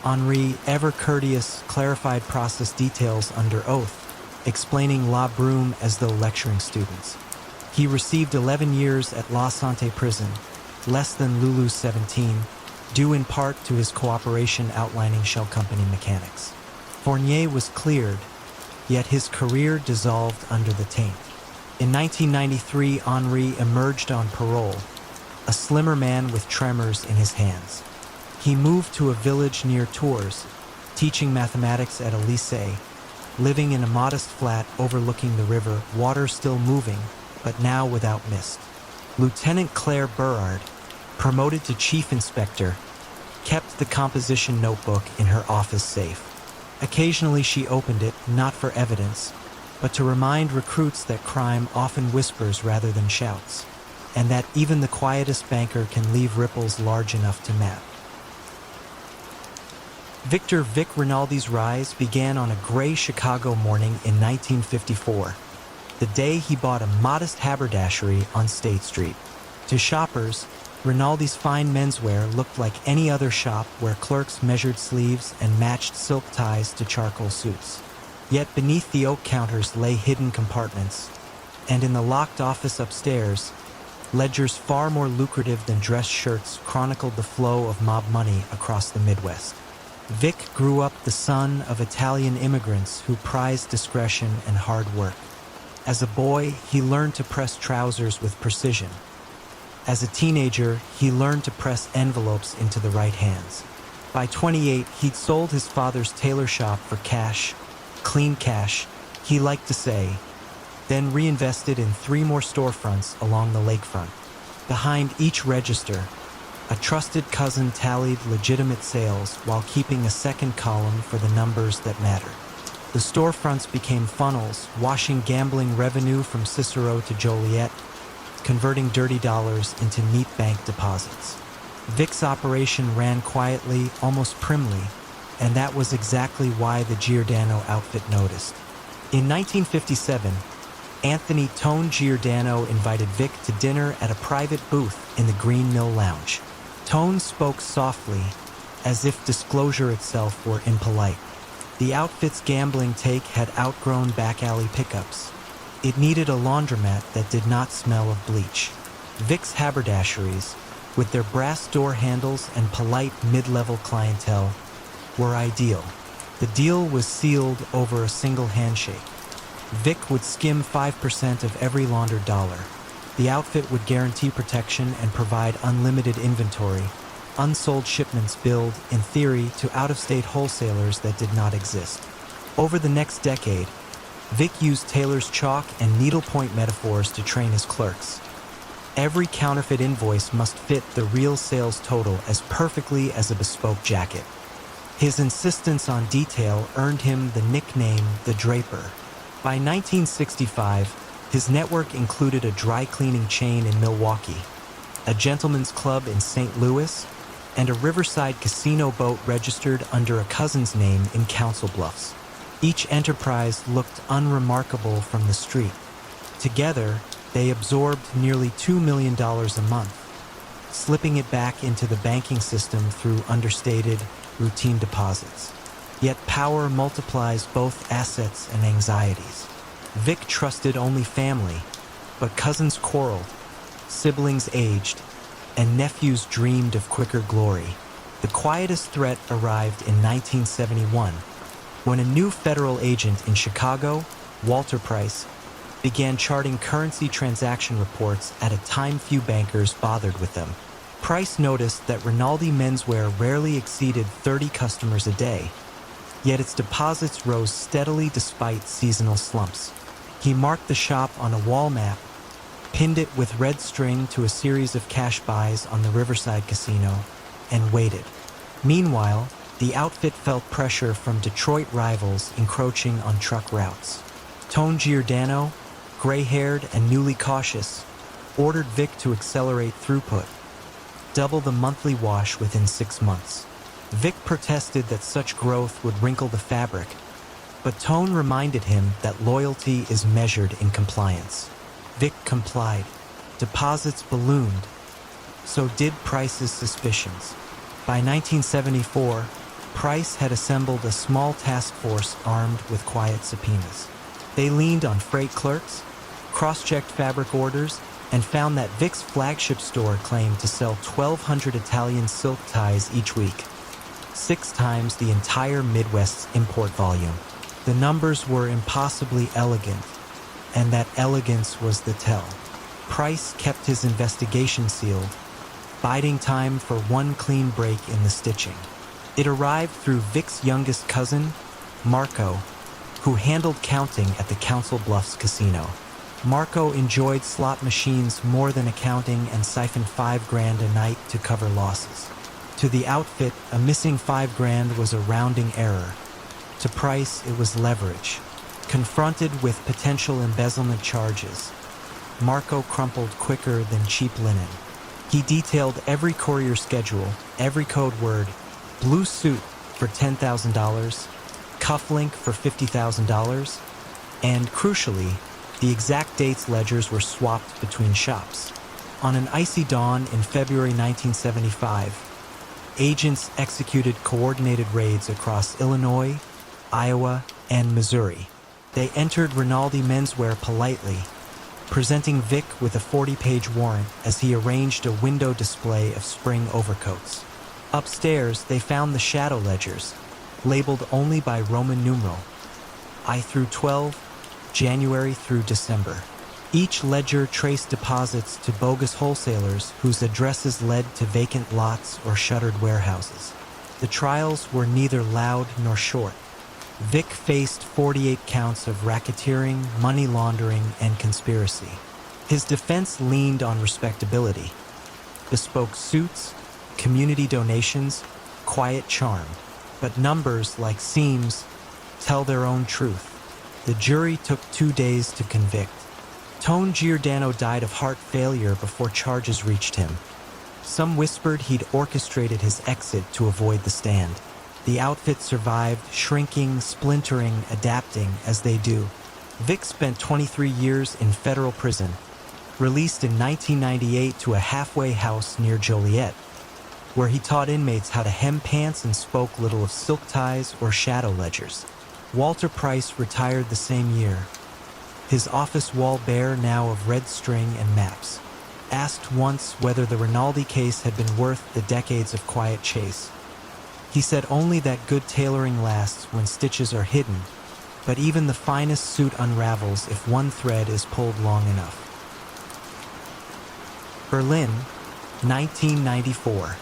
Henri, ever courteous, clarified process details under oath, explaining La Brume as though lecturing students. He received 11 years at La Santé prison, less than Lulu's 17, due in part to his cooperation outlining shell company mechanics. Fournier was cleared, yet his career dissolved under the taint. In 1993, Henri emerged on parole, a slimmer man with tremors in his hands. He moved to a village near Tours, teaching mathematics at a lycée, living in a modest flat overlooking the river, water still moving, but now without mist. Lieutenant Claire Berard, promoted to chief inspector, kept the composition notebook in her office safe. Occasionally she opened it, not for evidence, but to remind recruits that crime often whispers rather than shouts, and that even the quietest banker can leave ripples large enough to map. Victor Vic Rinaldi's rise began on a gray Chicago morning in 1954, the day he bought a modest haberdashery on State Street. To shoppers, Rinaldi's fine menswear looked like any other shop where clerks measured sleeves and matched silk ties to charcoal suits. Yet beneath the oak counters lay hidden compartments, and in the locked office upstairs, ledgers far more lucrative than dress shirts chronicled the flow of mob money across the Midwest. Vic grew up the son of Italian immigrants who prized discretion and hard work. As a boy, he learned to press trousers with precision. As a teenager, he learned to press envelopes into the right hands. By 28, he'd sold his father's tailor shop for cash, clean cash, he liked to say, then reinvested in 3 more storefronts along the lakefront. Behind each register, a trusted cousin tallied legitimate sales while keeping a second column for the numbers that mattered. The storefronts became funnels, washing gambling revenue from Cicero to Joliet, converting dirty dollars into neat bank deposits. Vic's operation ran quietly, almost primly, and that was exactly why the Giordano outfit noticed. In 1957, Anthony Tone Giordano invited Vic to dinner at a private booth in the Green Mill Lounge. Tone spoke softly, as if disclosure itself were impolite. The outfit's gambling take had outgrown back-alley pickups. It needed a laundromat that did not smell of bleach. Vic's haberdasheries, with their brass door handles and polite mid-level clientele, were ideal. The deal was sealed over a single handshake. Vic would skim 5% of every laundered dollar. The outfit would guarantee protection and provide unlimited inventory. Unsold shipments billed, in theory, to out-of-state wholesalers that did not exist. Over the next decade, Vic used Taylor's chalk and needlepoint metaphors to train his clerks. Every counterfeit invoice must fit the real sales total as perfectly as a bespoke jacket. His insistence on detail earned him the nickname the Draper. By 1965, his network included a dry cleaning chain in Milwaukee, a gentleman's club in St. Louis, and a riverside casino boat registered under a cousin's name in Council Bluffs. Each enterprise looked unremarkable from the street. Together, they absorbed nearly $2 million a month, slipping it back into the banking system through understated, routine deposits. Yet power multiplies both assets and anxieties. Vic trusted only family, but cousins quarreled, siblings aged, and nephews dreamed of quicker glory. The quietest threat arrived in 1971, when a new federal agent in Chicago, Walter Price, began charting currency transaction reports at a time few bankers bothered with them. Price noticed that Rinaldi menswear rarely exceeded 30 customers a day, yet its deposits rose steadily despite seasonal slumps. He marked the shop on a wall map, pinned it with red string to a series of cash buys on the Riverside Casino, and waited. Meanwhile, the outfit felt pressure from Detroit rivals encroaching on truck routes. Tone Giordano, gray-haired and newly cautious, ordered Vic to accelerate throughput, double the monthly wash within 6 months. Vic protested that such growth would wrinkle the fabric, but Tone reminded him that loyalty is measured in compliance. Vic complied. Deposits ballooned. So did Price's suspicions. By 1974, Price had assembled a small task force armed with quiet subpoenas. They leaned on freight clerks, cross-checked fabric orders, and found that Vic's flagship store claimed to sell 1,200 Italian silk ties each week, 6 times the entire Midwest's import volume. The numbers were impossibly elegant, and that elegance was the tell. Price kept his investigation sealed, biding time for one clean break in the stitching. It arrived through Vic's youngest cousin, Marco, who handled counting at the Council Bluffs Casino. Marco enjoyed slot machines more than accounting and siphoned $5,000 a night to cover losses. To the outfit, a missing $5,000 was a rounding error. To Price, it was leverage. Confronted with potential embezzlement charges, Marco crumpled quicker than cheap linen. He detailed every courier schedule, every code word, blue suit, for $10,000, cufflink for $50,000, and crucially, the exact dates ledgers were swapped between shops. On an icy dawn in February 1975, agents executed coordinated raids across Illinois, Iowa, and Missouri. They entered Rinaldi Menswear politely, presenting Vic with a 40-page warrant as he arranged a window display of spring overcoats. Upstairs, they found the shadow ledgers, labeled only by Roman numeral, I through 12, January through December. Each ledger traced deposits to bogus wholesalers whose addresses led to vacant lots or shuttered warehouses. The trials were neither loud nor short. Vic faced 48 counts of racketeering, money laundering, and conspiracy. His defense leaned on respectability. Bespoke suits, community donations, quiet charm. But numbers, like seams, tell their own truth. The jury took 2 days to convict. Tone Giordano died of heart failure before charges reached him. Some whispered he'd orchestrated his exit to avoid the stand. The outfit survived, shrinking, splintering, adapting as they do. Vic spent 23 years in federal prison, released in 1998 to a halfway house near Joliet, where he taught inmates how to hem pants and spoke little of silk ties or shadow ledgers. Walter Price retired the same year, his office wall bare now of red string and maps. Asked once whether the Rinaldi case had been worth the decades of quiet chase, he said only that good tailoring lasts when stitches are hidden, but even the finest suit unravels if one thread is pulled long enough. Berlin, 1994.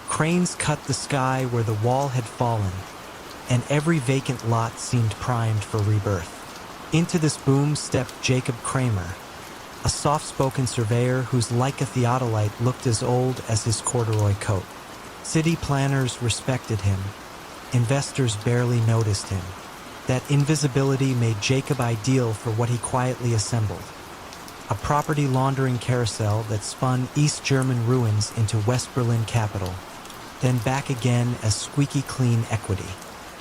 Cranes cut the sky where the wall had fallen, and every vacant lot seemed primed for rebirth. Into this boom stepped Jacob Kramer, a soft-spoken surveyor whose Leica theodolite looked as old as his corduroy coat. City planners respected him. Investors barely noticed him. That invisibility made Jacob ideal for what he quietly assembled. A property laundering carousel that spun East German ruins into West Berlin capital, then back again as squeaky clean equity.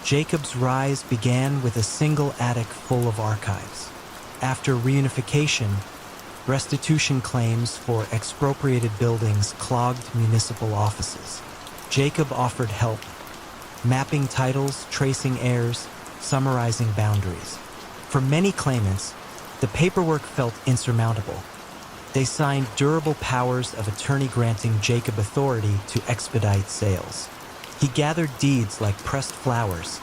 Jacob's rise began with a single attic full of archives. After reunification, restitution claims for expropriated buildings clogged municipal offices. Jacob offered help, mapping titles, tracing heirs, summarizing boundaries. For many claimants, the paperwork felt insurmountable. They signed durable powers of attorney granting Jacob authority to expedite sales. He gathered deeds like pressed flowers,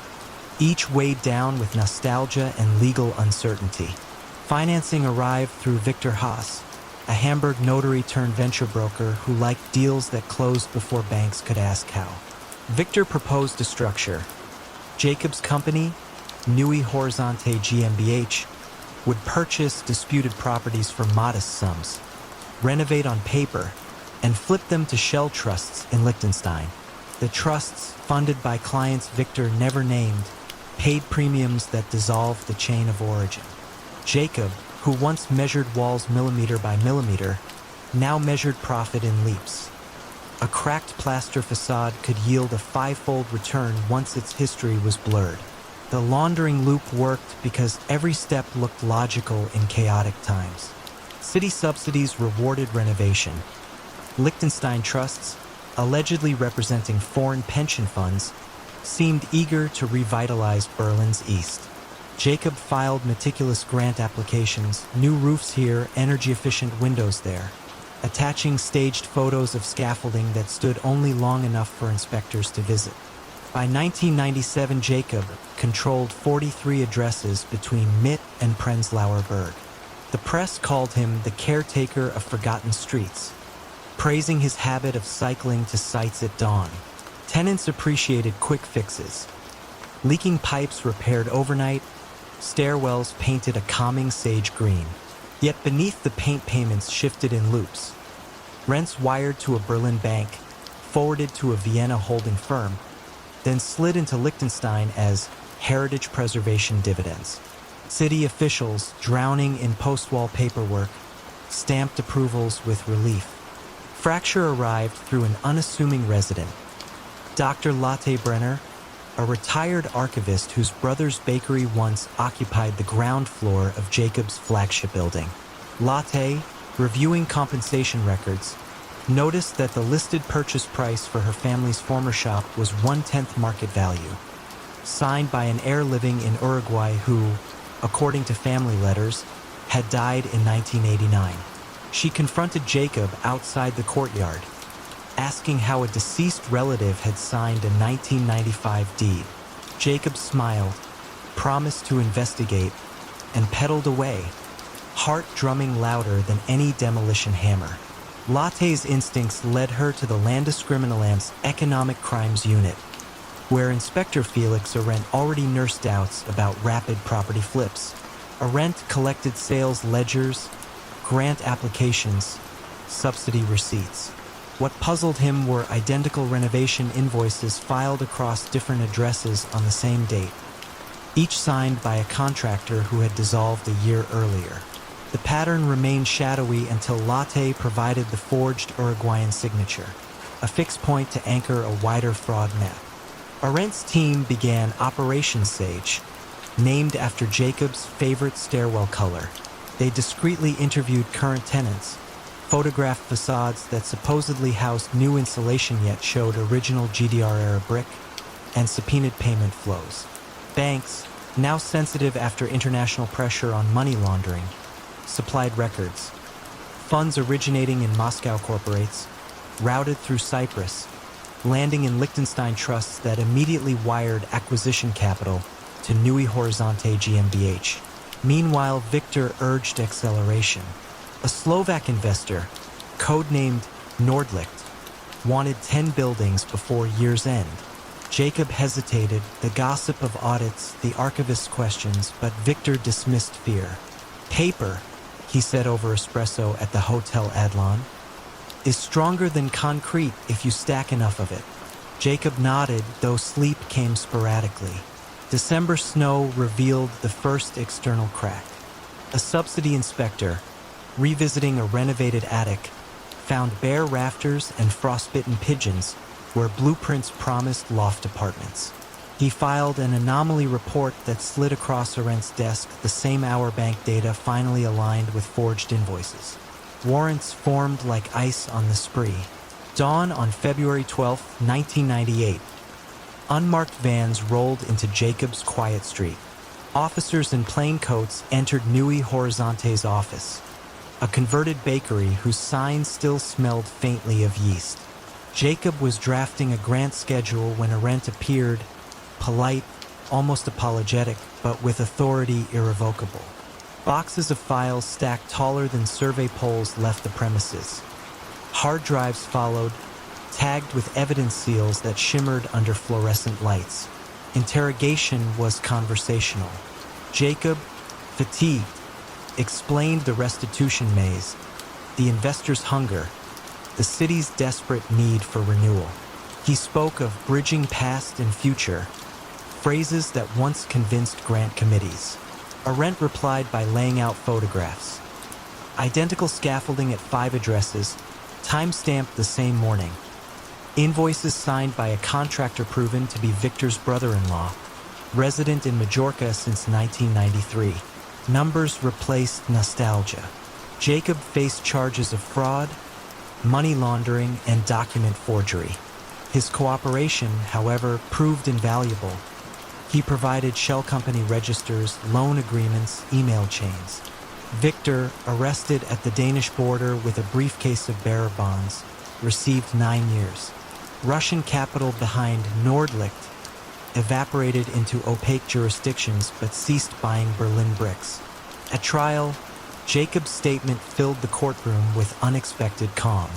each weighed down with nostalgia and legal uncertainty. Financing arrived through Victor Haas, a Hamburg notary turned venture broker who liked deals that closed before banks could ask how. Victor proposed a structure. Jacob's company, Nui Horizonte GmbH, would purchase disputed properties for modest sums, renovate on paper, and flip them to shell trusts in Liechtenstein. The trusts, funded by clients Victor never named, paid premiums that dissolved the chain of origin. Jacob, who once measured walls millimeter by millimeter, now measured profit in leaps. A cracked plaster facade could yield a five-fold return once its history was blurred. The laundering loop worked because every step looked logical in chaotic times. City subsidies rewarded renovation. Liechtenstein trusts, allegedly representing foreign pension funds, seemed eager to revitalize Berlin's east. Jacob filed meticulous grant applications, new roofs here, energy-efficient windows there, attaching staged photos of scaffolding that stood only long enough for inspectors to visit. By 1997, Jacob controlled 43 addresses between Mitt and Prenzlauer Berg. The press called him the caretaker of forgotten streets, praising his habit of cycling to sites at dawn. Tenants appreciated quick fixes. Leaking pipes repaired overnight, stairwells painted a calming sage green. Yet beneath the paint payments shifted in loops. Rents wired to a Berlin bank, forwarded to a Vienna holding firm, then slid into Liechtenstein as heritage preservation dividends. City officials, drowning in post-wall paperwork, stamped approvals with relief. Fracture arrived through an unassuming resident, Dr. Lotte Brenner, a retired archivist whose brother's bakery once occupied the ground floor of Jacob's flagship building. Latte, reviewing compensation records, noticed that the listed purchase price for her family's former shop was 1/10 market value, signed by an heir living in Uruguay who, according to family letters, had died in 1989. She confronted Jacob outside the courtyard, asking how a deceased relative had signed a 1995 deed. Jacob smiled, promised to investigate, and pedaled away, heart drumming louder than any demolition hammer. Latte's instincts led her to the Landeskrimiналamt's Economic Crimes Unit, where Inspector Felix Arendt already nursed doubts about rapid property flips. Arendt collected sales ledgers, grant applications, subsidy receipts. What puzzled him were identical renovation invoices filed across different addresses on the same date, each signed by a contractor who had dissolved a year earlier. The pattern remained shadowy until Latte provided the forged Uruguayan signature, a fixed point to anchor a wider fraud map. Arendt's team began Operation Sage, named after Jacob's favorite stairwell color. They discreetly interviewed current tenants, photographed facades that supposedly housed new insulation yet showed original GDR-era brick, and subpoenaed payment flows. Banks, now sensitive after international pressure on money laundering, supplied records. Funds originating in Moscow corporates, routed through Cyprus, landing in Liechtenstein trusts that immediately wired acquisition capital to Neue Horizonte GmbH. Meanwhile, Victor urged acceleration. A Slovak investor, codenamed Nordlicht, wanted 10 buildings before year's end. Jacob hesitated, the gossip of audits, the archivist's questions, but Victor dismissed fear. Paper, he said over espresso at the Hotel Adlon, is stronger than concrete if you stack enough of it. Jacob nodded, though sleep came sporadically. December snow revealed the first external crack. A subsidy inspector, revisiting a renovated attic, found bare rafters and frostbitten pigeons where blueprints promised loft apartments. He filed an anomaly report that slid across Arendt's desk the same hour bank data finally aligned with forged invoices. Warrants formed like ice on the spree. Dawn on February 12, 1998. Unmarked vans rolled into Jacob's quiet street. Officers in plain coats entered Neue Horizonte's office, a converted bakery whose sign still smelled faintly of yeast. Jacob was drafting a grant schedule when Arendt appeared, polite, almost apologetic, but with authority irrevocable. Boxes of files stacked taller than survey poles left the premises. Hard drives followed, tagged with evidence seals that shimmered under fluorescent lights. Interrogation was conversational. Jacob, fatigued, explained the restitution maze, the investor's hunger, the city's desperate need for renewal. He spoke of bridging past and future, phrases that once convinced grant committees. Arendt replied by laying out photographs. Identical scaffolding at 5 addresses, time-stamped the same morning. Invoices signed by a contractor proven to be Victor's brother-in-law, resident in Majorca since 1993. Numbers replaced nostalgia. Jacob faced charges of fraud, money laundering, and document forgery. His cooperation, however, proved invaluable. He provided shell company registers, loan agreements, email chains. Victor, arrested at the Danish border with a briefcase of bearer bonds, received 9 years. Russian capital behind Nordlicht evaporated into opaque jurisdictions but ceased buying Berlin bricks. At trial, Jacob's statement filled the courtroom with unexpected calm.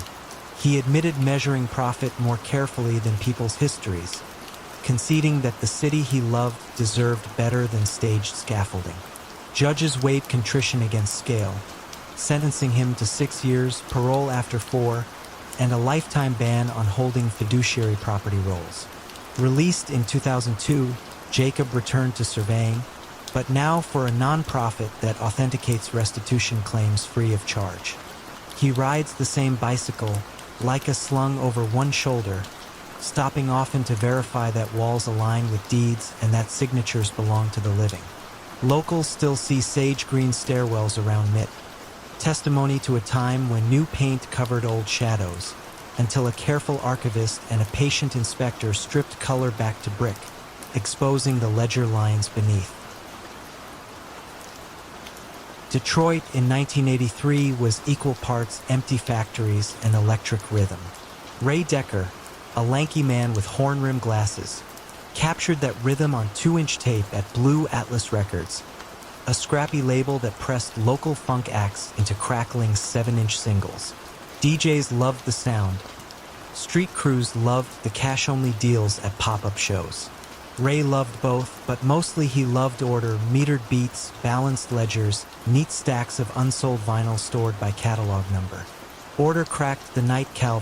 He admitted measuring profit more carefully than people's histories, conceding that the city he loved deserved better than staged scaffolding. Judges weighed contrition against scale, sentencing him to 6 years, parole after 4, and a lifetime ban on holding fiduciary property roles. Released in 2002, Jacob returned to surveying, but now for a non-profit that authenticates restitution claims free of charge. He rides the same bicycle, Leica slung over one shoulder, stopping often to verify that walls align with deeds and that signatures belong to the living. Locals still see sage green stairwells around Mitt, testimony to a time when new paint covered old shadows, until a careful archivist and a patient inspector stripped color back to brick, exposing the ledger lines beneath. Detroit in 1983 was equal parts empty factories and electric rhythm. Ray Decker, a lanky man with horn-rimmed glasses, captured that rhythm on 2-inch tape at Blue Atlas Records, a scrappy label that pressed local funk acts into crackling 7-inch singles. DJs loved the sound. Street crews loved the cash-only deals at pop-up shows. Ray loved both, but mostly he loved order, metered beats, balanced ledgers, neat stacks of unsold vinyl stored by catalog number. Order cracked the night Cal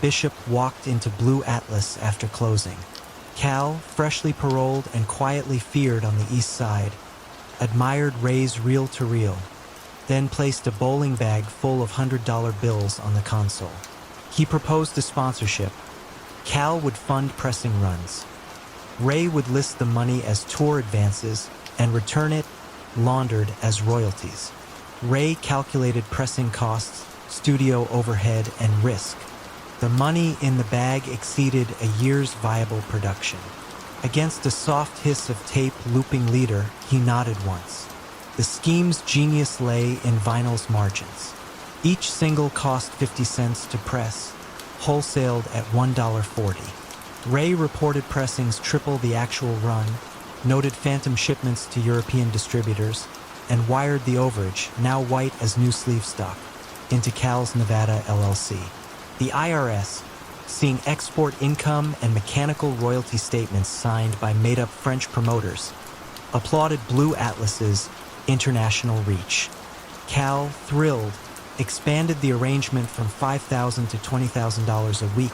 Bishop walked into Blue Atlas after closing. Cal, freshly paroled and quietly feared on the east side, admired Ray's reel-to-reel, then placed a bowling bag full of $100 bills on the console. He proposed a sponsorship. Cal would fund pressing runs. Ray would list the money as tour advances and return it, laundered, as royalties. Ray calculated pressing costs, studio overhead, and risk. The money in the bag exceeded a year's viable production. Against a soft hiss of tape looping leader, he nodded once. The scheme's genius lay in vinyl's margins. Each single cost 50 cents to press, wholesaled at $1.40. Ray reported pressings triple the actual run, noted phantom shipments to European distributors, and wired the overage, now white as new sleeve stock, into Cal's Nevada LLC. The IRS, seeing export income and mechanical royalty statements signed by made-up French promoters, applauded Blue Atlas's international reach. Cal, thrilled, expanded the arrangement from $5,000 to $20,000 a week,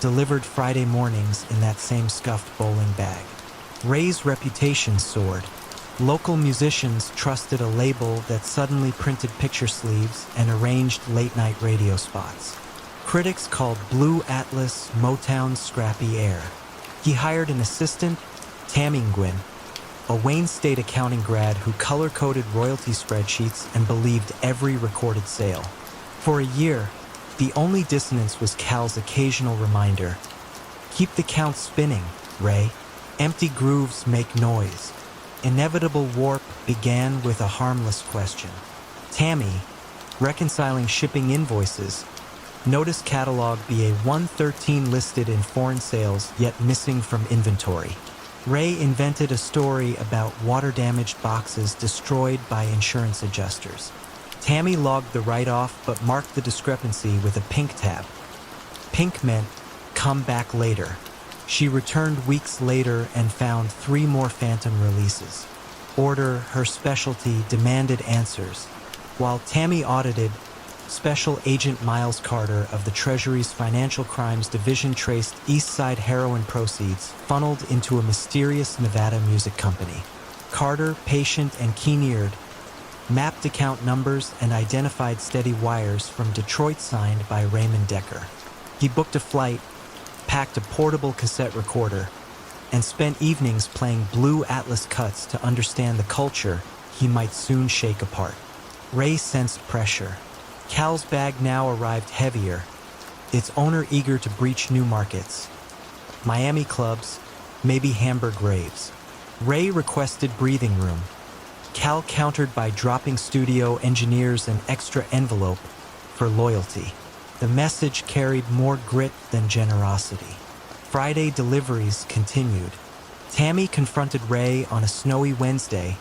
delivered Friday mornings in that same scuffed bowling bag. Ray's reputation soared. Local musicians trusted a label that suddenly printed picture sleeves and arranged late-night radio spots. Critics called Blue Atlas Motown's scrappy air. He hired an assistant, Tammy Nguyen, a Wayne State accounting grad who color-coded royalty spreadsheets and believed every recorded sale. For a year, the only dissonance was Cal's occasional reminder, "Keep the count spinning, Ray. Empty grooves make noise." Inevitable warp began with a harmless question. Tammy, reconciling shipping invoices, noticed catalog be a 113 listed in foreign sales yet missing from inventory. Ray invented a story about water-damaged boxes destroyed by insurance adjusters. Tammy logged the write-off but marked the discrepancy with a pink tab. Pink meant, "come back later." She returned weeks later and found 3 more phantom releases. Order, her specialty, demanded answers. While Tammy audited, Special Agent Miles Carter of the Treasury's Financial Crimes Division traced East Side heroin proceeds funneled into a mysterious Nevada music company. Carter, patient and keen-eared, mapped account numbers and identified steady wires from Detroit signed by Raymond Decker. He booked a flight, packed a portable cassette recorder, and spent evenings playing Blue Atlas cuts to understand the culture he might soon shake apart. Ray sensed pressure. Cal's bag now arrived heavier, its owner eager to breach new markets. Miami clubs, maybe Hamburg raves. Ray requested breathing room. Cal countered by dropping studio engineers an extra envelope for loyalty. The message carried more grit than generosity. Friday deliveries continued. Tammy confronted Ray on a snowy Wednesday,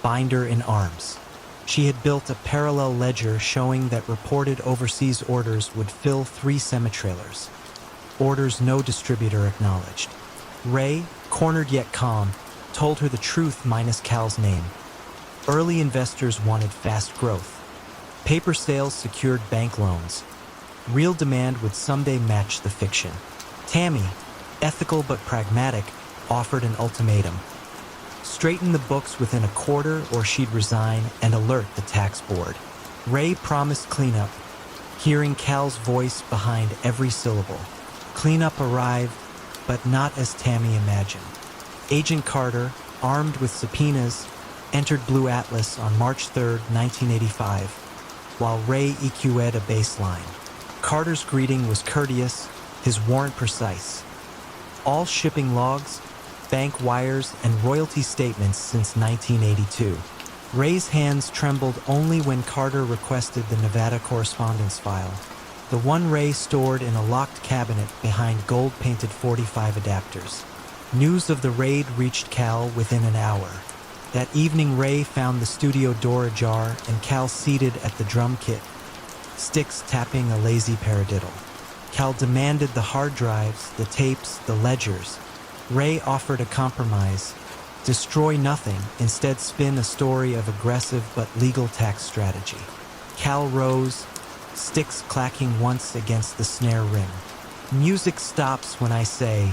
binder in arms. She had built a parallel ledger showing that reported overseas orders would fill 3 semi-trailers. Orders no distributor acknowledged. Ray, cornered yet calm, told her the truth minus Cal's name. Early investors wanted fast growth. Paper sales secured bank loans. Real demand would someday match the fiction. Tammy, ethical but pragmatic, offered an ultimatum. Straighten the books within a quarter or she'd resign and alert the tax board. Ray promised cleanup, hearing Cal's voice behind every syllable. Cleanup arrived, but not as Tammy imagined. Agent Carter, armed with subpoenas, entered Blue Atlas on March 3, 1985, while Ray EQ'd a baseline. Carter's greeting was courteous, his warrant precise. All shipping logs, bank wires, and royalty statements since 1982. Ray's hands trembled only when Carter requested the Nevada correspondence file, the one Ray stored in a locked cabinet behind gold-painted 45 adapters. News of the raid reached Cal within an hour. That evening, Ray found the studio door ajar and Cal seated at the drum kit, sticks tapping a lazy paradiddle. Cal demanded the hard drives, the tapes, the ledgers. Ray offered a compromise. Destroy nothing, instead spin a story of aggressive but legal tax strategy. Cal rose, sticks clacking once against the snare rim. Music stops when I say,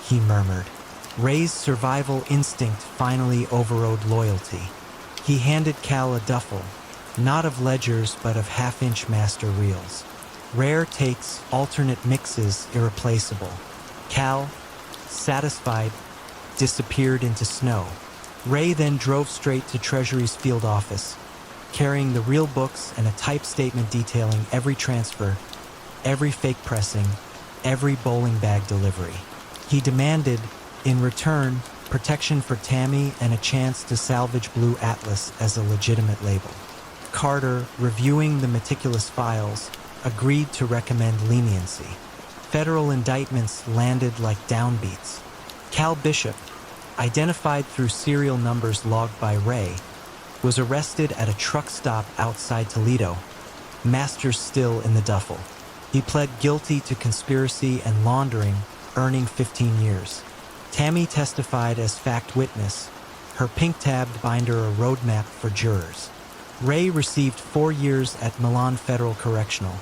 he murmured. Ray's survival instinct finally overrode loyalty. He handed Cal a duffel, not of ledgers but of half-inch master reels. Rare takes, alternate mixes, irreplaceable. Cal, satisfied, disappeared into snow. Ray then drove straight to Treasury's field office, carrying the real books and a typed statement detailing every transfer, every fake pressing, every bowling bag delivery. He demanded, in return, protection for Tammy and a chance to salvage Blue Atlas as a legitimate label. Carter, reviewing the meticulous files, agreed to recommend leniency. Federal indictments landed like downbeats. Cal Bishop, identified through serial numbers logged by Ray, was arrested at a truck stop outside Toledo, masters still in the duffel. He pled guilty to conspiracy and laundering, earning 15 years. Tammy testified as fact witness, her pink-tabbed binder a roadmap for jurors. Ray received 4 years at Milan Federal Correctional,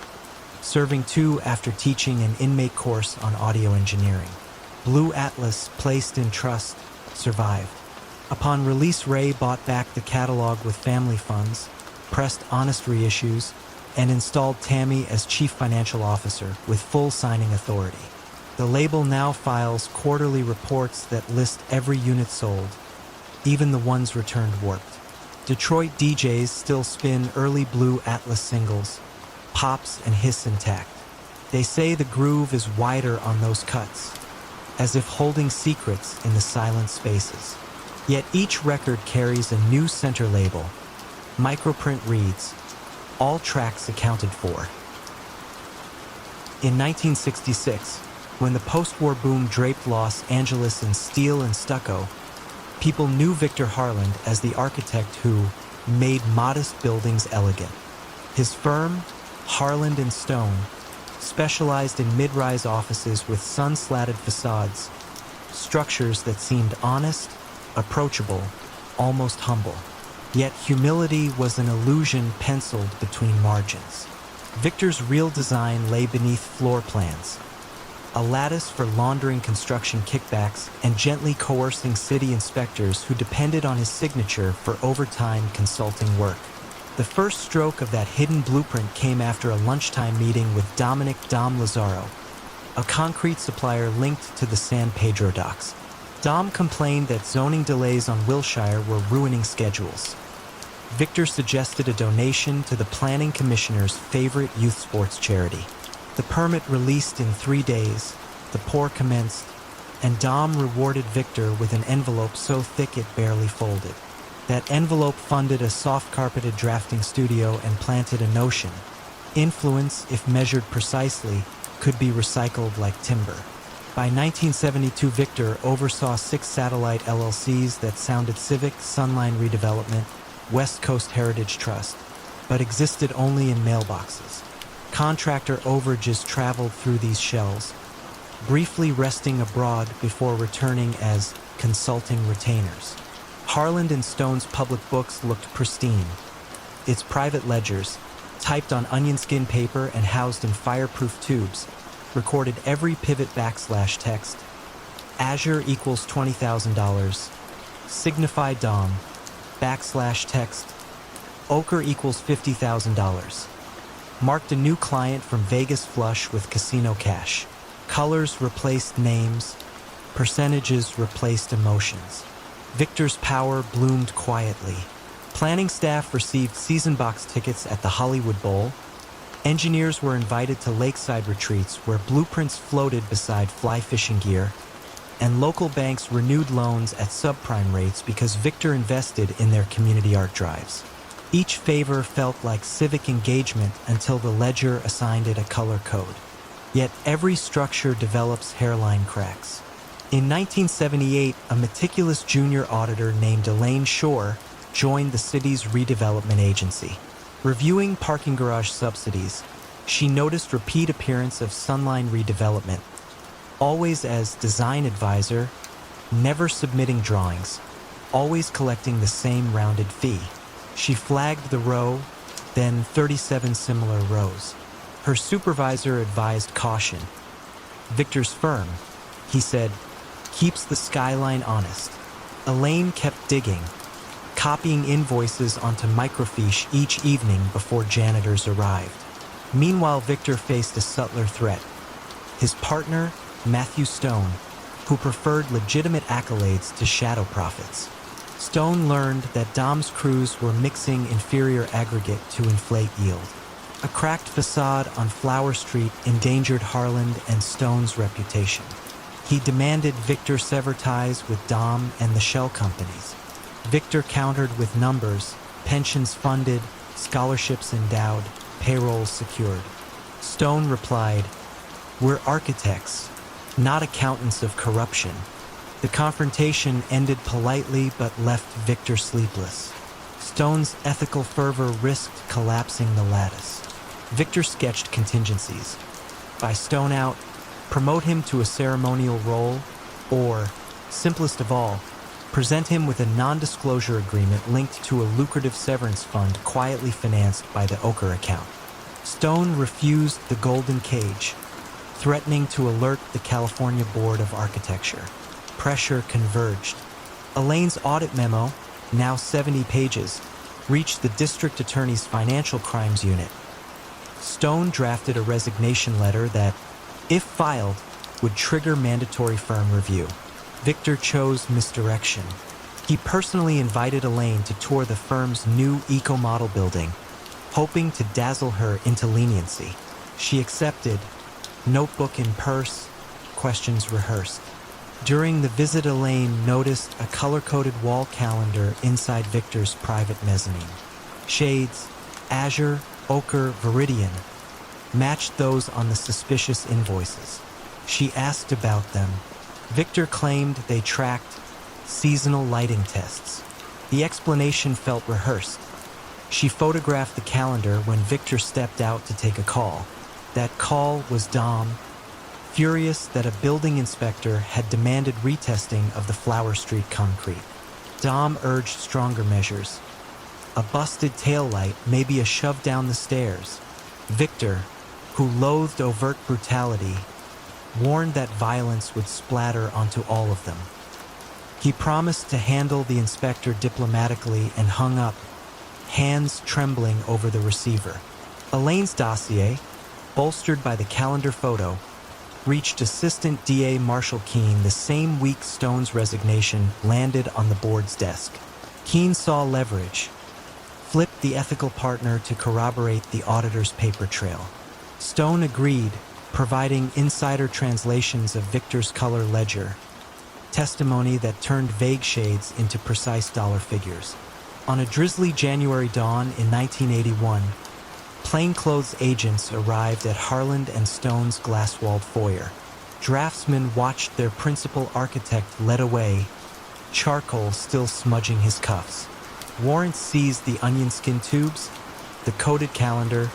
serving 2 after teaching an inmate course on audio engineering. Blue Atlas, placed in trust, survived. Upon release, Ray bought back the catalog with family funds, pressed honest reissues, and installed Tammy as chief financial officer with full signing authority. The label now files quarterly reports that list every unit sold, even the ones returned warped. Detroit DJs still spin early Blue Atlas singles, pops and hiss intact. They say the groove is wider on those cuts, as if holding secrets in the silent spaces. Yet each record carries a new center label. Microprint reads, all tracks accounted for. In 1966, when the post-war boom draped Los Angeles in steel and stucco, people knew Victor Harland as the architect who made modest buildings elegant. His firm, Harland & Stone, specialized in mid-rise offices with sun-slatted facades, structures that seemed honest, approachable, almost humble. Yet humility was an illusion penciled between margins. Victor's real design lay beneath floor plans, a lattice for laundering construction kickbacks and gently coercing city inspectors who depended on his signature for overtime consulting work. The first stroke of that hidden blueprint came after a lunchtime meeting with Dominic Dom Lazaro, a concrete supplier linked to the San Pedro docks. Dom complained that zoning delays on Wilshire were ruining schedules. Victor suggested a donation to the planning commissioner's favorite youth sports charity. The permit released in 3 days, the pour commenced, and Dom rewarded Victor with an envelope so thick it barely folded. That envelope funded a soft-carpeted drafting studio and planted a notion. Influence, if measured precisely, could be recycled like timber. By 1972, Victor oversaw 6 satellite LLCs that sounded civic, Sunline Redevelopment, West Coast Heritage Trust, but existed only in mailboxes. Contractor overages traveled through these shells, briefly resting abroad before returning as consulting retainers. Harland & Stone's public books looked pristine. Its private ledgers, typed on onion skin paper and housed in fireproof tubes, recorded every pivot / text. Azure equals $20,000. Signify Dom, / text. Ochre equals $50,000. Marked a new client from Vegas flush with casino cash. Colors replaced names, percentages replaced emotions. Victor's power bloomed quietly. Planning staff received season box tickets at the Hollywood Bowl. Engineers were invited to lakeside retreats where blueprints floated beside fly fishing gear, and local banks renewed loans at subprime rates because Victor invested in their community art drives. Each favor felt like civic engagement until the ledger assigned it a color code. Yet every structure develops hairline cracks. In 1978, a meticulous junior auditor named Elaine Shore joined the city's redevelopment agency. Reviewing parking garage subsidies, she noticed repeat appearance of Sunline redevelopment, always as design advisor, never submitting drawings, always collecting the same rounded fee. She flagged the row, then 37 similar rows. Her supervisor advised caution. Victor's firm, he said, keeps the skyline honest. Elaine kept digging, copying invoices onto microfiche each evening before janitors arrived. Meanwhile, Victor faced a subtler threat. His partner, Matthew Stone, who preferred legitimate accolades to shadow profits. Stone learned that Dom's crews were mixing inferior aggregate to inflate yield. A cracked facade on Flower Street endangered Harland and Stone's reputation. He demanded Victor sever ties with Dom and the shell companies. Victor countered with numbers: pensions funded, scholarships endowed, payrolls secured. Stone replied, "We're architects, not accountants of corruption." The confrontation ended politely but left Victor sleepless. Stone's ethical fervor risked collapsing the lattice. Victor sketched contingencies. Buy Stone out, promote him to a ceremonial role, or, simplest of all, present him with a non-disclosure agreement linked to a lucrative severance fund quietly financed by the Ochre account. Stone refused the golden cage, threatening to alert the California Board of Architecture. Pressure converged. Elaine's audit memo, now 70 pages, reached the district attorney's financial crimes unit. Stone drafted a resignation letter that, if filed, would trigger mandatory firm review. Victor chose misdirection. He personally invited Elaine to tour the firm's new eco-model building, hoping to dazzle her into leniency. She accepted, notebook in purse, questions rehearsed. During the visit, Elaine noticed a color-coded wall calendar inside Victor's private mezzanine. Shades, azure, ochre, viridian, matched those on the suspicious invoices. She asked about them. Victor claimed they tracked seasonal lighting tests. The explanation felt rehearsed. She photographed the calendar when Victor stepped out to take a call. That call was Dom, furious that a building inspector had demanded retesting of the Flower Street concrete. Dom urged stronger measures. A busted taillight, maybe a shove down the stairs. Victor, who loathed overt brutality, warned that violence would splatter onto all of them. He promised to handle the inspector diplomatically and hung up, hands trembling over the receiver. Elaine's dossier, bolstered by the calendar photo, reached Assistant DA Marshall Keene the same week Stone's resignation landed on the board's desk. Keene saw leverage, flipped the ethical partner to corroborate the auditor's paper trail. Stone agreed, providing insider translations of Victor's color ledger, testimony that turned vague shades into precise dollar figures. On a drizzly January dawn in 1981, plainclothes agents arrived at Harland and Stone's glass-walled foyer. Draftsmen watched their principal architect led away, charcoal still smudging his cuffs. Warrants seized the onion skin tubes, the coded calendar,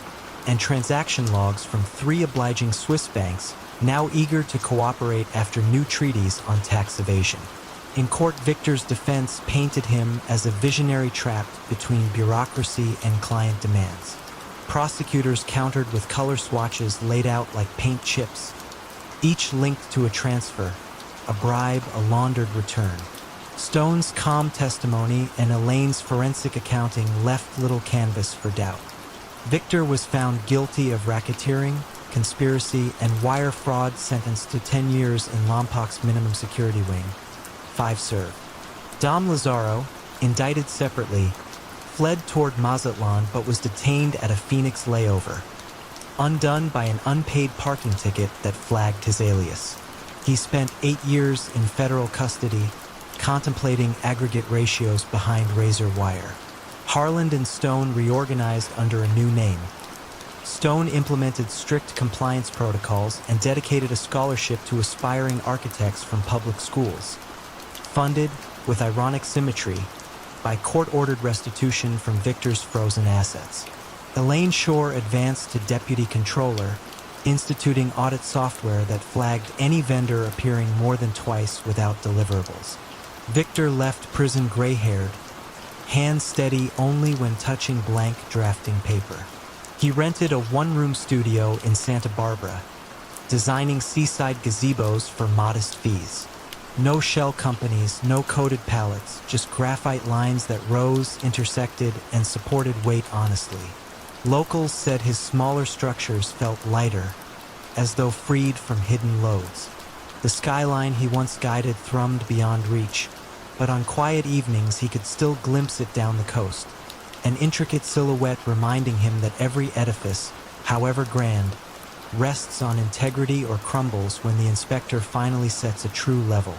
and transaction logs from 3 obliging Swiss banks, now eager to cooperate after new treaties on tax evasion. In court, Victor's defense painted him as a visionary trapped between bureaucracy and client demands. Prosecutors countered with color swatches laid out like paint chips, each linked to a transfer, a bribe, a laundered return. Stone's calm testimony and Elaine's forensic accounting left little canvas for doubt. Victor was found guilty of racketeering, conspiracy, and wire fraud, sentenced to 10 years in Lompoc's minimum security wing. 5 served. Dom Lazaro, indicted separately, fled toward Mazatlan but was detained at a Phoenix layover, undone by an unpaid parking ticket that flagged his alias. He spent 8 years in federal custody, contemplating aggregate ratios behind razor wire. Harland and Stone reorganized under a new name. Stone implemented strict compliance protocols and dedicated a scholarship to aspiring architects from public schools. Funded, with ironic symmetry, by court-ordered restitution from Victor's frozen assets. Elaine Shore advanced to deputy controller, instituting audit software that flagged any vendor appearing more than twice without deliverables. Victor left prison gray-haired, hands steady only when touching blank drafting paper. He rented a one-room studio in Santa Barbara, designing seaside gazebos for modest fees. No shell companies, no coated pallets, just graphite lines that rose, intersected, and supported weight honestly. Locals said his smaller structures felt lighter, as though freed from hidden loads. The skyline he once guided thrummed beyond reach, but on quiet evenings he could still glimpse it down the coast, an intricate silhouette reminding him that every edifice, however grand, rests on integrity or crumbles when the inspector finally sets a true level.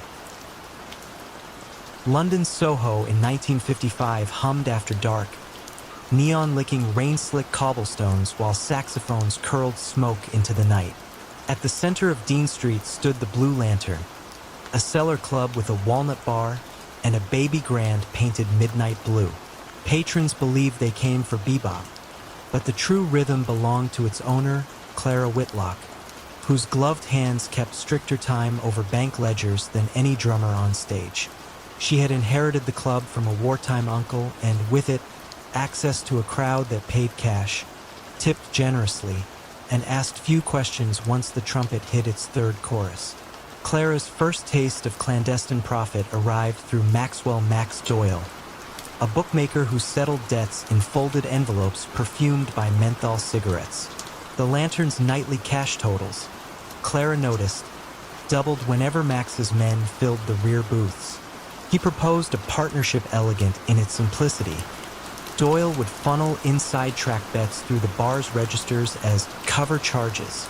London's Soho in 1955 hummed after dark, neon licking rain-slick cobblestones while saxophones curled smoke into the night. At the center of Dean Street stood the Blue Lantern, a cellar club with a walnut bar and a baby grand painted midnight blue. Patrons believed they came for bebop, but the true rhythm belonged to its owner, Clara Whitlock, whose gloved hands kept stricter time over bank ledgers than any drummer on stage. She had inherited the club from a wartime uncle and, with it, access to a crowd that paid cash, tipped generously, and asked few questions once the trumpet hit its third chorus. Clara's first taste of clandestine profit arrived through Maxwell Max Doyle, a bookmaker who settled debts in folded envelopes perfumed by menthol cigarettes. The Lantern's nightly cash totals, Clara noticed, doubled whenever Max's men filled the rear booths. He proposed a partnership elegant in its simplicity. Doyle would funnel inside track bets through the bar's registers as cover charges,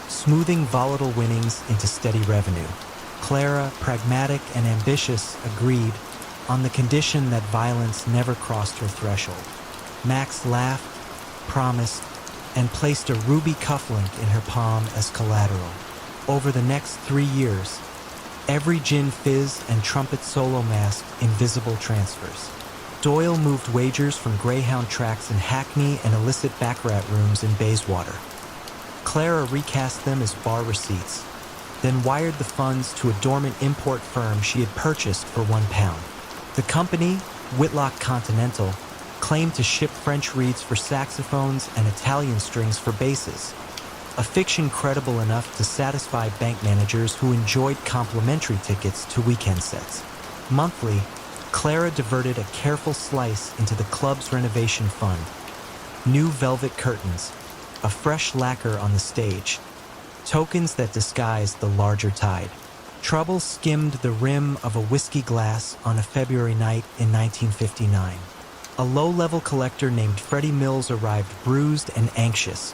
smoothing volatile winnings into steady revenue. Clara, pragmatic and ambitious, agreed on the condition that violence never crossed her threshold. Max laughed, promised, and placed a ruby cufflink in her palm as collateral. Over the next 3 years, every gin fizz and trumpet solo masked invisible transfers. Doyle moved wagers from Greyhound tracks in Hackney and illicit baccarat rooms in Bayswater. Clara recast them as bar receipts, then wired the funds to a dormant import firm she had purchased for £1. The company, Whitlock Continental, claimed to ship French reeds for saxophones and Italian strings for basses, a fiction credible enough to satisfy bank managers who enjoyed complimentary tickets to weekend sets. Monthly, Clara diverted a careful slice into the club's renovation fund. New velvet curtains, a fresh lacquer on the stage, tokens that disguised the larger tide. Trouble skimmed the rim of a whiskey glass on a February night in 1959. A low-level collector named Freddie Mills arrived bruised and anxious,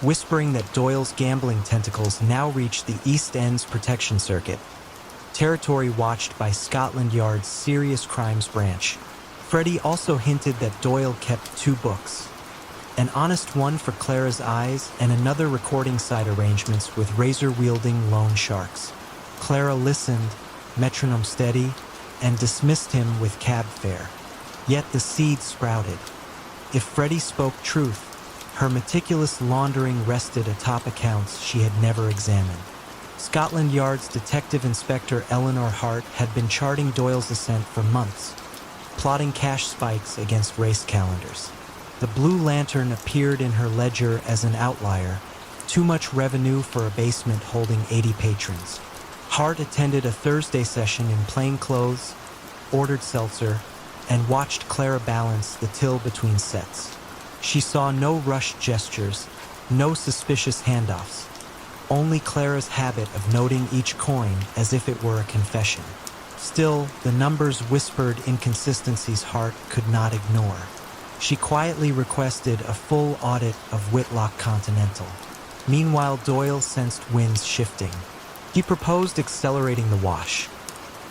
whispering that Doyle's gambling tentacles now reached the East End's protection circuit, territory watched by Scotland Yard's Serious Crimes Branch. Freddie also hinted that Doyle kept 2 books, an honest one for Clara's eyes and another recording side arrangements with razor-wielding loan sharks. Clara listened, metronome steady, and dismissed him with cab fare. Yet the seed sprouted. If Freddie spoke truth, her meticulous laundering rested atop accounts she had never examined. Scotland Yard's Detective Inspector Eleanor Hart had been charting Doyle's ascent for months, plotting cash spikes against race calendars. The Blue Lantern appeared in her ledger as an outlier, too much revenue for a basement holding 80 patrons. Hart attended a Thursday session in plain clothes, ordered seltzer, and watched Clara balance the till between sets. She saw no rushed gestures, no suspicious handoffs, only Clara's habit of noting each coin as if it were a confession. Still, the numbers whispered inconsistencies Hart could not ignore. She quietly requested a full audit of Whitlock Continental. Meanwhile, Doyle sensed winds shifting. He proposed accelerating the wash,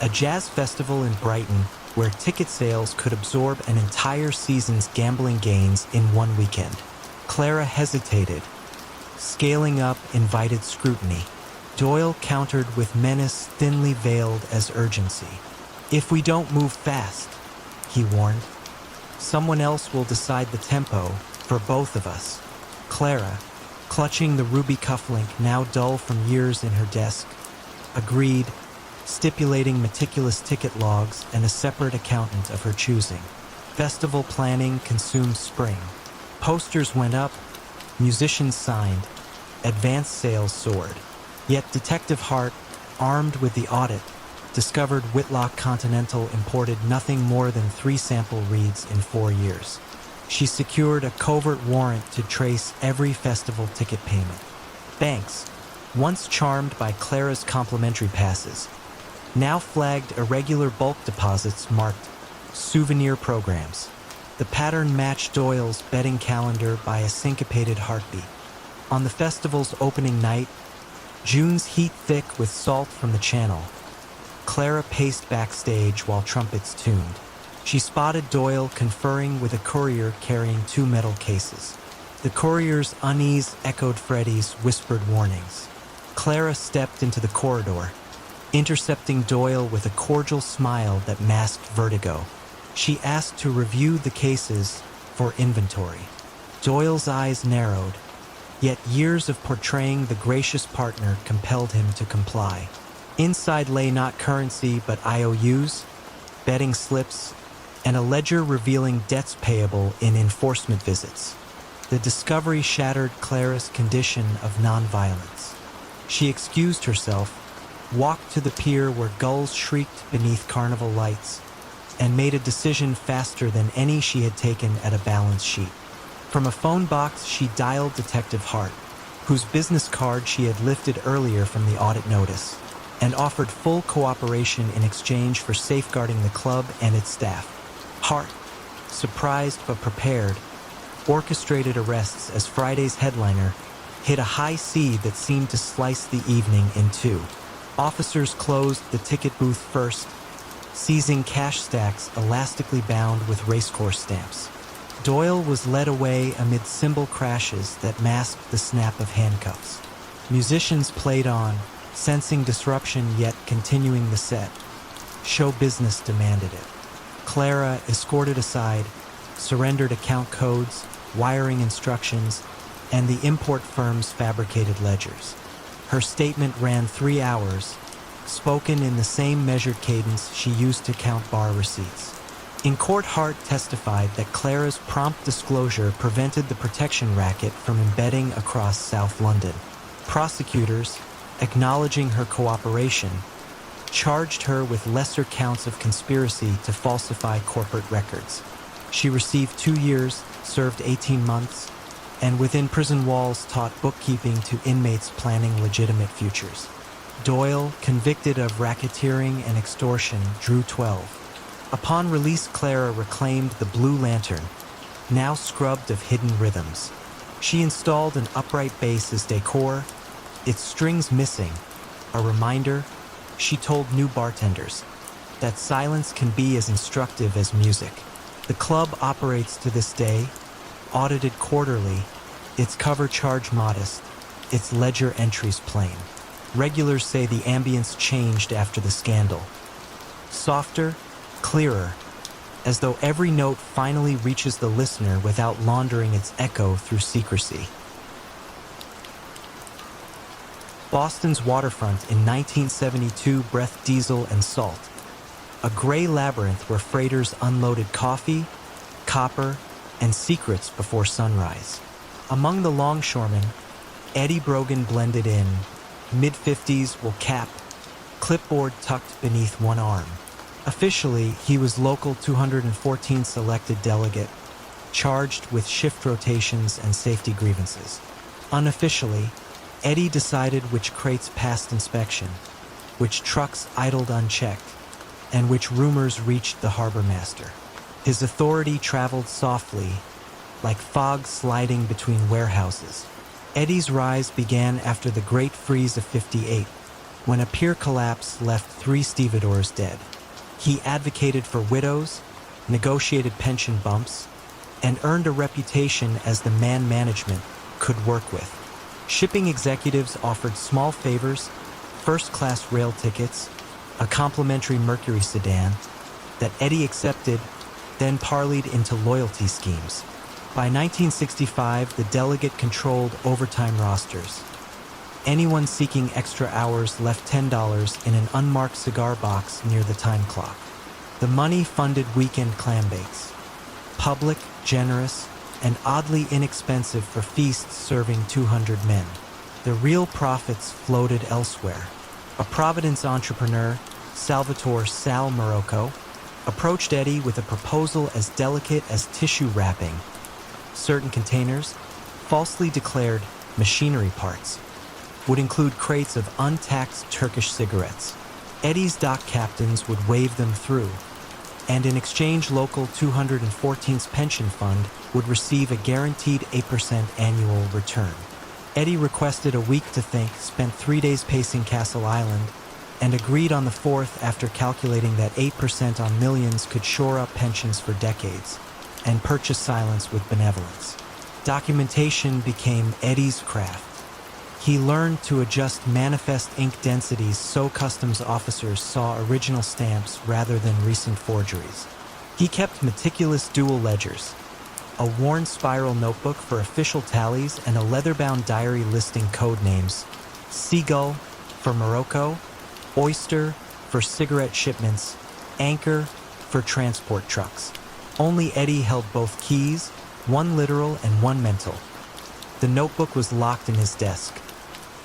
a jazz festival in Brighton where ticket sales could absorb an entire season's gambling gains in one weekend. Clara hesitated. Scaling up invited scrutiny. Doyle countered with menace thinly veiled as urgency. "If we don't move fast," he warned, "someone else will decide the tempo for both of us." Clara, clutching the ruby cufflink now dull from years in her desk, agreed, stipulating meticulous ticket logs and a separate accountant of her choosing. Festival planning consumed spring. Posters went up, musicians signed, advance sales soared. Yet Detective Hart, armed with the audit, discovered Whitlock Continental imported nothing more than 3 sample reads in 4 years. She secured a covert warrant to trace every festival ticket payment. Banks, once charmed by Clara's complimentary passes, now flagged irregular bulk deposits marked souvenir programs. The pattern matched Doyle's betting calendar by a syncopated heartbeat. On the festival's opening night, June's heat thick with salt from the channel, Clara paced backstage while trumpets tuned. She spotted Doyle conferring with a courier carrying 2 metal cases. The courier's unease echoed Freddie's whispered warnings. Clara stepped into the corridor, intercepting Doyle with a cordial smile that masked vertigo. She asked to review the cases for inventory. Doyle's eyes narrowed, yet years of portraying the gracious partner compelled him to comply. Inside lay not currency but IOUs, betting slips, and a ledger revealing debts payable in enforcement visits. The discovery shattered Clara's condition of nonviolence. She excused herself, walked to the pier where gulls shrieked beneath carnival lights, and made a decision faster than any she had taken at a balance sheet. From a phone box, she dialed Detective Hart, whose business card she had lifted earlier from the audit notice, and offered full cooperation in exchange for safeguarding the club and its staff. Hart, surprised but prepared, orchestrated arrests as Friday's headliner hit a high C that seemed to slice the evening in two. Officers closed the ticket booth first, seizing cash stacks elastically bound with racecourse stamps. Doyle was led away amid cymbal crashes that masked the snap of handcuffs. Musicians played on, sensing disruption yet continuing the set. Show business demanded it. Clara, escorted aside, surrendered account codes, wiring instructions, and the import firm's fabricated ledgers. Her statement ran 3 hours, spoken in the same measured cadence she used to count bar receipts. In court, Hart testified that Clara's prompt disclosure prevented the protection racket from embedding across South London. Prosecutors, acknowledging her cooperation, charged her with lesser counts of conspiracy to falsify corporate records. She received 2 years, served 18 months, and within prison walls taught bookkeeping to inmates planning legitimate futures. Doyle, convicted of racketeering and extortion, drew 12. Upon release, Clara reclaimed the Blue Lantern, now scrubbed of hidden rhythms. She installed an upright bass as decor, its strings missing, a reminder, she told new bartenders, that silence can be as instructive as music. The club operates to this day, audited quarterly, its cover charge modest, its ledger entries plain. Regulars say the ambience changed after the scandal. Softer, clearer, as though every note finally reaches the listener without laundering its echo through secrecy. Boston's waterfront in 1972 breathed diesel and salt, a gray labyrinth where freighters unloaded coffee, copper, and secrets before sunrise. Among the longshoremen, Eddie Brogan blended in, mid-50s will cap, clipboard tucked beneath one arm. Officially, he was Local 214 selected delegate, charged with shift rotations and safety grievances. Unofficially, Eddie decided which crates passed inspection, which trucks idled unchecked, and which rumors reached the harbor master. His authority traveled softly, like fog sliding between warehouses. Eddie's rise began after the Great Freeze of '58, when a pier collapse left 3 stevedores dead. He advocated for widows, negotiated pension bumps, and earned a reputation as the man management could work with. Shipping executives offered small favors, first-class rail tickets, a complimentary Mercury sedan that Eddie accepted, then parlayed into loyalty schemes. By 1965, the delegate controlled overtime rosters. Anyone seeking extra hours left $10 in an unmarked cigar box near the time clock. The money funded weekend clam bakes. Public, generous, and oddly inexpensive for feasts serving 200 men. The real profits floated elsewhere. A Providence entrepreneur, Salvatore Sal Morocco, approached Eddie with a proposal as delicate as tissue wrapping. Certain containers, falsely declared machinery parts, would include crates of untaxed Turkish cigarettes. Eddie's dock captains would wave them through, and in exchange local 214th pension fund would receive a guaranteed 8% annual return. Eddie requested a week to think, spent 3 days pacing Castle Island, and agreed on the 4th after calculating that 8% on millions could shore up pensions for decades and purchase silence with benevolence. Documentation became Eddie's craft. He learned to adjust manifest ink densities so customs officers saw original stamps rather than recent forgeries. He kept meticulous dual ledgers, a worn spiral notebook for official tallies and a leather-bound diary listing code names: Seagull for Morocco, Oyster for cigarette shipments, Anchor for transport trucks. Only Eddie held both keys, one literal and one mental. The notebook was locked in his desk.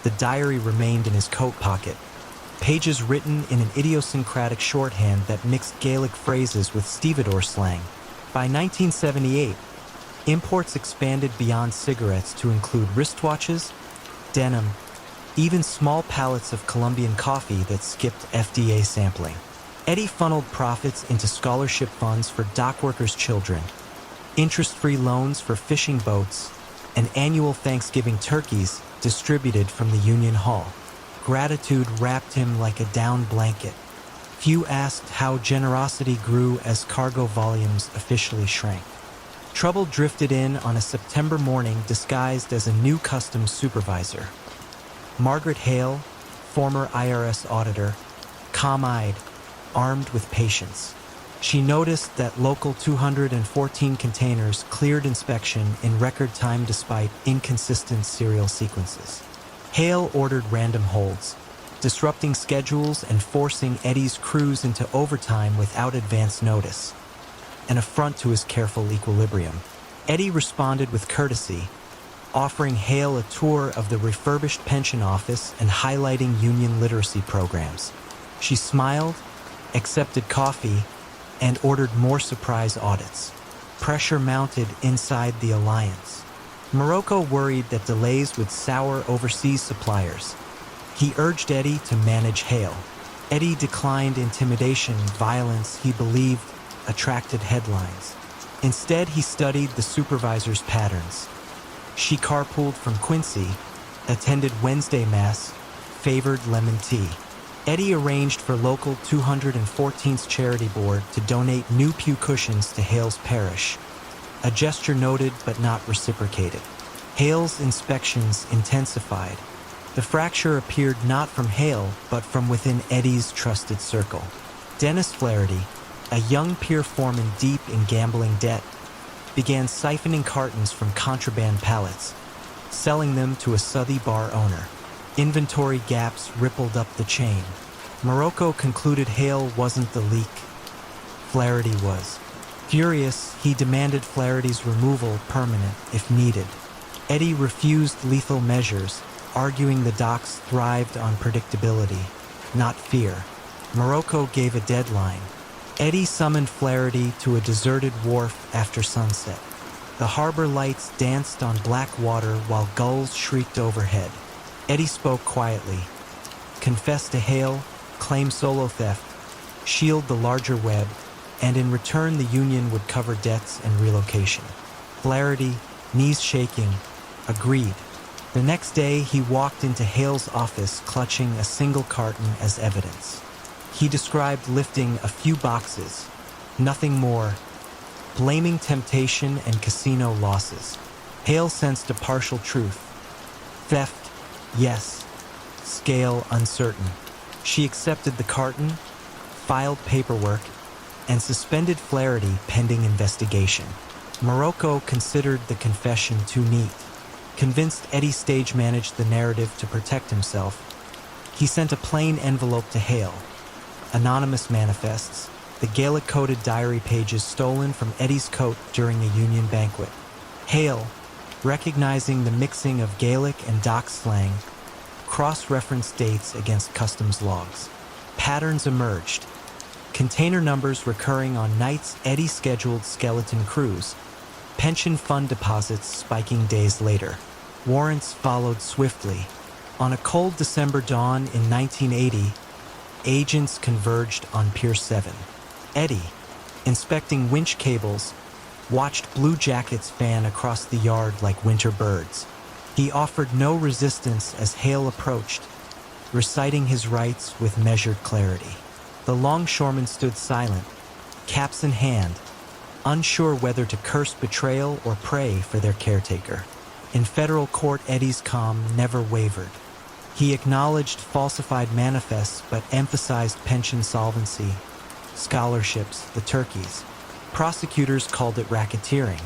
The diary remained in his coat pocket, pages written in an idiosyncratic shorthand that mixed Gaelic phrases with stevedore slang. By 1978, imports expanded beyond cigarettes to include wristwatches, denim, even small pallets of Colombian coffee that skipped FDA sampling. Eddie funneled profits into scholarship funds for dockworkers' children, interest-free loans for fishing boats, and annual Thanksgiving turkeys distributed from the Union Hall. Gratitude wrapped him like a down blanket. Few asked how generosity grew as cargo volumes officially shrank. Trouble drifted in on a September morning disguised as a new customs supervisor. Margaret Hale, former IRS auditor, calm-eyed, armed with patience. She noticed that local 214 containers cleared inspection in record time despite inconsistent serial sequences. Hale ordered random holds, disrupting schedules and forcing Eddie's crews into overtime without advance notice, an affront to his careful equilibrium. Eddie responded with courtesy, offering Hale a tour of the refurbished pension office and highlighting union literacy programs. She smiled, accepted coffee, and ordered more surprise audits. Pressure mounted inside the alliance. Morocco worried that delays would sour overseas suppliers. He urged Eddie to manage Hale. Eddie declined intimidation, violence he believed attracted headlines. Instead, he studied the supervisor's patterns. She carpooled from Quincy, attended Wednesday Mass, favored lemon tea. Eddie arranged for local 214th Charity Board to donate new pew cushions to Hale's parish, a gesture noted but not reciprocated. Hale's inspections intensified. The fracture appeared not from Hale, but from within Eddie's trusted circle. Dennis Flaherty, a young pier foreman deep in gambling debt, began siphoning cartons from contraband pallets, selling them to a Southie bar owner. Inventory gaps rippled up the chain. Morocco concluded Hale wasn't the leak. Flaherty was. Furious, he demanded Flaherty's removal permanent if needed. Eddie refused lethal measures, arguing the docks thrived on predictability, not fear. Morocco gave a deadline. Eddie summoned Flaherty to a deserted wharf after sunset. The harbor lights danced on black water while gulls shrieked overhead. Eddie spoke quietly. Confess to Hale, claim solo theft, shield the larger web, and in return the union would cover debts and relocation. Flaherty, knees shaking, agreed. The next day he walked into Hale's office clutching a single carton as evidence. He described lifting a few boxes, nothing more, blaming temptation and casino losses. Hale sensed a partial truth. Theft, yes. Scale uncertain. She accepted the carton, filed paperwork, and suspended Flaherty pending investigation. Morocco considered the confession too neat. Convinced Eddie stage managed the narrative to protect himself, he sent a plain envelope to Hale. Anonymous manifests, the Gaelic-coded diary pages stolen from Eddie's coat during a union banquet. Hale, recognizing the mixing of Gaelic and dock slang, cross-referenced dates against customs logs. Patterns emerged. Container numbers recurring on nights Eddie scheduled skeleton crews. Pension fund deposits spiking days later. Warrants followed swiftly. On a cold December dawn in 1980, agents converged on Pier 7. Eddie, inspecting winch cables, watched blue jackets fan across the yard like winter birds. He offered no resistance as Hale approached, reciting his rights with measured clarity. The longshoremen stood silent, caps in hand, unsure whether to curse betrayal or pray for their caretaker. In federal court, Eddie's calm never wavered. He acknowledged falsified manifests but emphasized pension solvency, scholarships, the turkeys. Prosecutors called it racketeering.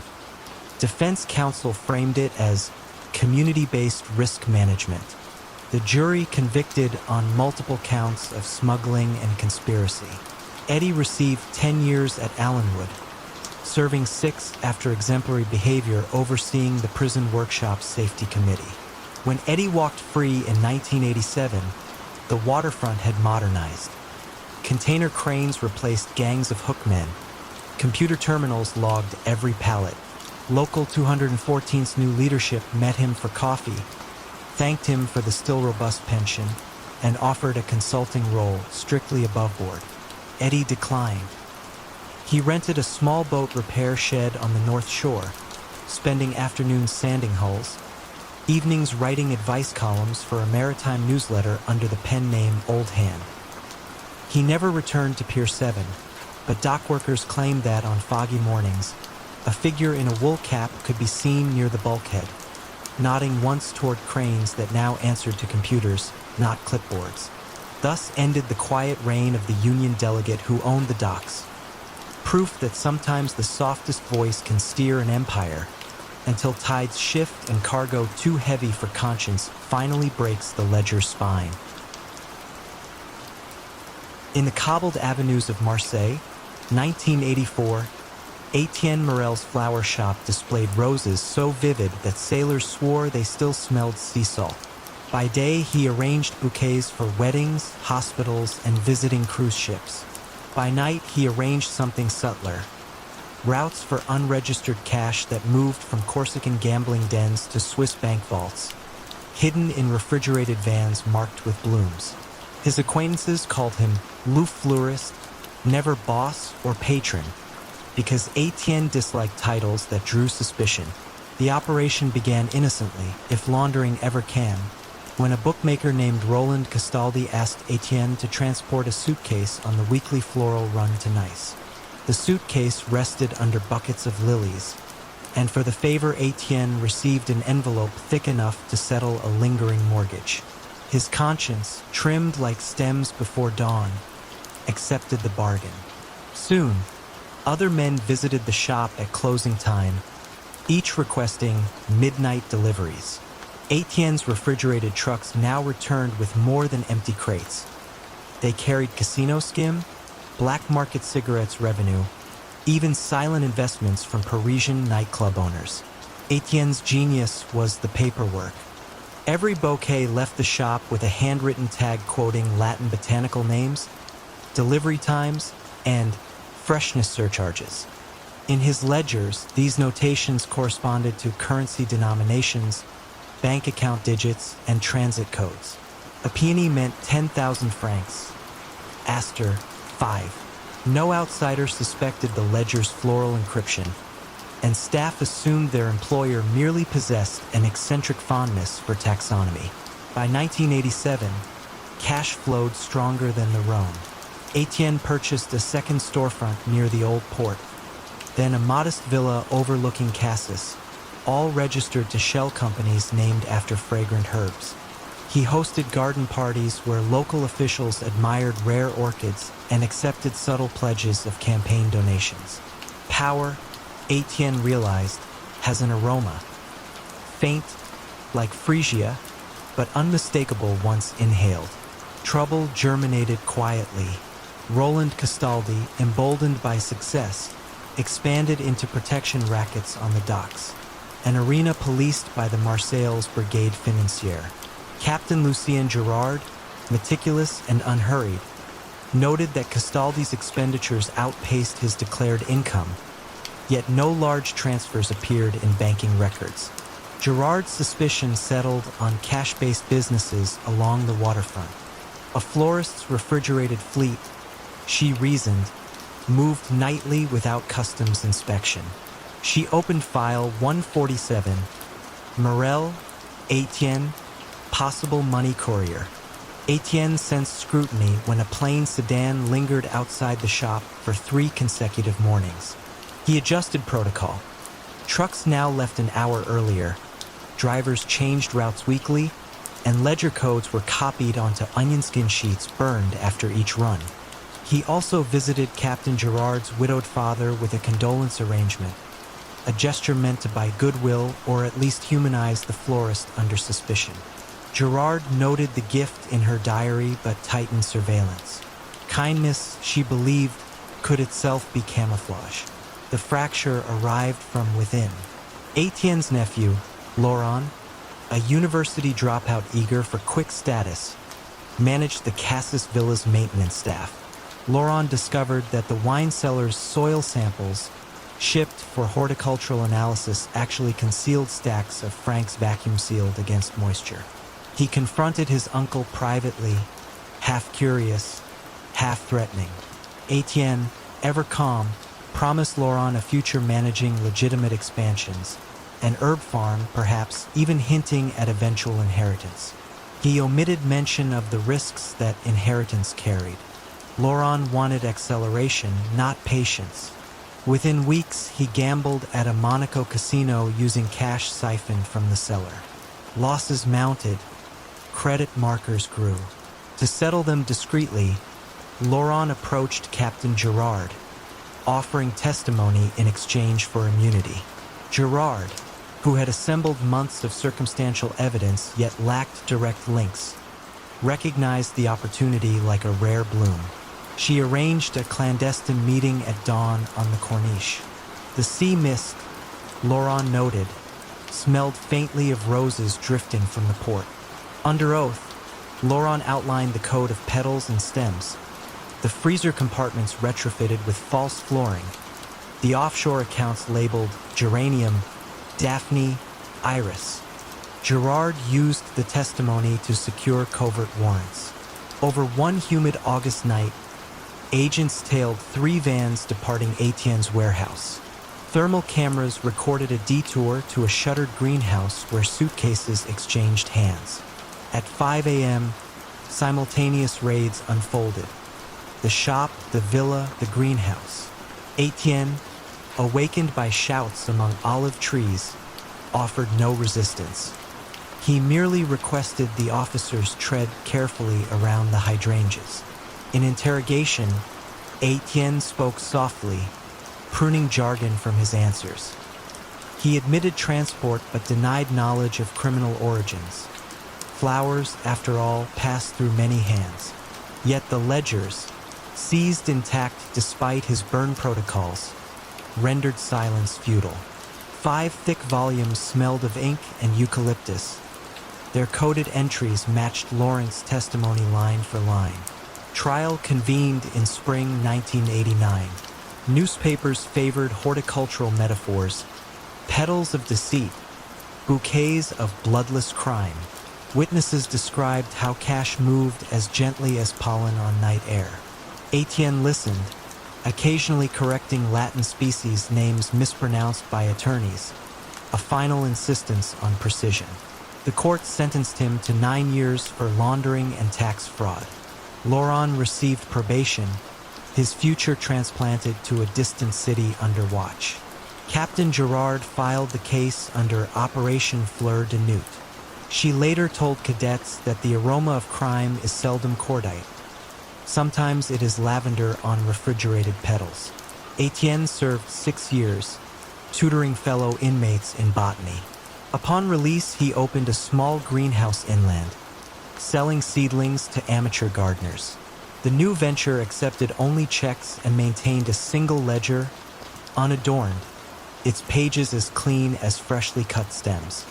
Defense counsel framed it as community-based risk management. The jury convicted on multiple counts of smuggling and conspiracy. Eddie received 10 years at Allenwood, serving 6 after exemplary behavior overseeing the prison workshop's safety committee. When Eddie walked free in 1987, the waterfront had modernized. Container cranes replaced gangs of hookmen. Computer terminals logged every pallet. Local 214's new leadership met him for coffee, thanked him for the still robust pension, and offered a consulting role strictly above board. Eddie declined. He rented a small boat repair shed on the North Shore, spending afternoons sanding hulls, evenings writing advice columns for a maritime newsletter under the pen name Old Hand. He never returned to Pier 7, but dock workers claimed that on foggy mornings, a figure in a wool cap could be seen near the bulkhead, nodding once toward cranes that now answered to computers, not clipboards. Thus ended the quiet reign of the union delegate who owned the docks. Proof that sometimes the softest voice can steer an empire, until tides shift and cargo too heavy for conscience finally breaks the ledger's spine. In the cobbled avenues of Marseille, 1984, Etienne Morel's flower shop displayed roses so vivid that sailors swore they still smelled sea salt. By day, he arranged bouquets for weddings, hospitals, and visiting cruise ships. By night, he arranged something subtler. Routes for unregistered cash that moved from Corsican gambling dens to Swiss bank vaults, hidden in refrigerated vans marked with blooms. His acquaintances called him Loup Fleurist, never boss or patron, because Etienne disliked titles that drew suspicion. The operation began innocently, if laundering ever can, when a bookmaker named Roland Castaldi asked Etienne to transport a suitcase on the weekly floral run to Nice. The suitcase rested under buckets of lilies, and for the favor Etienne received an envelope thick enough to settle a lingering mortgage. His conscience, trimmed like stems before dawn, accepted the bargain. Soon, other men visited the shop at closing time, each requesting midnight deliveries. Etienne's refrigerated trucks now returned with more than empty crates. They carried casino skim, black market cigarettes revenue, even silent investments from Parisian nightclub owners. Etienne's genius was the paperwork. Every bouquet left the shop with a handwritten tag quoting Latin botanical names, delivery times, and freshness surcharges. In his ledgers, these notations corresponded to currency denominations, bank account digits, and transit codes. A peony meant 10,000 francs. Aster, 5. No outsider suspected the ledger's floral encryption, and staff assumed their employer merely possessed an eccentric fondness for taxonomy. By 1987, cash flowed stronger than the Rhone. Etienne purchased a second storefront near the old port, then a modest villa overlooking Cassis, all registered to shell companies named after fragrant herbs. He hosted garden parties where local officials admired rare orchids and accepted subtle pledges of campaign donations. Power, Etienne realized, has an aroma. Faint, like freesia, but unmistakable once inhaled. Trouble germinated quietly. Roland Castaldi, emboldened by success, expanded into protection rackets on the docks, an arena policed by the Marseille's Brigade Financière. Captain Lucien Girard, meticulous and unhurried, noted that Castaldi's expenditures outpaced his declared income, yet no large transfers appeared in banking records. Girard's suspicion settled on cash-based businesses along the waterfront. A florist's refrigerated fleet, she reasoned, moved nightly without customs inspection. She opened file 147, Morel, Etienne, possible money courier. Etienne sensed scrutiny when a plain sedan lingered outside the shop for 3 consecutive mornings. He adjusted protocol. Trucks now left an hour earlier. Drivers changed routes weekly, and ledger codes were copied onto onion skin sheets burned after each run. He also visited Captain Girard's widowed father with a condolence arrangement, a gesture meant to buy goodwill or at least humanize the florist under suspicion. Girard noted the gift in her diary but tightened surveillance. Kindness, she believed, could itself be camouflage. The fracture arrived from within. Etienne's nephew, Laurent, a university dropout eager for quick status, managed the Cassis Villa's maintenance staff. Laurent discovered that the wine cellar's soil samples, shipped for horticultural analysis, actually concealed stacks of Frank's vacuum sealed against moisture. He confronted his uncle privately, half curious, half threatening. Etienne, ever calm, promised Laurent a future managing legitimate expansions, an herb farm, perhaps even hinting at eventual inheritance. He omitted mention of the risks that inheritance carried. Laurent wanted acceleration, not patience. Within weeks, he gambled at a Monaco casino using cash siphoned from the cellar. Losses mounted. Credit markers grew. To settle them discreetly, Laurent approached Captain Girard, offering testimony in exchange for immunity. Girard, who had assembled months of circumstantial evidence yet lacked direct links, recognized the opportunity like a rare bloom. She arranged a clandestine meeting at dawn on the Corniche. The sea mist, Laurent noted, smelled faintly of roses drifting from the port. Under oath, Laurent outlined the code of petals and stems, the freezer compartments retrofitted with false flooring, the offshore accounts labeled geranium, Daphne, iris. Girard used the testimony to secure covert warrants. Over one humid August night, agents tailed 3 vans departing Etienne's warehouse. Thermal cameras recorded a detour to a shuttered greenhouse where suitcases exchanged hands. At 5 a.m., simultaneous raids unfolded. The shop, the villa, the greenhouse. Etienne, awakened by shouts among olive trees, offered no resistance. He merely requested the officers tread carefully around the hydrangeas. In interrogation, Etienne spoke softly, pruning jargon from his answers. He admitted transport but denied knowledge of criminal origins. Flowers, after all, passed through many hands. Yet the ledgers, seized intact despite his burn protocols, rendered silence futile. 5 thick volumes smelled of ink and eucalyptus. Their coded entries matched Laurent's testimony line for line. Trial convened in spring 1989. Newspapers favored horticultural metaphors, petals of deceit, bouquets of bloodless crime. Witnesses described how cash moved as gently as pollen on night air. Etienne listened, occasionally correcting Latin species names mispronounced by attorneys, a final insistence on precision. The court sentenced him to 9 years for laundering and tax fraud. Laurent received probation, his future transplanted to a distant city under watch. Captain Gerard filed the case under Operation Fleur de Nout. She later told cadets that the aroma of crime is seldom cordite. Sometimes it is lavender on refrigerated petals. Etienne served 6 years, tutoring fellow inmates in botany. Upon release, he opened a small greenhouse inland, selling seedlings to amateur gardeners. The new venture accepted only checks and maintained a single ledger, unadorned, its pages as clean as freshly cut stems.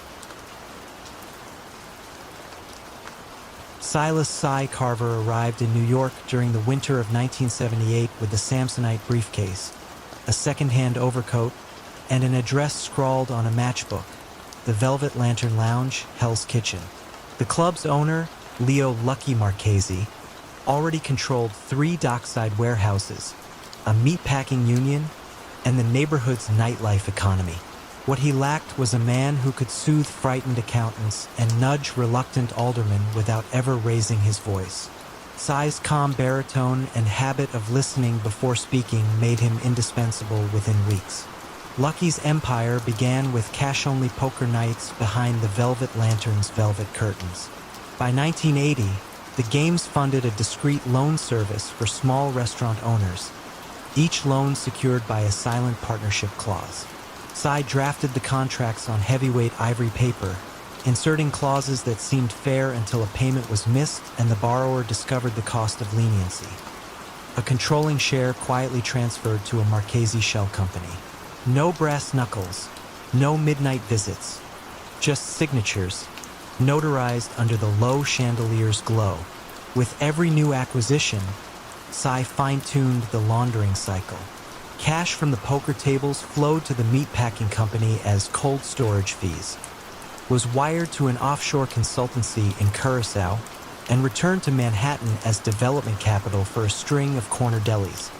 Silas Cy Carver arrived in New York during the winter of 1978 with a Samsonite briefcase, a second-hand overcoat, and an address scrawled on a matchbook: the Velvet Lantern Lounge, Hell's Kitchen. The club's owner, Leo Lucky Marchese, already controlled 3 dockside warehouses, a meatpacking union, and the neighborhood's nightlife economy. What he lacked was a man who could soothe frightened accountants and nudge reluctant aldermen without ever raising his voice. Cy's calm baritone and habit of listening before speaking made him indispensable within weeks. Lucky's empire began with cash-only poker nights behind the Velvet Lantern's velvet curtains. By 1980, the games funded a discreet loan service for small restaurant owners, each loan secured by a silent partnership clause. Cy drafted the contracts on heavyweight ivory paper, inserting clauses that seemed fair until a payment was missed and the borrower discovered the cost of leniency. A controlling share quietly transferred to a Marchese shell company. No brass knuckles, no midnight visits, just signatures, notarized under the low chandelier's glow. With every new acquisition, Cy fine-tuned the laundering cycle. Cash from the poker tables flowed to the meatpacking company as cold storage fees, was wired to an offshore consultancy in Curacao, and returned to Manhattan as development capital for a string of corner delis.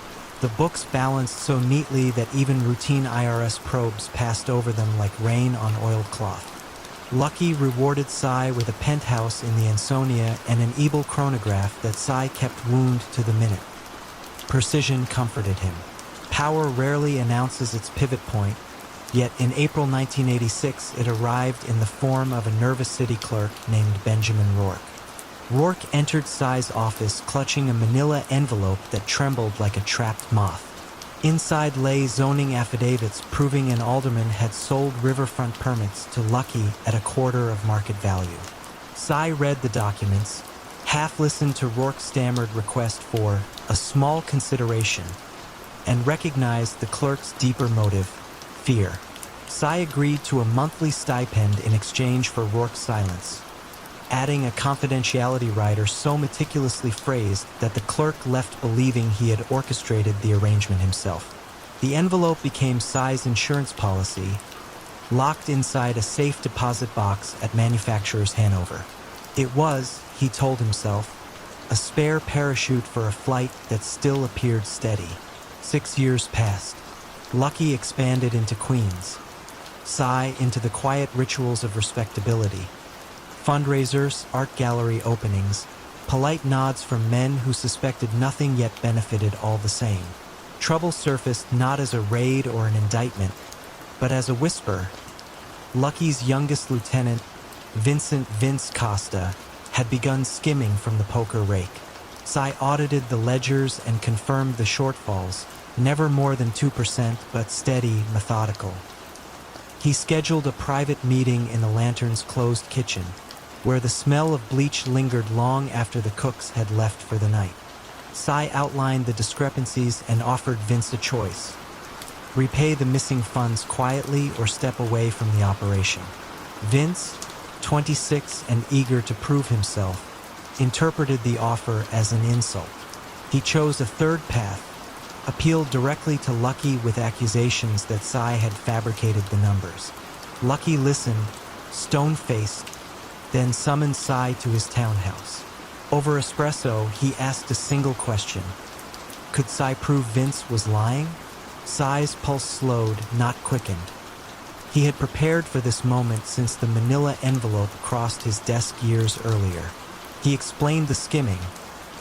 The books balanced so neatly that even routine IRS probes passed over them like rain on oiled cloth. Lucky rewarded Cy with a penthouse in the Ansonia and an Ebel chronograph that Cy kept wound to the minute. Precision comforted him. Power rarely announces its pivot point, yet in April 1986 it arrived in the form of a nervous city clerk named Benjamin Rourke. Rourke entered Cy's office clutching a manila envelope that trembled like a trapped moth. Inside lay zoning affidavits proving an alderman had sold riverfront permits to Lucky at a quarter of market value. Cy read the documents, half-listened to Rourke's stammered request for a small consideration, and recognized the clerk's deeper motive: fear. Cy agreed to a monthly stipend in exchange for Rourke's silence, adding a confidentiality rider so meticulously phrased that the clerk left believing he had orchestrated the arrangement himself. The envelope became Cy's insurance policy, locked inside a safe deposit box at Manufacturers Hanover. It was, he told himself, a spare parachute for a flight that still appeared steady. 6 years passed. Lucky expanded into Queens, Cy into the quiet rituals of respectability. Fundraisers, art gallery openings, polite nods from men who suspected nothing yet benefited all the same. Trouble surfaced not as a raid or an indictment, but as a whisper. Lucky's youngest lieutenant, Vincent Vince Costa, had begun skimming from the poker rake. Cy audited the ledgers and confirmed the shortfalls, never more than 2%, but steady, methodical. He scheduled a private meeting in the Lantern's closed kitchen, where the smell of bleach lingered long after the cooks had left for the night. Cy outlined the discrepancies and offered Vince a choice: repay the missing funds quietly or step away from the operation. Vince, 26 and eager to prove himself, interpreted the offer as an insult. He chose a third path: appealed directly to Lucky with accusations that Cy had fabricated the numbers. Lucky listened, stone-faced, then summoned Cy to his townhouse. Over espresso, he asked a single question. Could Cy prove Vince was lying? Cy's pulse slowed, not quickened. He had prepared for this moment since the manila envelope crossed his desk years earlier. He explained the skimming,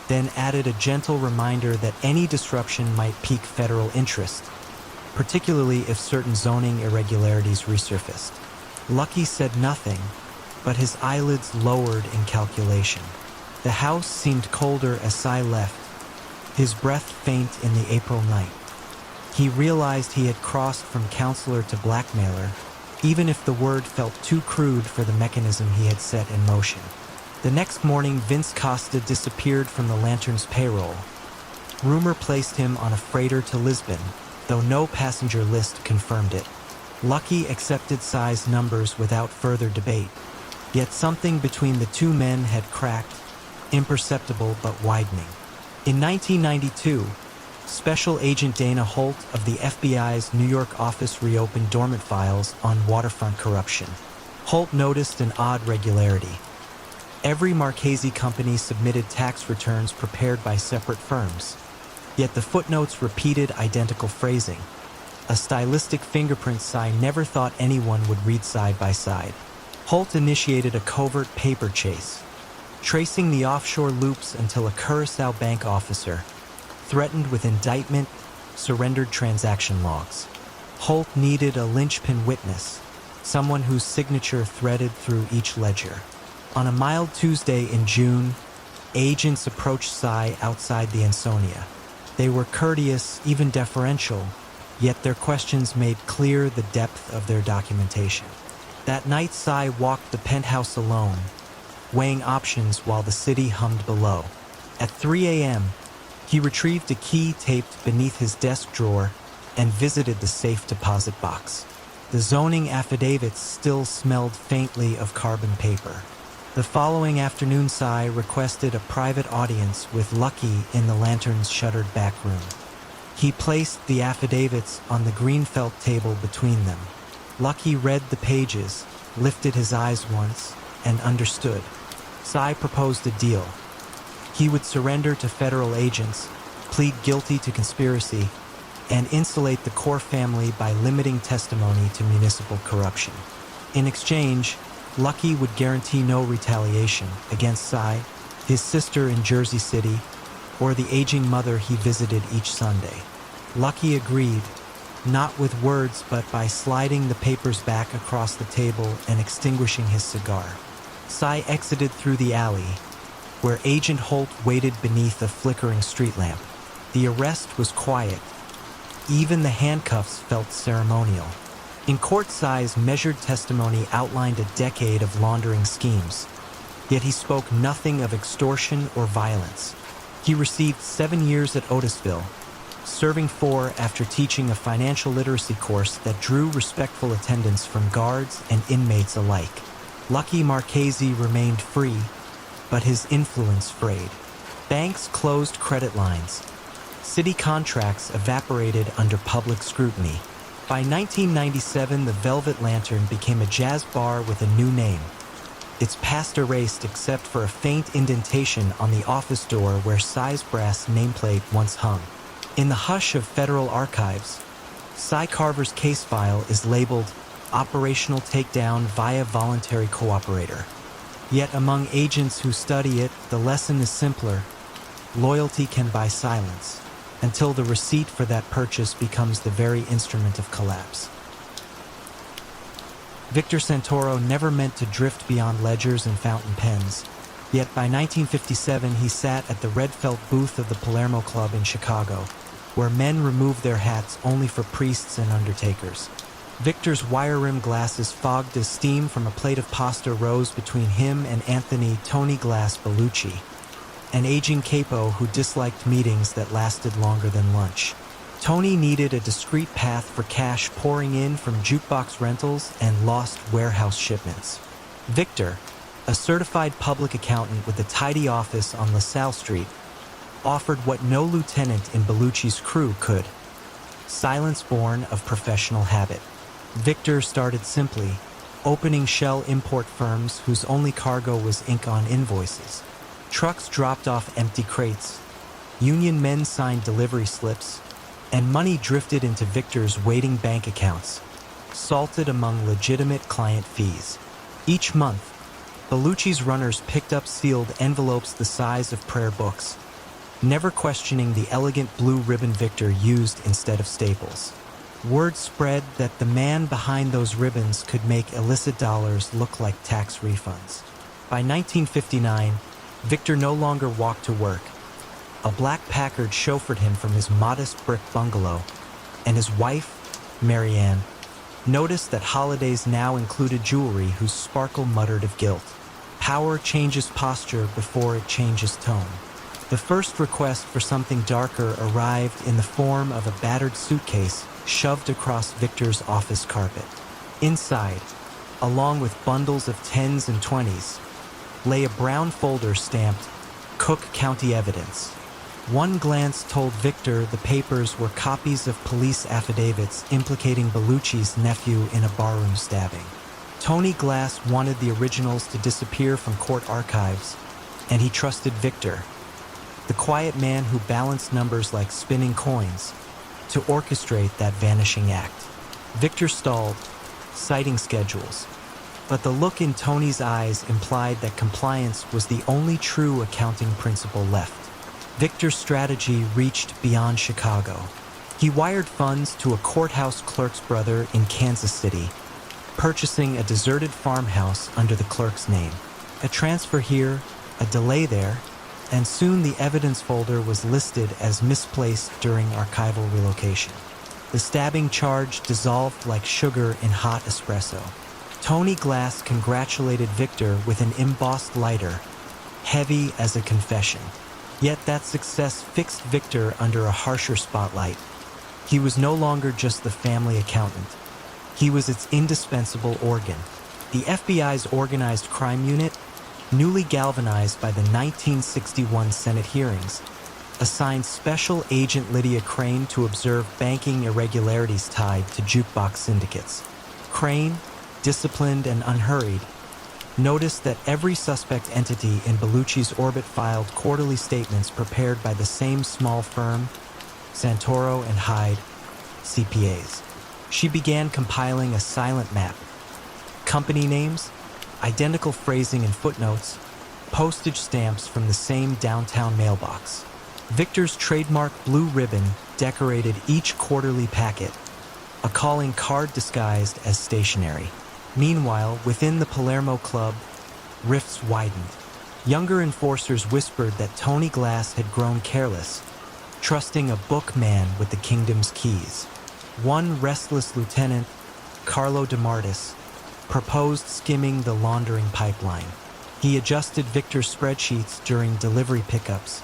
then added a gentle reminder that any disruption might pique federal interest, particularly if certain zoning irregularities resurfaced. Lucky said nothing, but his eyelids lowered in calculation. The house seemed colder as Cy left, his breath faint in the April night. He realized he had crossed from counselor to blackmailer, even if the word felt too crude for the mechanism he had set in motion. The next morning, Vince Costa disappeared from the Lantern's payroll. Rumor placed him on a freighter to Lisbon, though no passenger list confirmed it. Lucky accepted Cy's numbers without further debate. Yet something between the two men had cracked, imperceptible but widening. In 1992, Special Agent Dana Holt of the FBI's New York office reopened dormant files on waterfront corruption. Holt noticed an odd regularity. Every Marchese company submitted tax returns prepared by separate firms, yet the footnotes repeated identical phrasing, a stylistic fingerprint Cy never thought anyone would read side by side. Holt initiated a covert paper chase, tracing the offshore loops until a Curaçao bank officer, threatened with indictment, surrendered transaction logs. Holt needed a linchpin witness, someone whose signature threaded through each ledger. On a mild Tuesday in June, agents approached Cy outside the Ansonia. They were courteous, even deferential, yet their questions made clear the depth of their documentation. That night, Cy walked the penthouse alone, weighing options while the city hummed below. At 3 a.m., he retrieved a key taped beneath his desk drawer and visited the safe deposit box. The zoning affidavits still smelled faintly of carbon paper. The following afternoon, Cy requested a private audience with Lucky in the Lantern's shuttered back room. He placed the affidavits on the green felt table between them. Lucky read the pages, lifted his eyes once, and understood. Cy proposed a deal. He would surrender to federal agents, plead guilty to conspiracy, and insulate the core family by limiting testimony to municipal corruption. In exchange, Lucky would guarantee no retaliation against Cy, his sister in Jersey City, or the aging mother he visited each Sunday. Lucky agreed, not with words but by sliding the papers back across the table and extinguishing his cigar. Cy exited through the alley, where Agent Holt waited beneath a flickering street lamp. The arrest was quiet. Even the handcuffs felt ceremonial. In court, Cy's measured testimony outlined a decade of laundering schemes, yet he spoke nothing of extortion or violence. He received 7 years at Otisville, serving 4 after teaching a financial literacy course that drew respectful attendance from guards and inmates alike. Lucky Marchese remained free, but his influence frayed. Banks closed credit lines. City contracts evaporated under public scrutiny. By 1997, the Velvet Lantern became a jazz bar with a new name. Its past erased except for a faint indentation on the office door where Cy's brass nameplate once hung. In the hush of federal archives, Cy Carver's case file is labeled Operational Takedown via Voluntary Cooperator. Yet among agents who study it, the lesson is simpler. Loyalty can buy silence, until the receipt for that purchase becomes the very instrument of collapse. Victor Santoro never meant to drift beyond ledgers and fountain pens, yet by 1957 he sat at the red felt booth of the Palermo Club in Chicago, where men removed their hats only for priests and undertakers. Victor's wire-rimmed glasses fogged as steam from a plate of pasta rose between him and Anthony Tony Glass Bellucci, an aging capo who disliked meetings that lasted longer than lunch. Tony needed a discreet path for cash pouring in from jukebox rentals and lost warehouse shipments. Victor, a certified public accountant with a tidy office on LaSalle Street, offered what no lieutenant in Bellucci's crew could: silence born of professional habit. Victor started simply, opening shell import firms whose only cargo was ink on invoices. Trucks dropped off empty crates, union men signed delivery slips, and money drifted into Victor's waiting bank accounts, salted among legitimate client fees. Each month, Bellucci's runners picked up sealed envelopes the size of prayer books, never questioning the elegant blue ribbon Victor used instead of staples. Word spread that the man behind those ribbons could make illicit dollars look like tax refunds. By 1959, Victor no longer walked to work. A black Packard chauffeured him from his modest brick bungalow, and his wife, Marianne, noticed that holidays now included jewelry whose sparkle muttered of guilt. Power changes posture before it changes tone. The first request for something darker arrived in the form of a battered suitcase shoved across Victor's office carpet. Inside, along with bundles of 10s and 20s, lay a brown folder stamped Cook County Evidence. One glance told Victor the papers were copies of police affidavits implicating Bellucci's nephew in a barroom stabbing. Tony Glass wanted the originals to disappear from court archives, and he trusted Victor, the quiet man who balanced numbers like spinning coins, to orchestrate that vanishing act. Victor stalled, citing schedules, but the look in Tony's eyes implied that compliance was the only true accounting principle left. Victor's strategy reached beyond Chicago. He wired funds to a courthouse clerk's brother in Kansas City, purchasing a deserted farmhouse under the clerk's name. A transfer here, a delay there, and soon the evidence folder was listed as misplaced during archival relocation. The stabbing charge dissolved like sugar in hot espresso. Tony Glass congratulated Victor with an embossed lighter, heavy as a confession. Yet that success fixed Victor under a harsher spotlight. He was no longer just the family accountant. He was its indispensable organ. The FBI's organized crime unit, newly galvanized by the 1961 Senate hearings, assigned Special Agent Lydia Crane to observe banking irregularities tied to jukebox syndicates. Crane, disciplined and unhurried, noticed that every suspect entity in Bellucci's orbit filed quarterly statements prepared by the same small firm, Santoro and Hyde, CPAs. She began compiling a silent map. Company names, identical phrasing and footnotes, postage stamps from the same downtown mailbox. Victor's trademark blue ribbon decorated each quarterly packet, a calling card disguised as stationery. Meanwhile, within the Palermo Club, rifts widened. Younger enforcers whispered that Tony Glass had grown careless, trusting a bookman with the kingdom's keys. One restless lieutenant, Carlo DeMartis, proposed skimming the laundering pipeline. He adjusted Victor's spreadsheets during delivery pickups,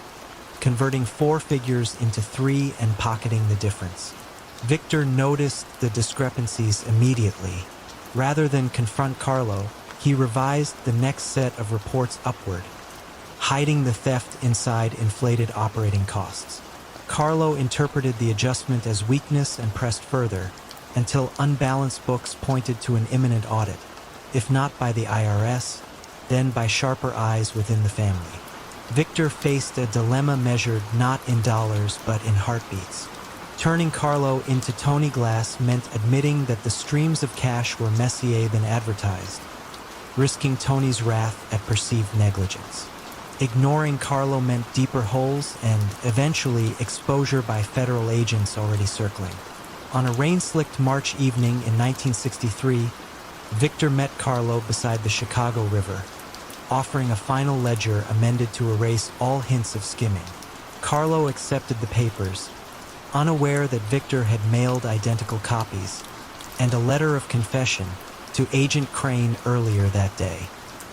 converting 4 figures into 3 and pocketing the difference. Victor noticed the discrepancies immediately. Rather than confront Carlo, he revised the next set of reports upward, hiding the theft inside inflated operating costs. Carlo interpreted the adjustment as weakness and pressed further, until unbalanced books pointed to an imminent audit, if not by the IRS, then by sharper eyes within the family. Victor faced a dilemma measured not in dollars but in heartbeats. Turning Carlo into Tony Glass meant admitting that the streams of cash were messier than advertised, risking Tony's wrath at perceived negligence. Ignoring Carlo meant deeper holes and, eventually, exposure by federal agents already circling. On a rain-slicked March evening in 1963, Victor met Carlo beside the Chicago River, offering a final ledger amended to erase all hints of skimming. Carlo accepted the papers, unaware that Victor had mailed identical copies, and a letter of confession to Agent Crane earlier that day.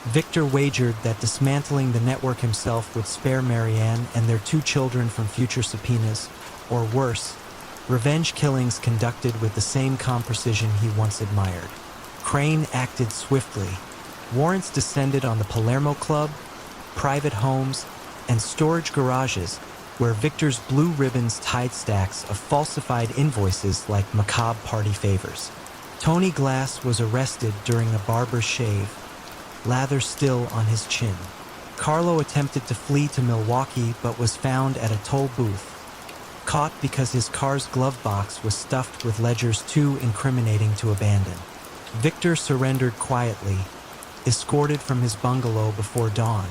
Victor wagered that dismantling the network himself would spare Marianne and their 2 children from future subpoenas, or worse, revenge killings conducted with the same calm precision he once admired. Crane acted swiftly. Warrants descended on the Palermo Club, private homes, and storage garages, where Victor's blue ribbons tied stacks of falsified invoices like macabre party favors. Tony Glass was arrested during a barber's shave, lather still on his chin. Carlo attempted to flee to Milwaukee but was found at a toll booth, caught because his car's glove box was stuffed with ledgers too incriminating to abandon. Victor surrendered quietly, escorted from his bungalow before dawn,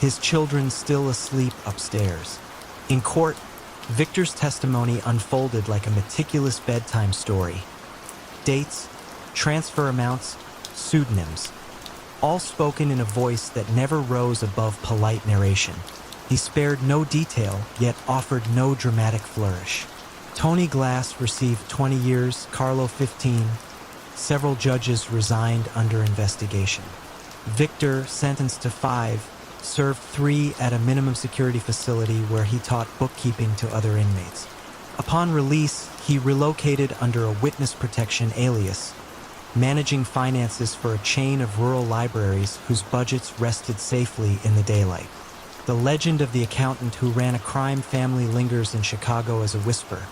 his children still asleep upstairs. In court, Victor's testimony unfolded like a meticulous bedtime story. Dates, transfer amounts, pseudonyms, all spoken in a voice that never rose above polite narration. He spared no detail, yet offered no dramatic flourish. Tony Glass received 20 years, Carlo 15. Several judges resigned under investigation. Victor, sentenced to 5, served 3 at a minimum security facility where he taught bookkeeping to other inmates. Upon release, he relocated under a witness protection alias, managing finances for a chain of rural libraries whose budgets rested safely in the daylight. The legend of the accountant who ran a crime family lingers in Chicago as a whisper.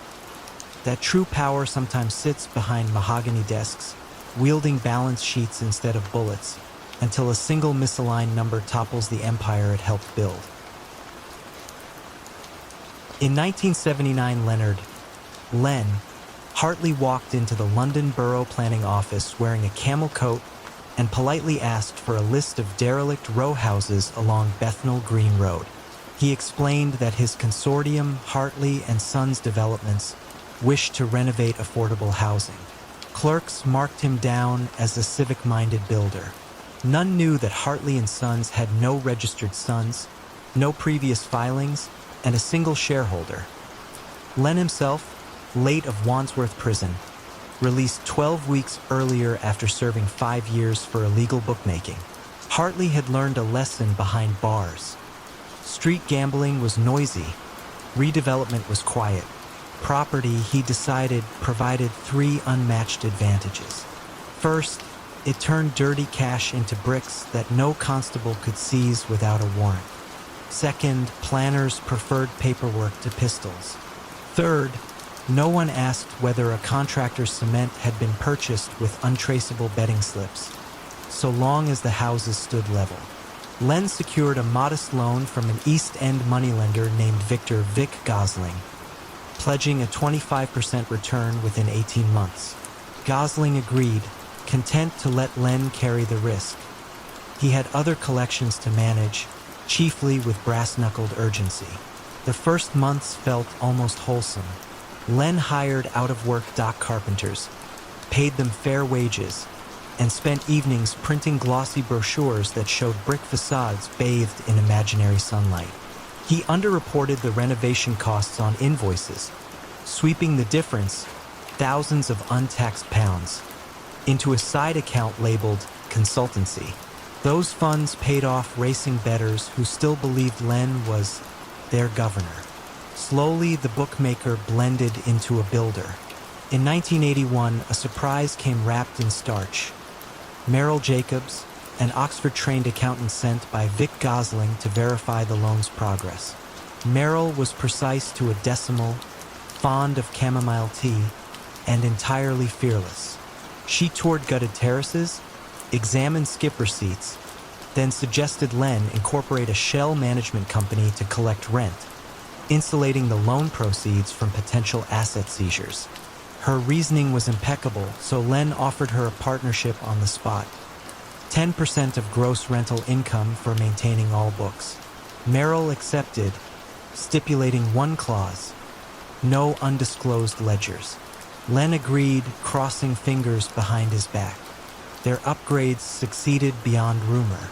That true power sometimes sits behind mahogany desks, wielding balance sheets instead of bullets, until a single misaligned number topples the empire it helped build. In 1979, Len Hartley walked into the London Borough Planning Office wearing a camel coat and politely asked for a list of derelict row houses along Bethnal Green Road. He explained that his consortium, Hartley and Sons Developments, wished to renovate affordable housing. Clerks marked him down as a civic-minded builder. None knew that Hartley and Sons had no registered sons, no previous filings, and a single shareholder. Len himself, late of Wandsworth Prison, released 12 weeks earlier after serving 5 years for illegal bookmaking. Hartley had learned a lesson behind bars. Street gambling was noisy. Redevelopment was quiet. Property, he decided, provided 3 unmatched advantages. First, it turned dirty cash into bricks that no constable could seize without a warrant. Second, planners preferred paperwork to pistols. Third, no one asked whether a contractor's cement had been purchased with untraceable betting slips, so long as the houses stood level. Len secured a modest loan from an East End moneylender named Vic Gosling, pledging a 25% return within 18 months. Gosling agreed, content to let Len carry the risk. He had other collections to manage, chiefly with brass-knuckled urgency. The first months felt almost wholesome. Len hired out-of-work dock carpenters, paid them fair wages, and spent evenings printing glossy brochures that showed brick facades bathed in imaginary sunlight. He underreported the renovation costs on invoices, sweeping the difference, thousands of untaxed pounds, into a side account labeled consultancy. Those funds paid off racing bettors who still believed Len was their governor. Slowly, the bookmaker blended into a builder. In 1981, a surprise came wrapped in starch. Merrill Jacobs, an Oxford-trained accountant sent by Vic Gosling to verify the loan's progress. Merrill was precise to a decimal, fond of chamomile tea, and entirely fearless. She toured gutted terraces, examined skip receipts, then suggested Len incorporate a shell management company to collect rent, insulating the loan proceeds from potential asset seizures. Her reasoning was impeccable, so Len offered her a partnership on the spot. 10% of gross rental income for maintaining all books. Merrill accepted, stipulating one clause: no undisclosed ledgers. Len agreed, crossing fingers behind his back. Their upgrades succeeded beyond rumor.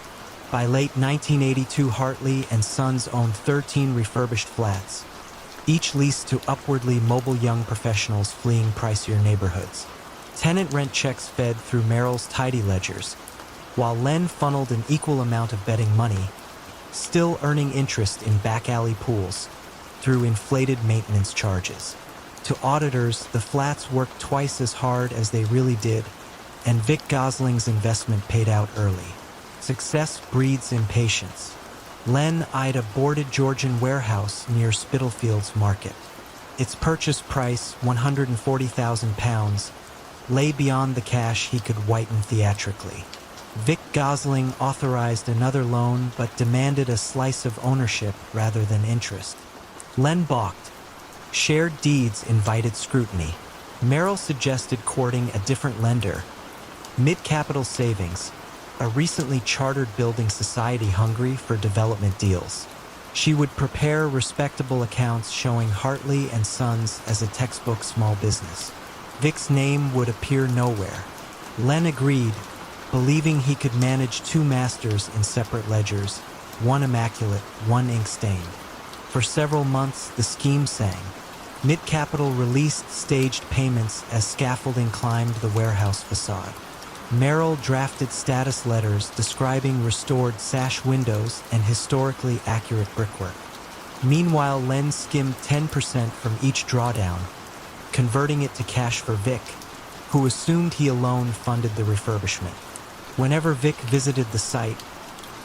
By late 1982, Hartley and Sons owned 13 refurbished flats, each leased to upwardly mobile young professionals fleeing pricier neighborhoods. Tenant rent checks fed through Merrill's tidy ledgers, while Len funneled an equal amount of betting money, still earning interest in back-alley pools through inflated maintenance charges. To auditors, the flats worked twice as hard as they really did, and Vic Gosling's investment paid out early. Success breeds impatience. Len eyed a boarded Georgian warehouse near Spitalfields Market. Its purchase price, £140,000, lay beyond the cash he could whiten theatrically. Vic Gosling authorized another loan but demanded a slice of ownership rather than interest. Len balked. Shared deeds invited scrutiny. Merrill suggested courting a different lender, Mid-Capital Savings, a recently chartered building society hungry for development deals. She would prepare respectable accounts showing Hartley and Sons as a textbook small business. Vic's name would appear nowhere. Len agreed, believing he could manage two masters in separate ledgers, one immaculate, one ink-stained. For several months, the scheme sang. Mid-Capital released staged payments as scaffolding climbed the warehouse facade. Merrill drafted status letters describing restored sash windows and historically accurate brickwork. Meanwhile, Len skimmed 10% from each drawdown, converting it to cash for Vic, who assumed he alone funded the refurbishment. Whenever Vic visited the site,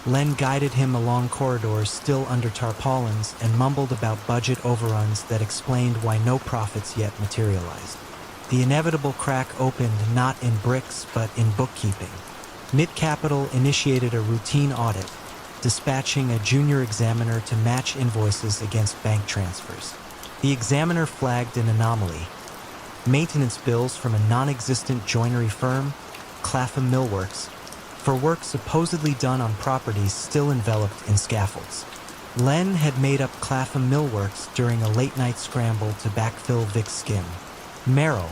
Len guided him along corridors still under tarpaulins and mumbled about budget overruns that explained why no profits yet materialized. The inevitable crack opened not in bricks but in bookkeeping. Mid-Capital initiated a routine audit, dispatching a junior examiner to match invoices against bank transfers. The examiner flagged an anomaly. Maintenance bills from a non-existent joinery firm, Clapham Millworks, for work supposedly done on properties still enveloped in scaffolds. Len had made up Clapham Millworks during a late-night scramble to backfill Vic's skim. Merrill,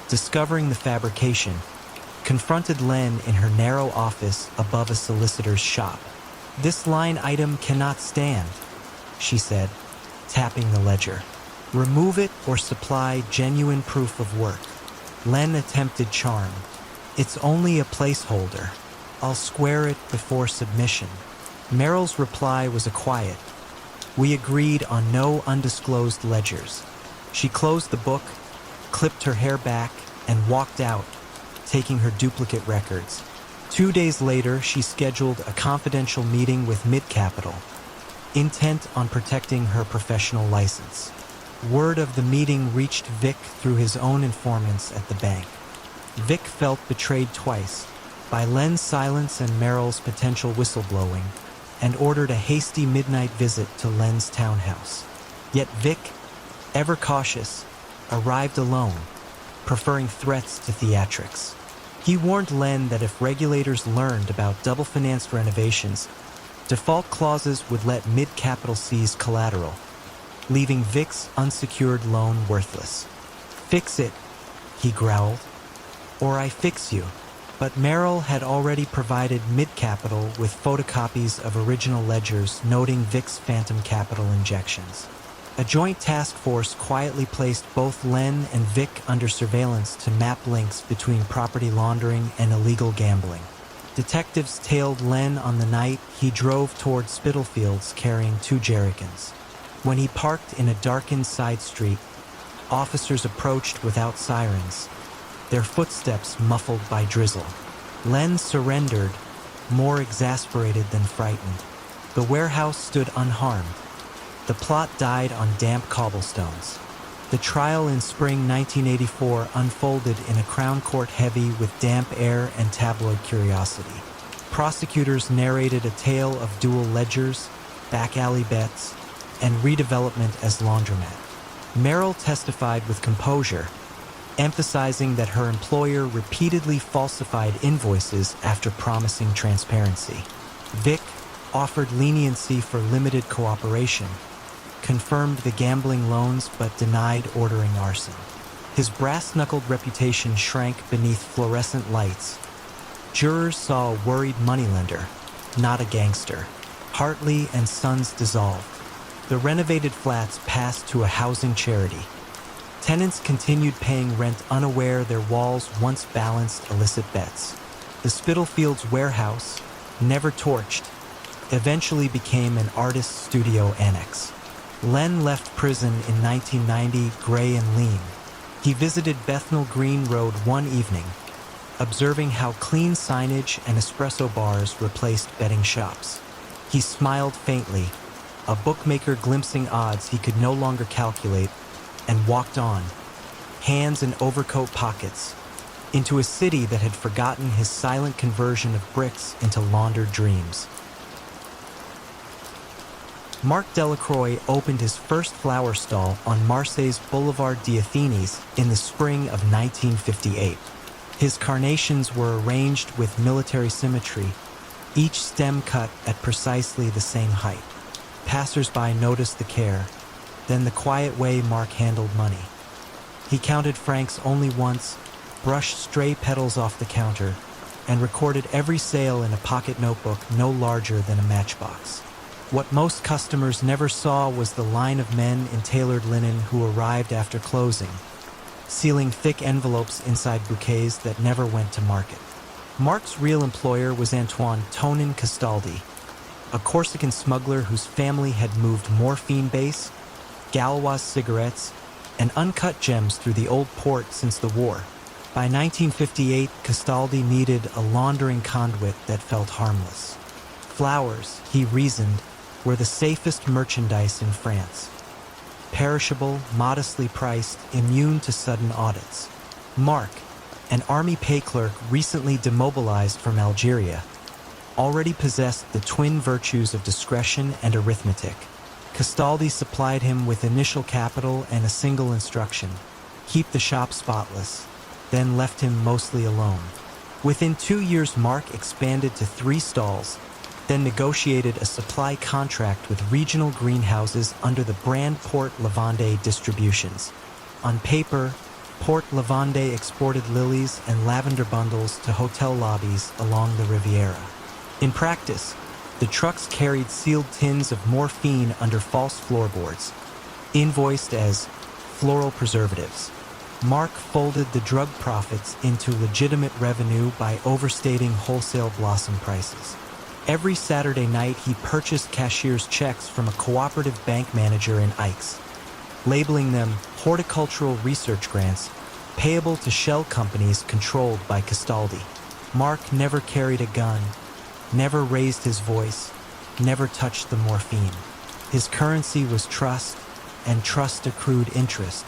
discovering the fabrication, confronted Len in her narrow office above a solicitor's shop. "This line item cannot stand," she said, tapping the ledger. "Remove it or supply genuine proof of work." Len attempted charm. "It's only a placeholder. I'll square it before submission." Merrill's reply was a quiet, "We agreed on no undisclosed ledgers." She closed the book, clipped her hair back, and walked out, taking her duplicate records. 2 days later, she scheduled a confidential meeting with Mid-Capital, intent on protecting her professional license. Word of the meeting reached Vic through his own informants at the bank. Vic felt betrayed twice, by Len's silence and Merrill's potential whistleblowing, and ordered a hasty midnight visit to Len's townhouse. Yet Vic, ever cautious, arrived alone, preferring threats to theatrics. He warned Len that if regulators learned about double-financed renovations, default clauses would let Mid-Capital seize collateral, leaving Vic's unsecured loan worthless. "Fix it," he growled, "or I fix you." But Merrill had already provided Mid-Capital with photocopies of original ledgers noting Vic's phantom capital injections. A joint task force quietly placed both Len and Vic under surveillance to map links between property laundering and illegal gambling. Detectives tailed Len on the night he drove toward Spitalfields carrying 2 jerrycans. When he parked in a darkened side street, officers approached without sirens, their footsteps muffled by drizzle. Len surrendered, more exasperated than frightened. The warehouse stood unharmed. The plot died on damp cobblestones. The trial in spring 1984 unfolded in a Crown Court heavy with damp air and tabloid curiosity. Prosecutors narrated a tale of dual ledgers, back alley bets, and redevelopment as laundromat. Merrill testified with composure, emphasizing that her employer repeatedly falsified invoices after promising transparency. Vic offered leniency for limited cooperation, confirmed the gambling loans but denied ordering arson. His brass-knuckled reputation shrank beneath fluorescent lights. Jurors saw a worried moneylender, not a gangster. Hartley and Sons dissolved. The renovated flats passed to a housing charity. Tenants continued paying rent unaware their walls once balanced illicit bets. The Spitalfields warehouse, never torched, eventually became an artist's studio annex. Len left prison in 1990, gray and lean. He visited Bethnal Green Road one evening, observing how clean signage and espresso bars replaced betting shops. He smiled faintly, a bookmaker glimpsing odds he could no longer calculate, and walked on, hands in overcoat pockets, into a city that had forgotten his silent conversion of bricks into laundered dreams. Marc Delacroix opened his first flower stall on Marseille's Boulevard des Athènes in the spring of 1958. His carnations were arranged with military symmetry, each stem cut at precisely the same height. Passers-by noticed the care, then the quiet way Marc handled money. He counted francs only once, brushed stray petals off the counter, and recorded every sale in a pocket notebook no larger than a matchbox. What most customers never saw was the line of men in tailored linen who arrived after closing, sealing thick envelopes inside bouquets that never went to market. Marc's real employer was Antoine Tonin Castaldi, a Corsican smuggler whose family had moved morphine base, Gauloise cigarettes, and uncut gems through the old port since the war. By 1958, Castaldi needed a laundering conduit that felt harmless. Flowers, he reasoned, were the safest merchandise in France. Perishable, modestly priced, immune to sudden audits. Marc, an army pay clerk recently demobilized from Algeria, already possessed the twin virtues of discretion and arithmetic. Castaldi supplied him with initial capital and a single instruction: keep the shop spotless, then left him mostly alone. Within 2 years, Marc expanded to 3 stalls, then negotiated a supply contract with regional greenhouses under the brand Port Lavande Distributions. On paper, Port Lavande exported lilies and lavender bundles to hotel lobbies along the Riviera. In practice, the trucks carried sealed tins of morphine under false floorboards, invoiced as floral preservatives. Marc folded the drug profits into legitimate revenue by overstating wholesale blossom prices. Every Saturday night, he purchased cashier's checks from a cooperative bank manager in Aix, labeling them horticultural research grants payable to shell companies controlled by Castaldi. Marc never carried a gun, never raised his voice, never touched the morphine. His currency was trust, and trust accrued interest.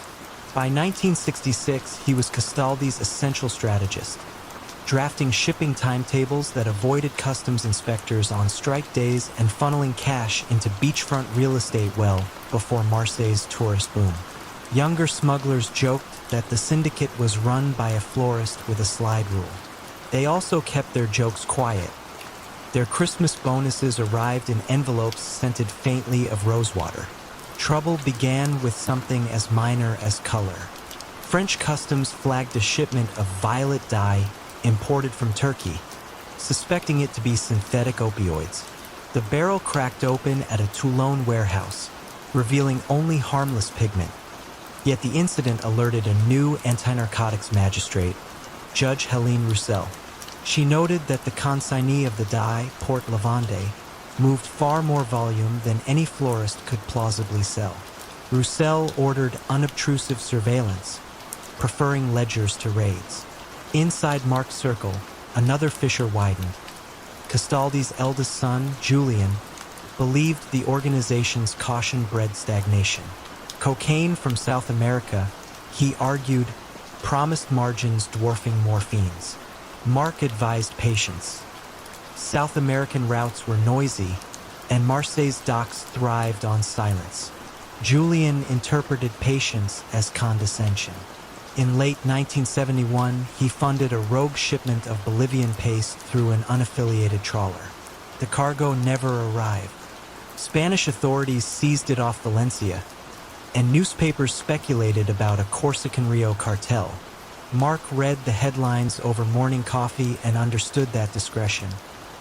By 1966, he was Castaldi's essential strategist, drafting shipping timetables that avoided customs inspectors on strike days and funneling cash into beachfront real estate well before Marseille's tourist boom. Younger smugglers joked that the syndicate was run by a florist with a slide rule. They also kept their jokes quiet. Their Christmas bonuses arrived in envelopes scented faintly of rosewater. Trouble began with something as minor as color. French customs flagged a shipment of violet dye imported from Turkey, suspecting it to be synthetic opioids. The barrel cracked open at a Toulon warehouse, revealing only harmless pigment. Yet the incident alerted a new anti-narcotics magistrate, Judge Helene Roussel. She noted that the consignee of the dye, Port Lavande, moved far more volume than any florist could plausibly sell. Roussel ordered unobtrusive surveillance, preferring ledgers to raids. Inside Marc's circle, another fissure widened. Castaldi's eldest son, Julian, believed the organization's caution bred stagnation. Cocaine from South America, he argued, promised margins dwarfing morphines. Marc advised patience. South American routes were noisy, and Marseille's docks thrived on silence. Julian interpreted patience as condescension. In late 1971, he funded a rogue shipment of Bolivian paste through an unaffiliated trawler. The cargo never arrived. Spanish authorities seized it off Valencia, and newspapers speculated about a Corsican Rio cartel. Marc read the headlines over morning coffee and understood that discretion.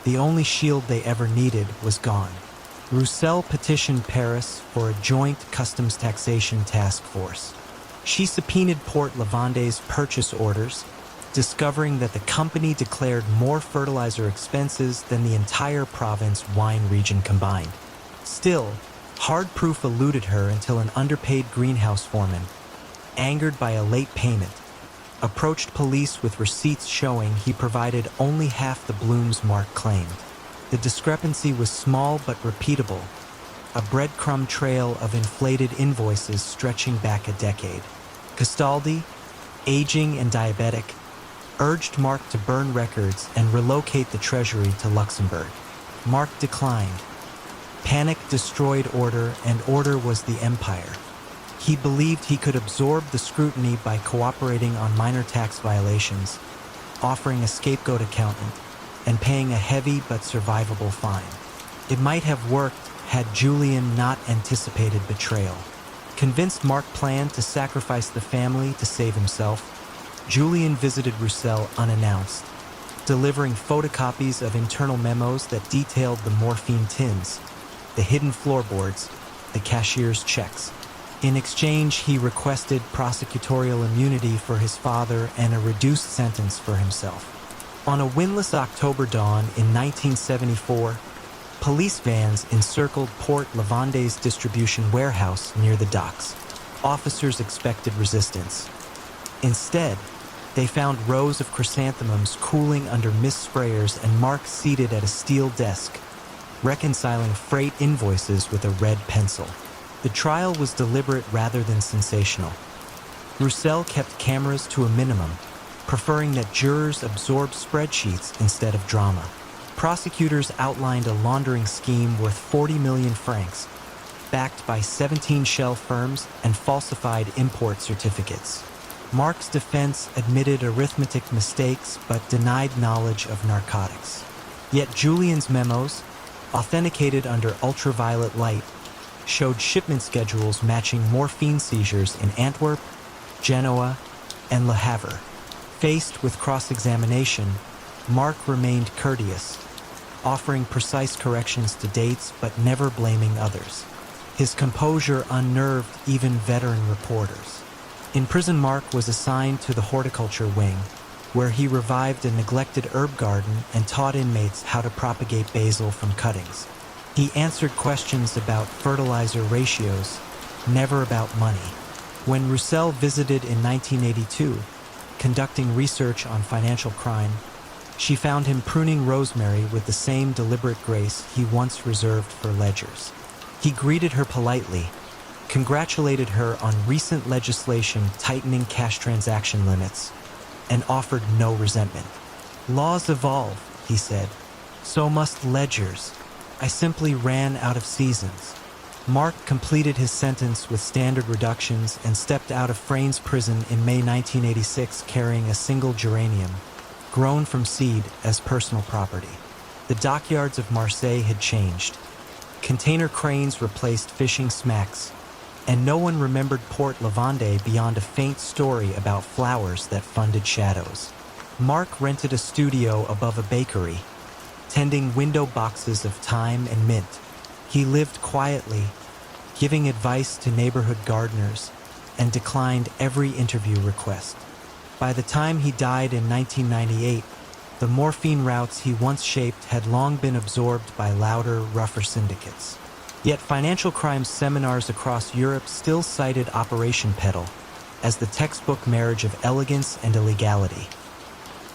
The only shield they ever needed was gone. Roussel petitioned Paris for a joint customs taxation task force. She subpoenaed Port Lavande's purchase orders, discovering that the company declared more fertilizer expenses than the entire province wine region combined. Still, hard proof eluded her until an underpaid greenhouse foreman, angered by a late payment, approached police with receipts showing he provided only half the blooms Marc claimed. The discrepancy was small but repeatable, a breadcrumb trail of inflated invoices stretching back a decade. Castaldi, aging and diabetic, urged Mark to burn records and relocate the treasury to Luxembourg. Mark declined. Panic destroyed order, and order was the empire. He believed he could absorb the scrutiny by cooperating on minor tax violations, offering a scapegoat accountant, and paying a heavy but survivable fine. It might have worked had Julian not anticipated betrayal. Convinced Mark planned to sacrifice the family to save himself, Julian visited Roussel unannounced, delivering photocopies of internal memos that detailed the morphine tins, the hidden floorboards, the cashier's checks. In exchange, he requested prosecutorial immunity for his father and a reduced sentence for himself. On a windless October dawn in 1974, police vans encircled Port Lavande's distribution warehouse near the docks. Officers expected resistance. Instead, they found rows of chrysanthemums cooling under mist sprayers and Mark seated at a steel desk, reconciling freight invoices with a red pencil. The trial was deliberate rather than sensational. Roussel kept cameras to a minimum, preferring that jurors absorb spreadsheets instead of drama. Prosecutors outlined a laundering scheme worth 40 million francs, backed by 17 shell firms and falsified import certificates. Mark's defense admitted arithmetic mistakes but denied knowledge of narcotics. Yet Julian's memos, authenticated under ultraviolet light, showed shipment schedules matching morphine seizures in Antwerp, Genoa, and Le Havre. Faced with cross-examination, Mark remained courteous, offering precise corrections to dates but never blaming others. His composure unnerved even veteran reporters. In prison, Mark was assigned to the horticulture wing, where he revived a neglected herb garden and taught inmates how to propagate basil from cuttings. He answered questions about fertilizer ratios, never about money. When Roussel visited in 1982, conducting research on financial crime, she found him pruning rosemary with the same deliberate grace he once reserved for ledgers. He greeted her politely, congratulated her on recent legislation tightening cash transaction limits, and offered no resentment. "Laws evolve," he said. "So must ledgers. I simply ran out of seasons." Mark completed his sentence with standard reductions and stepped out of Fraynes prison in May 1986 carrying a single geranium, grown from seed, as personal property. The dockyards of Marseille had changed. Container cranes replaced fishing smacks, and no one remembered Port Lavande beyond a faint story about flowers that funded shadows. Mark rented a studio above a bakery, tending window boxes of thyme and mint. He lived quietly, giving advice to neighborhood gardeners, and declined every interview request. By the time he died in 1998, the morphine routes he once shaped had long been absorbed by louder, rougher syndicates. Yet financial crime seminars across Europe still cited Operation Petal as the textbook marriage of elegance and illegality.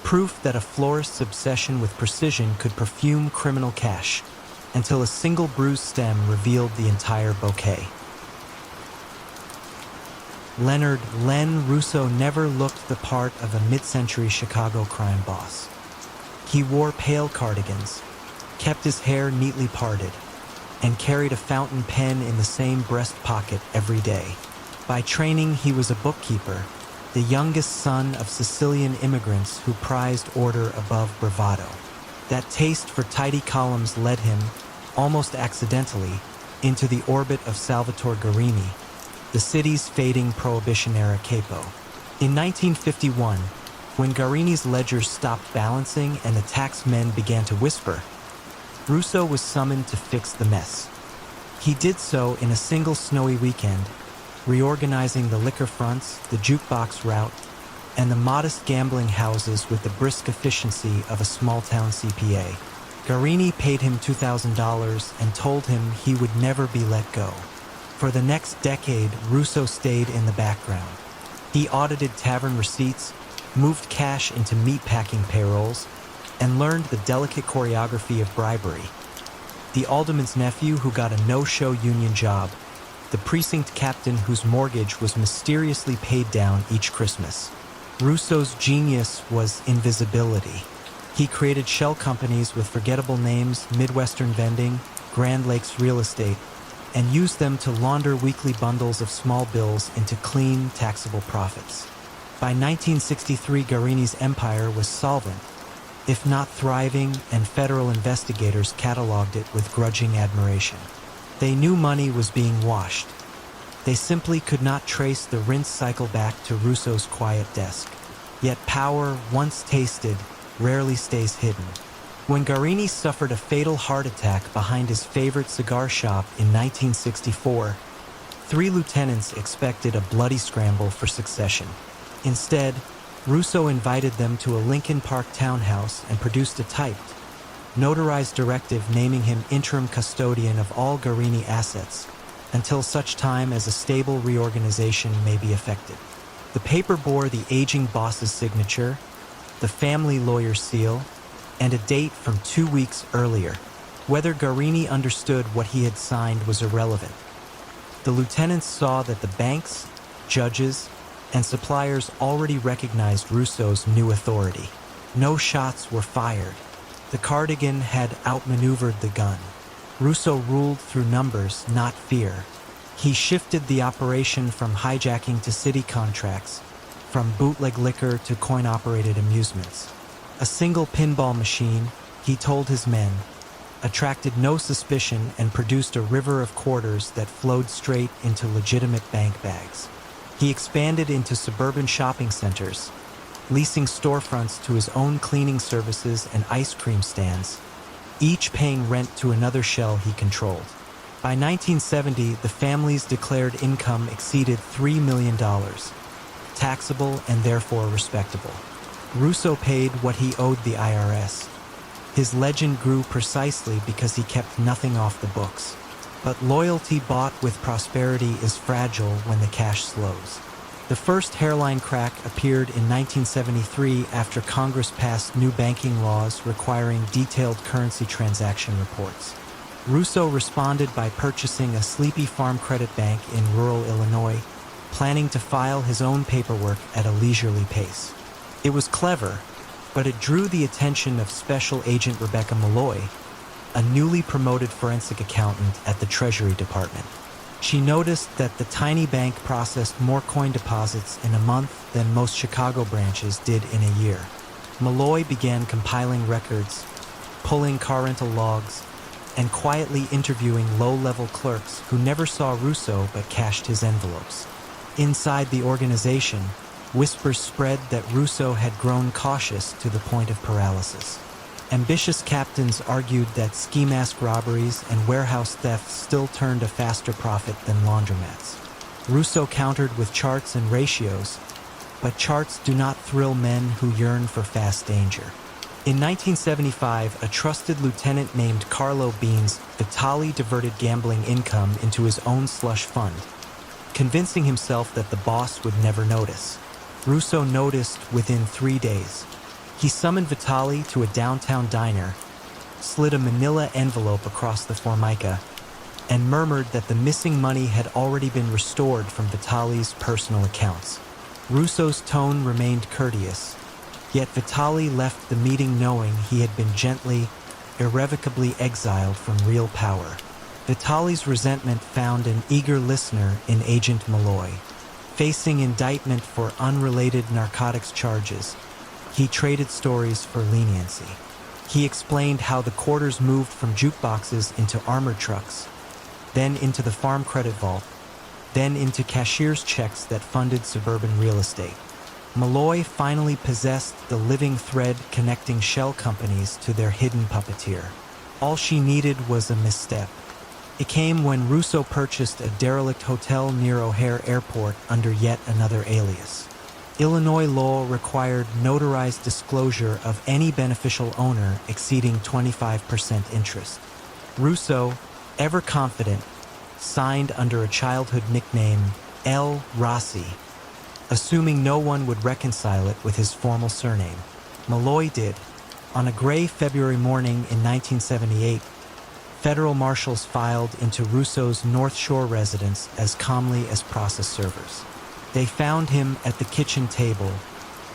Proof that a florist's obsession with precision could perfume criminal cash, until a single bruised stem revealed the entire bouquet. Leonard "Len" Russo never looked the part of a mid-century Chicago crime boss. He wore pale cardigans, kept his hair neatly parted, and carried a fountain pen in the same breast pocket every day. By training, he was a bookkeeper, the youngest son of Sicilian immigrants who prized order above bravado. That taste for tidy columns led him, almost accidentally, into the orbit of Salvatore Guarini, the city's fading Prohibition-era capo. In 1951, when Guarini's ledgers stopped balancing and the tax men began to whisper, Russo was summoned to fix the mess. He did so in a single snowy weekend, reorganizing the liquor fronts, the jukebox route, and the modest gambling houses with the brisk efficiency of a small-town CPA. Guarini paid him $2,000 and told him he would never be let go. For the next decade, Russo stayed in the background. He audited tavern receipts, moved cash into meatpacking payrolls, and learned the delicate choreography of bribery. The alderman's nephew who got a no-show union job, the precinct captain whose mortgage was mysteriously paid down each Christmas. Russo's genius was invisibility. He created shell companies with forgettable names, Midwestern Vending, Grand Lakes Real Estate, and used them to launder weekly bundles of small bills into clean, taxable profits. By 1963, Guarini's empire was solvent, if not thriving, and federal investigators cataloged it with grudging admiration. They knew money was being washed. They simply could not trace the rinse cycle back to Russo's quiet desk. Yet power, once tasted, rarely stays hidden. When Guarini suffered a fatal heart attack behind his favorite cigar shop in 1964, 3 lieutenants expected a bloody scramble for succession. Instead, Russo invited them to a Lincoln Park townhouse and produced a typed, notarized directive naming him interim custodian of all Guarini assets until such time as a stable reorganization may be effected. The paper bore the aging boss's signature, the family lawyer's seal, and a date from 2 weeks earlier. Whether Guarini understood what he had signed was irrelevant. The lieutenants saw that the banks, judges, and suppliers already recognized Russo's new authority. No shots were fired. The cardigan had outmaneuvered the gun. Russo ruled through numbers, not fear. He shifted the operation from hijacking to city contracts, from bootleg liquor to coin-operated amusements. A single pinball machine, he told his men, attracted no suspicion and produced a river of quarters that flowed straight into legitimate bank bags. He expanded into suburban shopping centers, leasing storefronts to his own cleaning services and ice cream stands, each paying rent to another shell he controlled. By 1970, the family's declared income exceeded $3 million, taxable and therefore respectable. Russo paid what he owed the IRS. His legend grew precisely because he kept nothing off the books. But loyalty bought with prosperity is fragile when the cash slows. The first hairline crack appeared in 1973 after Congress passed new banking laws requiring detailed currency transaction reports. Russo responded by purchasing a sleepy farm credit bank in rural Illinois, planning to file his own paperwork at a leisurely pace. It was clever, but it drew the attention of Special Agent Rebecca Malloy, a newly promoted forensic accountant at the Treasury Department. She noticed that the tiny bank processed more coin deposits in a month than most Chicago branches did in a year. Malloy began compiling records, pulling car rental logs, and quietly interviewing low-level clerks who never saw Russo but cashed his envelopes. Inside the organization, whispers spread that Russo had grown cautious to the point of paralysis. Ambitious captains argued that ski mask robberies and warehouse thefts still turned a faster profit than laundromats. Russo countered with charts and ratios, but charts do not thrill men who yearn for fast danger. In 1975, a trusted lieutenant named Carlo Beans Vitali diverted gambling income into his own slush fund, convincing himself that the boss would never notice. Russo noticed within 3 days. He summoned Vitali to a downtown diner, slid a manila envelope across the formica, and murmured that the missing money had already been restored from Vitali's personal accounts. Russo's tone remained courteous, yet Vitali left the meeting knowing he had been gently, irrevocably exiled from real power. Vitali's resentment found an eager listener in Agent Malloy. Facing indictment for unrelated narcotics charges, he traded stories for leniency. He explained how the quarters moved from jukeboxes into armored trucks, then into the farm credit vault, then into cashier's checks that funded suburban real estate. Malloy finally possessed the living thread connecting shell companies to their hidden puppeteer. All she needed was a misstep. It came when Russo purchased a derelict hotel near O'Hare Airport under yet another alias. Illinois law required notarized disclosure of any beneficial owner exceeding 25% interest. Russo, ever confident, signed under a childhood nickname El Rossi, assuming no one would reconcile it with his formal surname. Malloy did. On a gray February morning in 1978, federal marshals filed into Russo's North Shore residence as calmly as process servers. They found him at the kitchen table,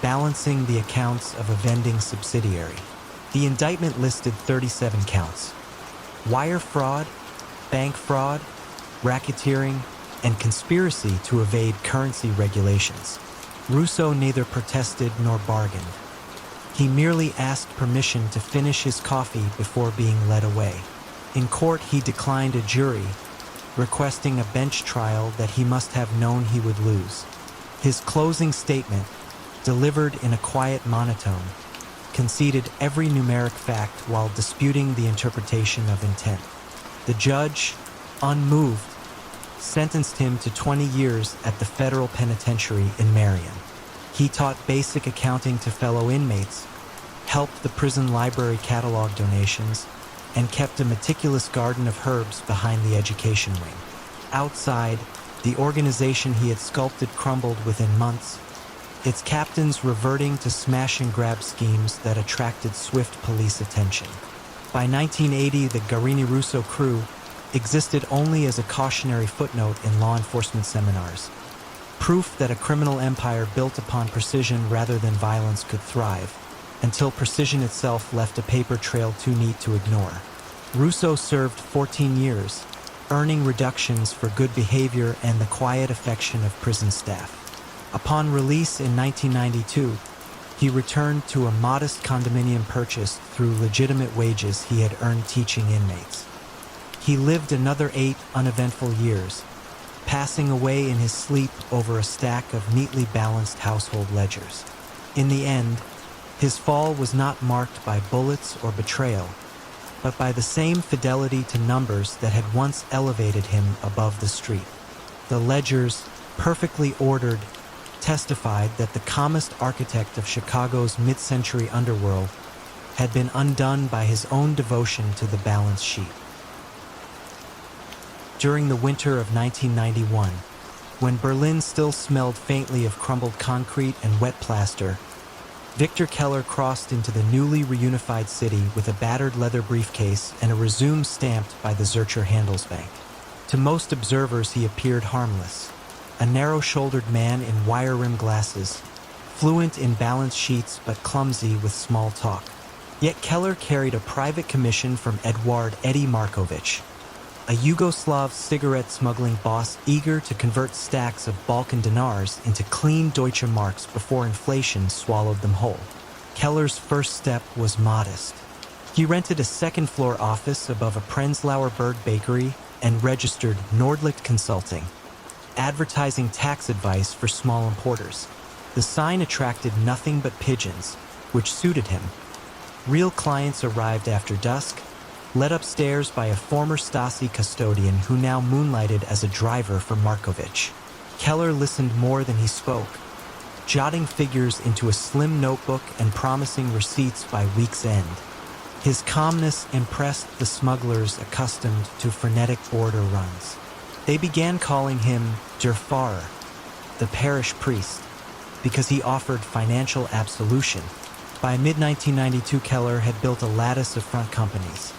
balancing the accounts of a vending subsidiary. The indictment listed 37 counts: wire fraud, bank fraud, racketeering, and conspiracy to evade currency regulations. Russo neither protested nor bargained. He merely asked permission to finish his coffee before being led away. In court, he declined a jury, requesting a bench trial that he must have known he would lose. His closing statement, delivered in a quiet monotone, conceded every numeric fact while disputing the interpretation of intent. The judge, unmoved, sentenced him to 20 years at the federal penitentiary in Marion. He taught basic accounting to fellow inmates, helped the prison library catalog donations, and kept a meticulous garden of herbs behind the education wing. Outside, the organization he had sculpted crumbled within months, its captains reverting to smash-and-grab schemes that attracted swift police attention. By 1980, the Garini Russo crew existed only as a cautionary footnote in law enforcement seminars, proof that a criminal empire built upon precision rather than violence could thrive, until precision itself left a paper trail too neat to ignore. Russo served 14 years, earning reductions for good behavior and the quiet affection of prison staff. Upon release in 1992, he returned to a modest condominium purchased through legitimate wages he had earned teaching inmates. He lived another 8 uneventful years, passing away in his sleep over a stack of neatly balanced household ledgers. In the end, his fall was not marked by bullets or betrayal, but by the same fidelity to numbers that had once elevated him above the street. The ledgers, perfectly ordered, testified that the calmest architect of Chicago's mid-century underworld had been undone by his own devotion to the balance sheet. During the winter of 1991, when Berlin still smelled faintly of crumbled concrete and wet plaster, Victor Keller crossed into the newly reunified city with a battered leather briefcase and a resume stamped by the Zurcher Handelsbank. To most observers, he appeared harmless, a narrow-shouldered man in wire-rimmed glasses, fluent in balance sheets but clumsy with small talk. Yet Keller carried a private commission from Eduard Eddie Markovich, a Yugoslav cigarette-smuggling boss eager to convert stacks of Balkan dinars into clean Deutsche Marks before inflation swallowed them whole. Keller's first step was modest. He rented a second-floor office above a Prenzlauer Berg bakery and registered Nordlicht Consulting, advertising tax advice for small importers. The sign attracted nothing but pigeons, which suited him. Real clients arrived after dusk, led upstairs by a former Stasi custodian who now moonlighted as a driver for Markovich. Keller listened more than he spoke, jotting figures into a slim notebook and promising receipts by week's end. His calmness impressed the smugglers accustomed to frenetic border runs. They began calling him Der Pfarrer, the parish priest, because he offered financial absolution. By mid-1992, Keller had built a lattice of front companies: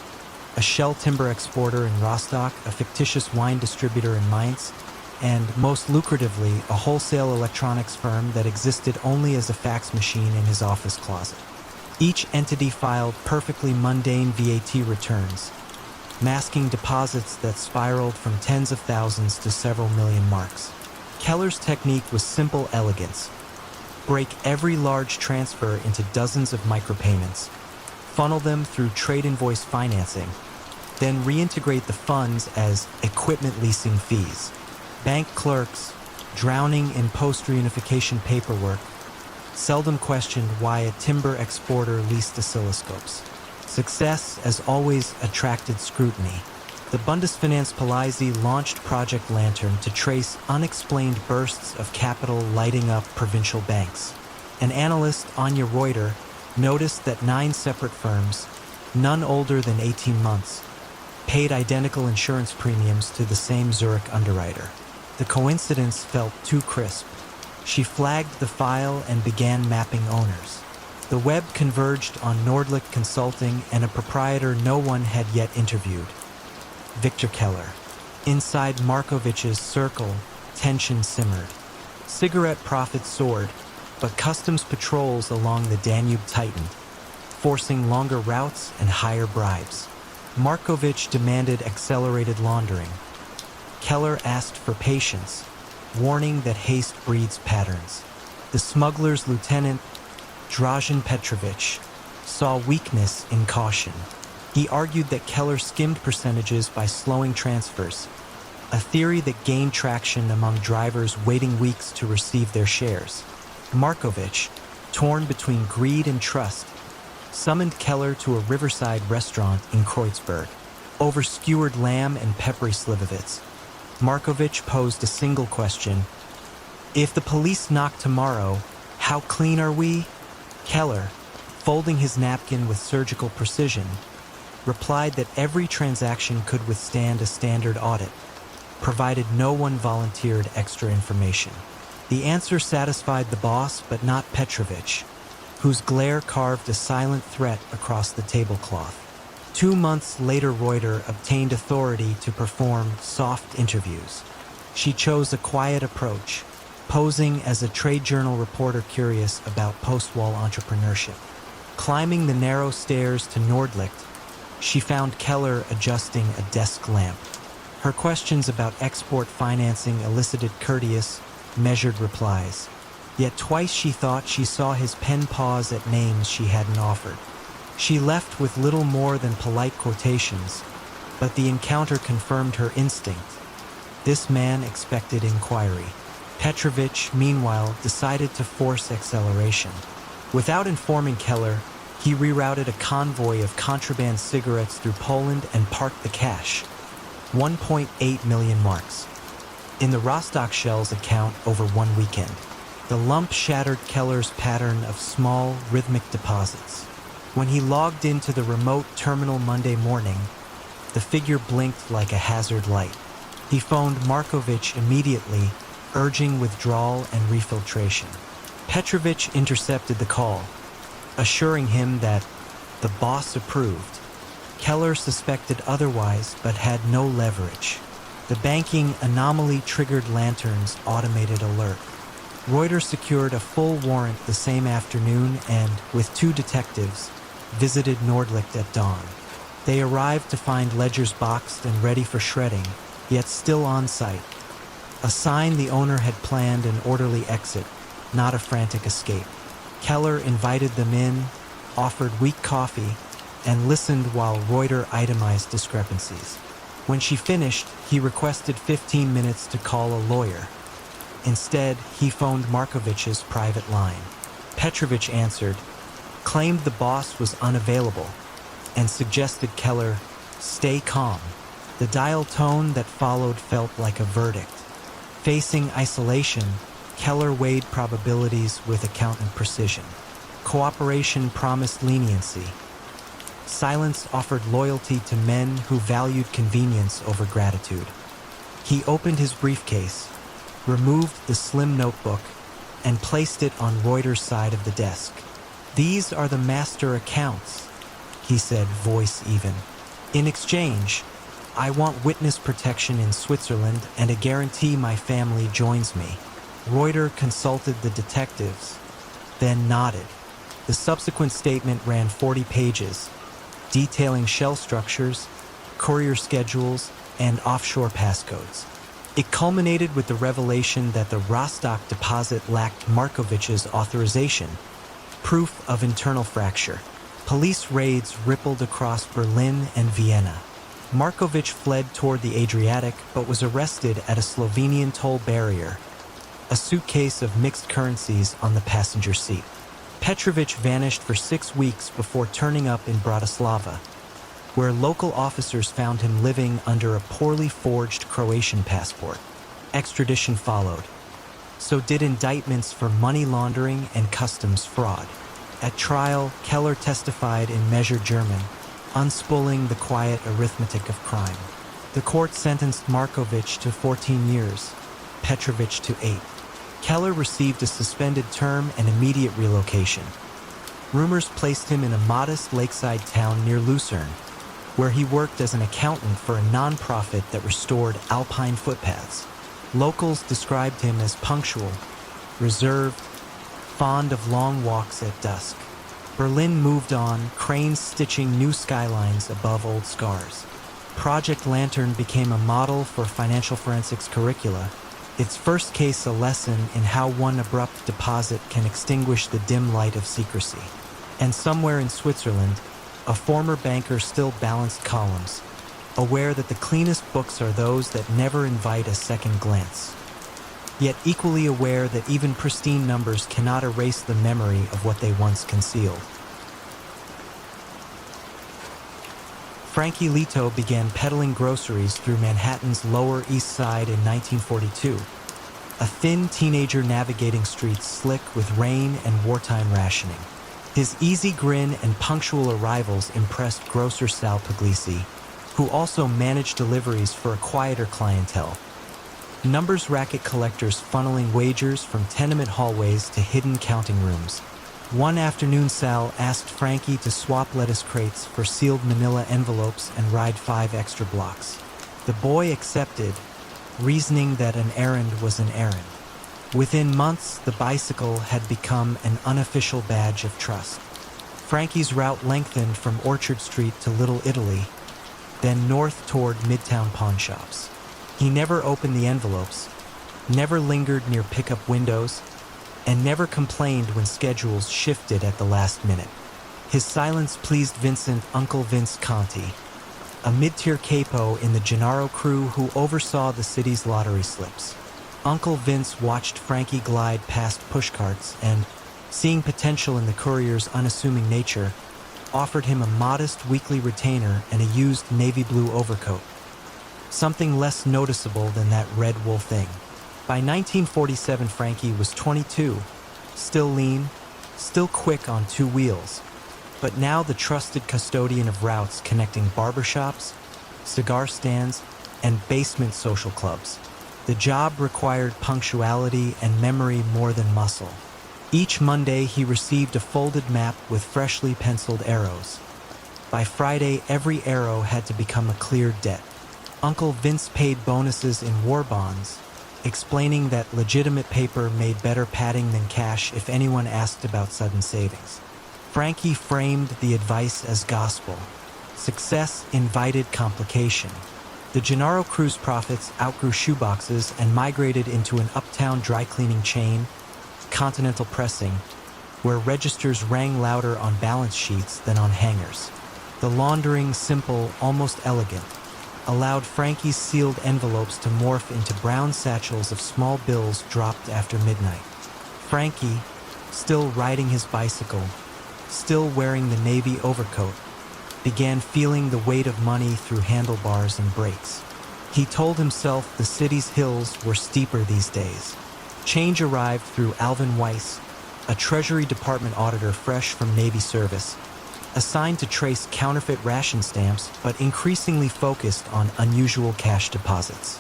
a shell timber exporter in Rostock, a fictitious wine distributor in Mainz, and, most lucratively, a wholesale electronics firm that existed only as a fax machine in his office closet. Each entity filed perfectly mundane VAT returns, masking deposits that spiraled from tens of thousands to several million marks. Keller's technique was simple elegance: break every large transfer into dozens of micropayments, funnel them through trade invoice financing, then reintegrate the funds as equipment leasing fees. Bank clerks, drowning in post-reunification paperwork, seldom questioned why a timber exporter leased oscilloscopes. Success, as always, attracted scrutiny. The Bundesfinanzpolizei launched Project Lantern to trace unexplained bursts of capital lighting up provincial banks. An analyst, Anja Reuter, noticed that 9 separate firms, none older than 18 months, paid identical insurance premiums to the same Zurich underwriter. The coincidence felt too crisp. She flagged the file and began mapping owners. The web converged on Nordlicht Consulting and a proprietor no one had yet interviewed, Victor Keller. Inside Markovich's circle, tension simmered. Cigarette profits soared, but customs patrols along the Danube tightened, forcing longer routes and higher bribes. Markovich demanded accelerated laundering. Keller asked for patience, warning that haste breeds patterns. The smuggler's lieutenant, Dražen Petrovich, saw weakness in caution. He argued that Keller skimmed percentages by slowing transfers, a theory that gained traction among drivers waiting weeks to receive their shares. Markovich, torn between greed and trust, summoned Keller to a riverside restaurant in Kreuzberg. Over skewered lamb and peppery slivovitz, Markovich posed a single question. If the police knock tomorrow, how clean are we? Keller, folding his napkin with surgical precision, replied that every transaction could withstand a standard audit, provided no one volunteered extra information. The answer satisfied the boss, but not Petrovich, whose glare carved a silent threat across the tablecloth. 2 months later, Reuter obtained authority to perform soft interviews. She chose a quiet approach, posing as a trade journal reporter curious about post-war entrepreneurship. Climbing the narrow stairs to Nordlicht, she found Keller adjusting a desk lamp. Her questions about export financing elicited courteous, measured replies. Yet twice she thought she saw his pen pause at names she hadn't offered. She left with little more than polite quotations, but the encounter confirmed her instinct. This man expected inquiry. Petrovich, meanwhile, decided to force acceleration. Without informing Keller, he rerouted a convoy of contraband cigarettes through Poland and parked the cash, 1.8 million marks, in the Rostock Shell's account over one weekend. The lump shattered Keller's pattern of small, rhythmic deposits. When he logged into the remote terminal Monday morning, the figure blinked like a hazard light. He phoned Markovich immediately, urging withdrawal and refiltration. Petrovich intercepted the call, assuring him that the boss approved. Keller suspected otherwise, but had no leverage. The banking anomaly triggered Lantern's automated alert. Reuter secured a full warrant the same afternoon and, with 2 detectives, visited Nordlicht at dawn. They arrived to find ledgers boxed and ready for shredding, yet still on site. A sign the owner had planned an orderly exit, not a frantic escape. Keller invited them in, offered weak coffee, and listened while Reuter itemized discrepancies. When she finished, he requested 15 minutes to call a lawyer. Instead, he phoned Markovich's private line. Petrovich answered, claimed the boss was unavailable, and suggested Keller stay calm. The dial tone that followed felt like a verdict. Facing isolation, Keller weighed probabilities with accountant precision. Cooperation promised leniency. Silence offered loyalty to men who valued convenience over gratitude. He opened his briefcase, removed the slim notebook, and placed it on Reuter's side of the desk. "These are the master accounts," he said, voice even. "In exchange, I want witness protection in Switzerland and a guarantee my family joins me." Reuter consulted the detectives, then nodded. The subsequent statement ran 40 pages, detailing shell structures, courier schedules, and offshore passcodes. It culminated with the revelation that the Rostock deposit lacked Markovich's authorization, proof of internal fracture. Police raids rippled across Berlin and Vienna. Markovich fled toward the Adriatic but was arrested at a Slovenian toll barrier, a suitcase of mixed currencies on the passenger seat. Petrovich vanished for 6 weeks before turning up in Bratislava, where local officers found him living under a poorly forged Croatian passport. Extradition followed. So did indictments for money laundering and customs fraud. At trial, Keller testified in measured German, unspooling the quiet arithmetic of crime. The court sentenced Markovich to 14 years, Petrovich to 8. Keller received a suspended term and immediate relocation. Rumors placed him in a modest lakeside town near Lucerne, where he worked as an accountant for a non-profit that restored alpine footpaths. Locals described him as punctual, reserved, fond of long walks at dusk. Berlin moved on, cranes stitching new skylines above old scars. Project Lantern became a model for financial forensics curricula, its first case a lesson in how one abrupt deposit can extinguish the dim light of secrecy. And somewhere in Switzerland, a former banker still balanced columns, aware that the cleanest books are those that never invite a second glance, yet equally aware that even pristine numbers cannot erase the memory of what they once concealed. Frankie Lito began peddling groceries through Manhattan's Lower East Side in 1942, a thin teenager navigating streets slick with rain and wartime rationing. His easy grin and punctual arrivals impressed grocer Sal Puglisi, who also managed deliveries for a quieter clientele. Numbers racket collectors funneling wagers from tenement hallways to hidden counting rooms. One afternoon, Sal asked Frankie to swap lettuce crates for sealed manila envelopes and ride 5 extra blocks. The boy accepted, reasoning that an errand was an errand. Within months, the bicycle had become an unofficial badge of trust. Frankie's route lengthened from Orchard Street to Little Italy, then north toward Midtown pawn shops. He never opened the envelopes, never lingered near pickup windows, and never complained when schedules shifted at the last minute. His silence pleased Vincent Uncle Vince Conti, a mid-tier capo in the Gennaro crew who oversaw the city's lottery slips. Uncle Vince watched Frankie glide past pushcarts and, seeing potential in the courier's unassuming nature, offered him a modest weekly retainer and a used navy blue overcoat. Something less noticeable than that red wool thing. By 1947, Frankie was 22, still lean, still quick on 2 wheels, but now the trusted custodian of routes connecting barbershops, cigar stands, and basement social clubs. The job required punctuality and memory more than muscle. Each Monday, he received a folded map with freshly penciled arrows. By Friday, every arrow had to become a cleared debt. Uncle Vince paid bonuses in war bonds, explaining that legitimate paper made better padding than cash if anyone asked about sudden savings. Frankie framed the advice as gospel. Success invited complication. The Gennaro crew's profits outgrew shoeboxes and migrated into an uptown dry cleaning chain, Continental Pressing, where registers rang louder on balance sheets than on hangers. The laundering, simple, almost elegant, allowed Frankie's sealed envelopes to morph into brown satchels of small bills dropped after midnight. Frankie, still riding his bicycle, still wearing the navy overcoat, began feeling the weight of money through handlebars and brakes. He told himself the city's hills were steeper these days. Change arrived through Alvin Weiss, a Treasury Department auditor fresh from Navy service, assigned to trace counterfeit ration stamps but increasingly focused on unusual cash deposits.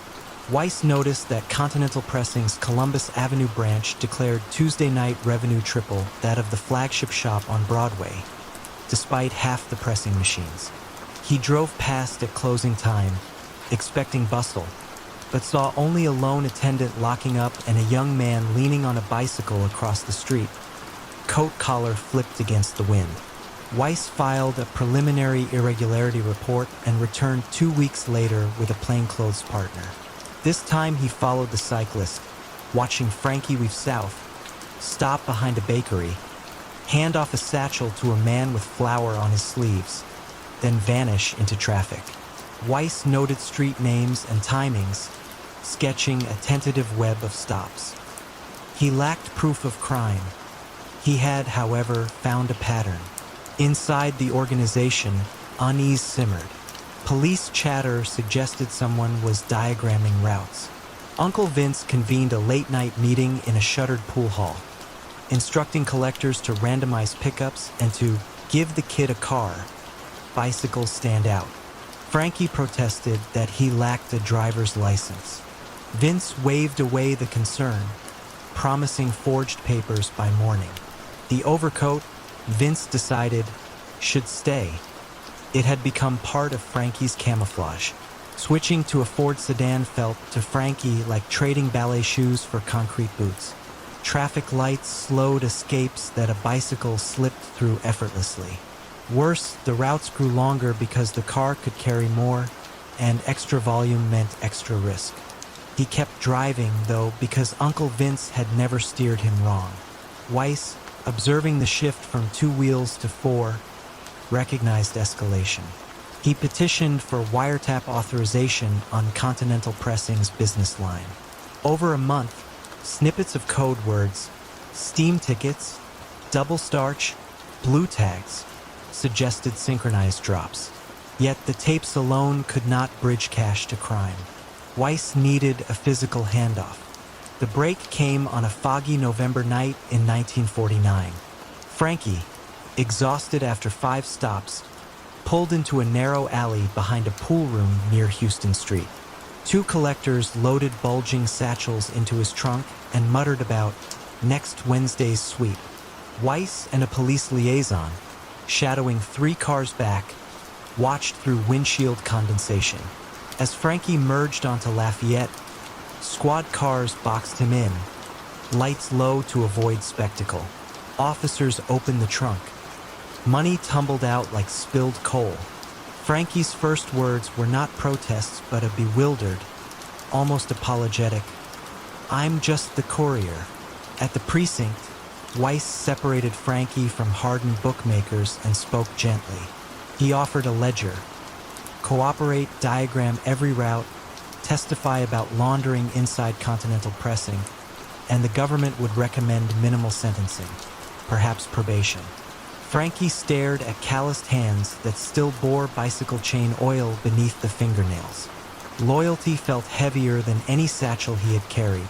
Weiss noticed that Continental Pressing's Columbus Avenue branch declared Tuesday night revenue triple that of the flagship shop on Broadway, despite half the pressing machines. He drove past at closing time, expecting bustle, but saw only a lone attendant locking up and a young man leaning on a bicycle across the street, coat collar flipped against the wind. Weiss filed a preliminary irregularity report and returned 2 weeks later with a plainclothes partner. This time he followed the cyclist, watching Frankie weave south, stop behind a bakery, hand off a satchel to a man with flour on his sleeves, then vanish into traffic. Weiss noted street names and timings, sketching a tentative web of stops. He lacked proof of crime. He had, however, found a pattern. Inside the organization, unease simmered. Police chatter suggested someone was diagramming routes. Uncle Vince convened a late-night meeting in a shuttered pool hall, instructing collectors to randomize pickups and to give the kid a car. Bicycles stand out. Frankie protested that he lacked a driver's license. Vince waved away the concern, promising forged papers by morning. The overcoat, Vince decided should stay. It had become part of Frankie's camouflage. Switching to a Ford sedan felt to Frankie like trading ballet shoes for concrete boots. Traffic lights slowed escapes that a bicycle slipped through effortlessly. Worse, the routes grew longer because the car could carry more, and extra volume meant extra risk. He kept driving, though, because Uncle Vince had never steered him wrong. Weiss, observing the shift from 2 wheels to 4, recognized escalation. He petitioned for wiretap authorization on Continental Pressing's business line. Over a month, snippets of code words, steam tickets, double starch, blue tags, suggested synchronized drops. Yet the tapes alone could not bridge cash to crime. Weiss needed a physical handoff. The break came on a foggy November night in 1949. Frankie, exhausted after 5 stops, pulled into a narrow alley behind a pool room near Houston Street. 2 collectors loaded bulging satchels into his trunk and muttered about next Wednesday's sweep. Weiss and a police liaison, shadowing 3 cars back, watched through windshield condensation. As Frankie merged onto Lafayette, squad cars boxed him in, lights low to avoid spectacle. Officers opened the trunk. Money tumbled out like spilled coal. Frankie's first words were not protests but a bewildered, almost apologetic, "I'm just the courier." At the precinct, Weiss separated Frankie from hardened bookmakers and spoke gently. He offered a ledger. Cooperate, diagram every route, testify about laundering inside Continental Pressing, and the government would recommend minimal sentencing, perhaps probation. Frankie stared at calloused hands that still bore bicycle chain oil beneath the fingernails. Loyalty felt heavier than any satchel he had carried.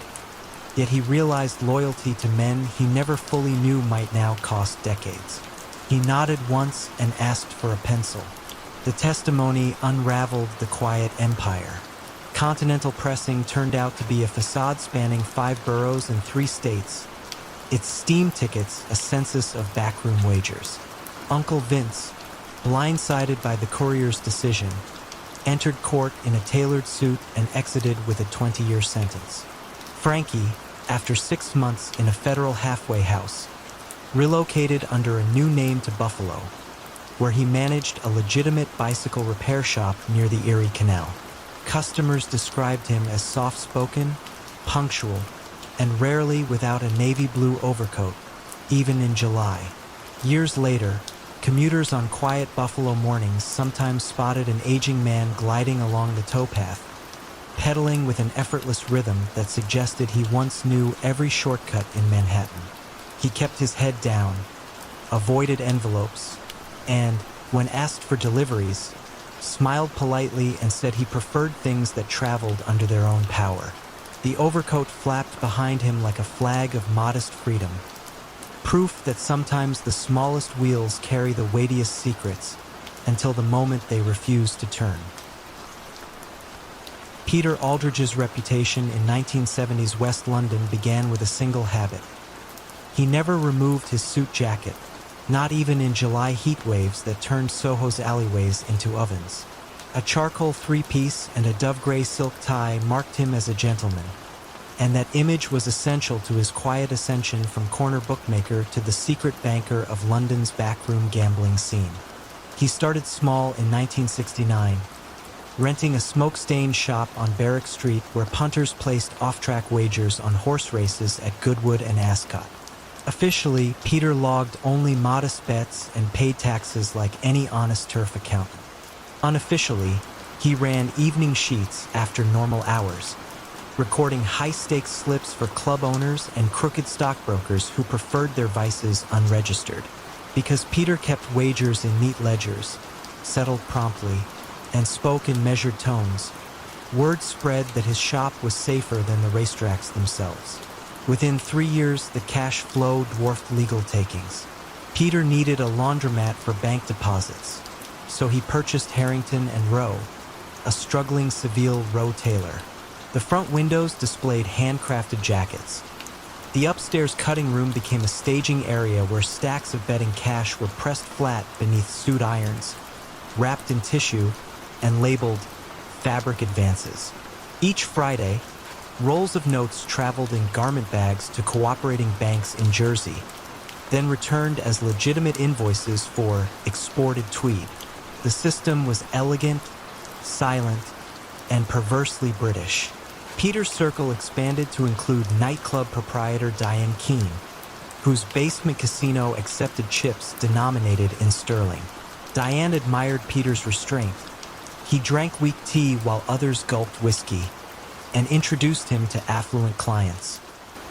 Yet he realized loyalty to men he never fully knew might now cost decades. He nodded once and asked for a pencil. The testimony unraveled the quiet empire. Continental Pressing turned out to be a facade spanning 5 boroughs and 3 states. Its steam tickets a census of backroom wagers. Uncle Vince, blindsided by the courier's decision, entered court in a tailored suit and exited with a 20-year sentence. Frankie, after 6 months in a federal halfway house, relocated under a new name to Buffalo, where he managed a legitimate bicycle repair shop near the Erie Canal. Customers described him as soft-spoken, punctual, and rarely without a navy blue overcoat, even in July. Years later, commuters on quiet Buffalo mornings sometimes spotted an aging man gliding along the towpath, pedaling with an effortless rhythm that suggested he once knew every shortcut in Manhattan. He kept his head down, avoided envelopes, and, when asked for deliveries, smiled politely and said he preferred things that traveled under their own power. The overcoat flapped behind him like a flag of modest freedom, proof that sometimes the smallest wheels carry the weightiest secrets until the moment they refuse to turn. Peter Aldridge's reputation in 1970s West London began with a single habit. He never removed his suit jacket, not even in July heat waves that turned Soho's alleyways into ovens. A charcoal 3-piece and a dove-gray silk tie marked him as a gentleman, and that image was essential to his quiet ascension from corner bookmaker to the secret banker of London's backroom gambling scene. He started small in 1969, renting a smoke-stained shop on Barrack Street where punters placed off-track wagers on horse races at Goodwood and Ascot. Officially, Peter logged only modest bets and paid taxes like any honest turf accountant. Unofficially, he ran evening sheets after normal hours, recording high-stakes slips for club owners and crooked stockbrokers who preferred their vices unregistered. Because Peter kept wagers in neat ledgers, settled promptly, and spoke in measured tones, word spread that his shop was safer than the racetracks themselves. Within 3 years, the cash flow dwarfed legal takings. Peter needed a laundromat for bank deposits, so he purchased Harrington and Row, a struggling Seville Row tailor. The front windows displayed handcrafted jackets, The upstairs cutting room became a staging area where stacks of betting cash were pressed flat beneath suit irons, wrapped in tissue, and labeled fabric advances. Each Friday, rolls of notes traveled in garment bags to cooperating banks in Jersey, then returned as legitimate invoices for exported tweed. The system was elegant, silent, and perversely British. Peter's circle expanded to include nightclub proprietor Diane Keane, whose basement casino accepted chips denominated in sterling. Diane admired Peter's restraint. He drank weak tea while others gulped whiskey, and introduced him to affluent clients.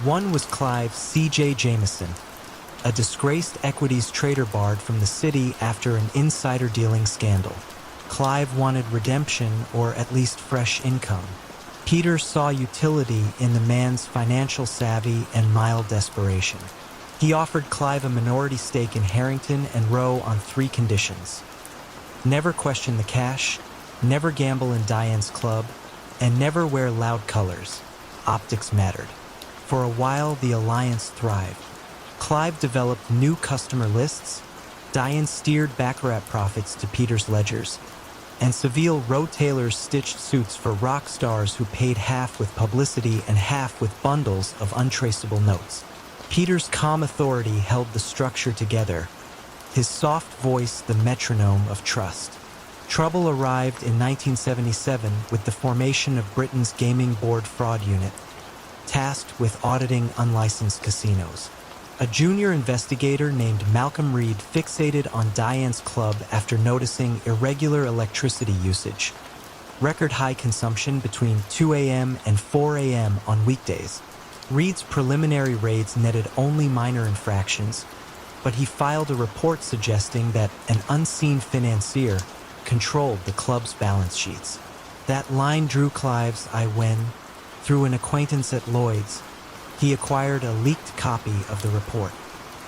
One was Clive C.J. Jameson, a disgraced equities trader barred from the city after an insider dealing scandal. Clive wanted redemption, or at least fresh income. Peter saw utility in the man's financial savvy and mild desperation. He offered Clive a minority stake in Harrington and Row on 3 conditions: never question the cash, never gamble in Diane's club, and never wear loud colors. Optics mattered. For a while, the alliance thrived. Clive developed new customer lists, Diane steered baccarat profits to Peter's ledgers, and Seville Row tailors stitched suits for rock stars who paid half with publicity and half with bundles of untraceable notes. Peter's calm authority held the structure together, his soft voice the metronome of trust. Trouble arrived in 1977 with the formation of Britain's Gaming Board Fraud Unit, tasked with auditing unlicensed casinos. A junior investigator named Malcolm Reed fixated on Diane's club after noticing irregular electricity usage, record-high consumption between 2 a.m. and 4 a.m. on weekdays. Reed's preliminary raids netted only minor infractions, but he filed a report suggesting that an unseen financier controlled the club's balance sheets. That line drew Clive's eye when, through an acquaintance at Lloyd's, he acquired a leaked copy of the report.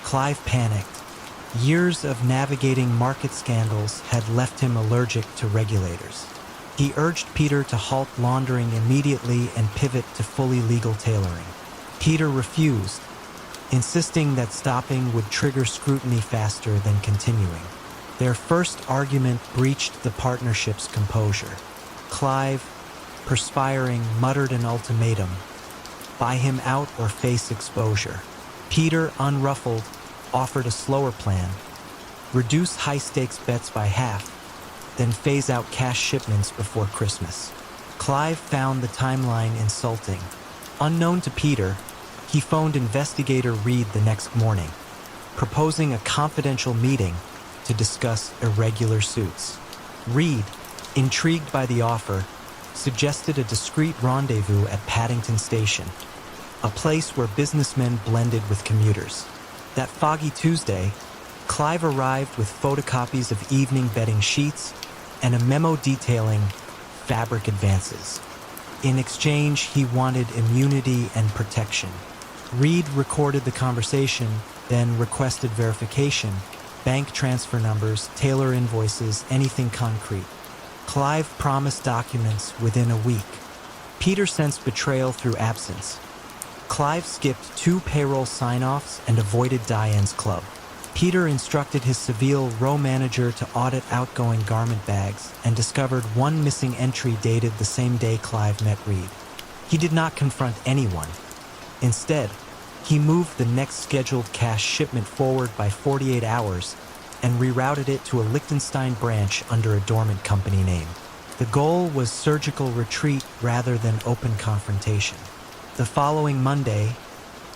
Clive panicked. Years of navigating market scandals had left him allergic to regulators. He urged Peter to halt laundering immediately and pivot to fully legal tailoring. Peter refused, insisting that stopping would trigger scrutiny faster than continuing. Their first argument breached the partnership's composure. Clive, perspiring, muttered an ultimatum: buy him out or face exposure. Peter, unruffled, offered a slower plan: reduce high-stakes bets by half, then phase out cash shipments before Christmas. Clive found the timeline insulting. Unknown to Peter, he phoned investigator Reed the next morning, proposing a confidential meeting to discuss irregular suits. Reed, intrigued by the offer, suggested a discreet rendezvous at Paddington Station, a place where businessmen blended with commuters. That foggy Tuesday, Clive arrived with photocopies of evening betting sheets and a memo detailing fabric advances. In exchange, he wanted immunity and protection. Reed recorded the conversation, then requested verification: bank transfer numbers, tailor invoices, anything concrete. Clive promised documents within a week. Peter sensed betrayal through absence. Clive skipped 2 payroll sign-offs and avoided Diane's club. Peter instructed his Seville Row manager to audit outgoing garment bags and discovered one missing entry dated the same day Clive met Reed. He did not confront anyone. Instead, he moved the next scheduled cash shipment forward by 48 hours and rerouted it to a Liechtenstein branch under a dormant company name. The goal was surgical retreat rather than open confrontation. The following Monday,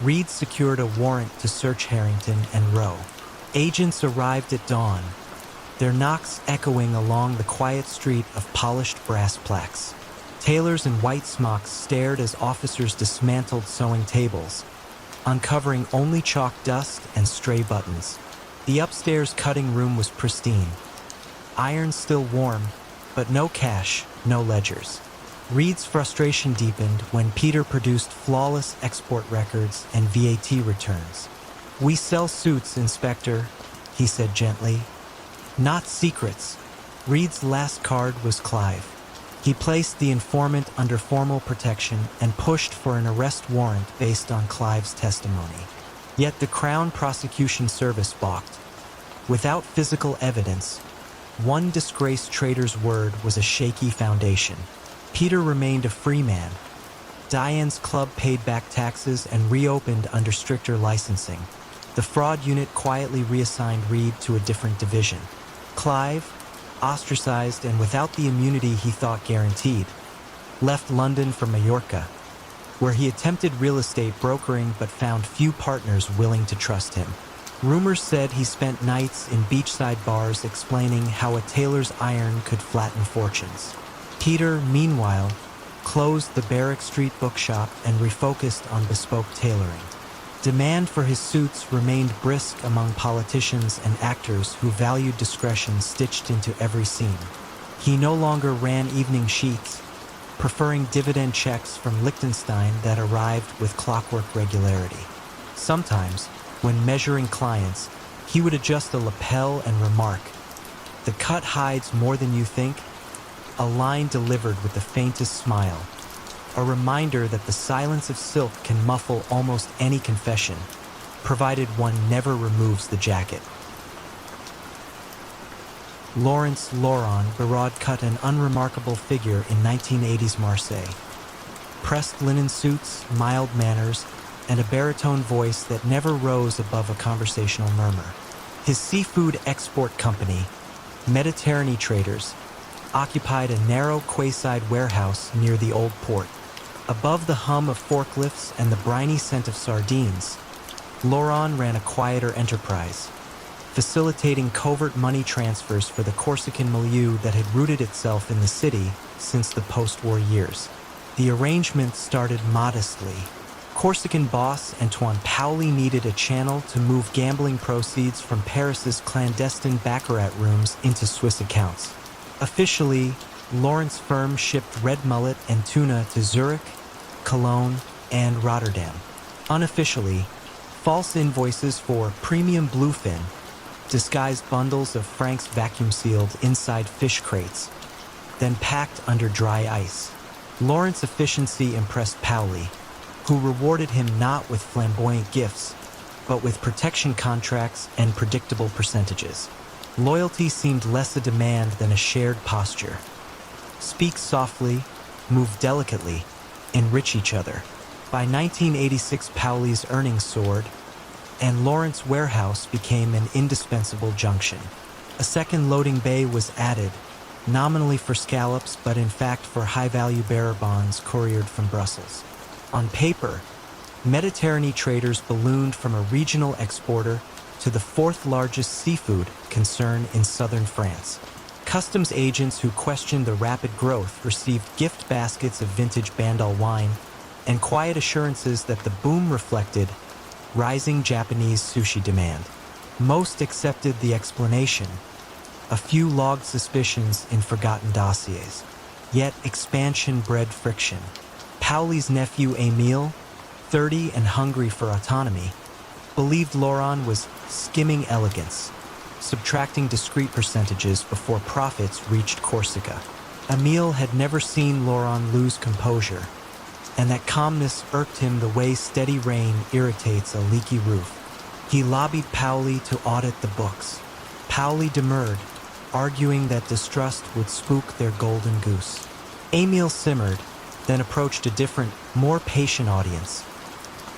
Reed secured a warrant to search Harrington and Row. Agents arrived at dawn, their knocks echoing along the quiet street of polished brass plaques. Tailors in white smocks stared as officers dismantled sewing tables, uncovering only chalk dust and stray buttons. The upstairs cutting room was pristine. Irons still warm, but no cash, no ledgers. Reed's frustration deepened when Peter produced flawless export records and VAT returns. "We sell suits, Inspector," he said gently. "Not secrets." Reed's last card was Clive. He placed the informant under formal protection and pushed for an arrest warrant based on Clive's testimony. Yet the Crown Prosecution Service balked. Without physical evidence, one disgraced traitor's word was a shaky foundation. Peter remained a free man. Diane's club paid back taxes and reopened under stricter licensing. The fraud unit quietly reassigned Reed to a different division. Clive, ostracized and without the immunity he thought guaranteed, left London for Mallorca, where he attempted real estate brokering but found few partners willing to trust him. Rumors said he spent nights in beachside bars explaining how a tailor's iron could flatten fortunes. Peter, meanwhile, closed the Barrack Street bookshop and refocused on bespoke tailoring. Demand for his suits remained brisk among politicians and actors who valued discretion stitched into every scene. He no longer ran evening sheets, preferring dividend checks from Liechtenstein that arrived with clockwork regularity. Sometimes, when measuring clients, he would adjust a lapel and remark, "The cut hides more than you think," a line delivered with the faintest smile, a reminder that the silence of silk can muffle almost any confession, provided one never removes the jacket. Lawrence Laurent Barraud cut an unremarkable figure in 1980s Marseille. Pressed linen suits, mild manners, and a baritone voice that never rose above a conversational murmur. His seafood export company, Mediterranean Traders, occupied a narrow quayside warehouse near the old port. Above the hum of forklifts and the briny scent of sardines, Laurent ran a quieter enterprise, facilitating covert money transfers for the Corsican milieu that had rooted itself in the city since the post-war years. The arrangement started modestly. Corsican boss Antoine Paoli needed a channel to move gambling proceeds from Paris's clandestine baccarat rooms into Swiss accounts. Officially, Laurent's firm shipped red mullet and tuna to Zurich, Cologne, and Rotterdam. Unofficially, false invoices for premium bluefin disguised bundles of francs vacuum-sealed inside fish crates, then packed under dry ice. Laurent's efficiency impressed Paoli, who rewarded him not with flamboyant gifts, but with protection contracts and predictable percentages. Loyalty seemed less a demand than a shared posture. Speak softly, move delicately, enrich each other. By 1986, Paoli's earnings soared, and Lawrent's warehouse became an indispensable junction. A second loading bay was added, nominally for scallops but in fact for high-value bearer bonds couriered from Brussels. On paper, Mediterranean Traders ballooned from a regional exporter to the fourth largest seafood concern in southern France. Customs agents who questioned the rapid growth received gift baskets of vintage Bandol wine and quiet assurances that the boom reflected rising Japanese sushi demand. Most accepted the explanation. A few logged suspicions in forgotten dossiers. Yet expansion bred friction. Paoli's nephew Émile, 30 and hungry for autonomy, believed Laurent was skimming elegance, subtracting discrete percentages before profits reached Corsica. Émile had never seen Laurent lose composure, and that calmness irked him the way steady rain irritates a leaky roof. He lobbied Paoli to audit the books. Paoli demurred, arguing that distrust would spook their golden goose. Émile simmered, then approached a different, more patient audience.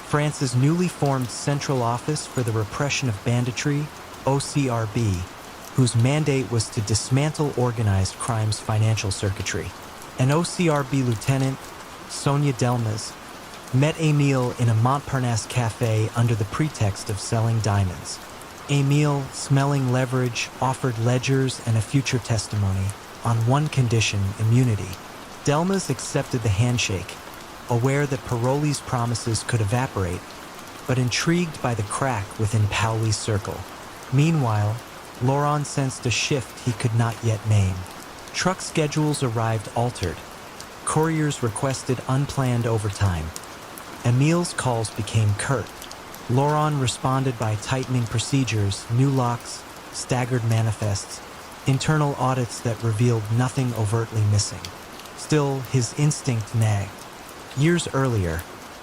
France's newly formed Central Office for the Repression of Banditry, OCRB, whose mandate was to dismantle organized crime's financial circuitry. An OCRB lieutenant, Sonia Delmas, met Émile in a Montparnasse cafe under the pretext of selling diamonds. Émile, smelling leverage, offered ledgers and a future testimony, on one condition: immunity. Delmas accepted the handshake, aware that Paroli's promises could evaporate, but intrigued by the crack within Paoli's circle. Meanwhile, Laurent sensed a shift he could not yet name. Truck schedules arrived altered. Couriers requested unplanned overtime. Émile's calls became curt. Laurent responded by tightening procedures, new locks, staggered manifests, internal audits that revealed nothing overtly missing. Still, his instinct nagged. Years earlier,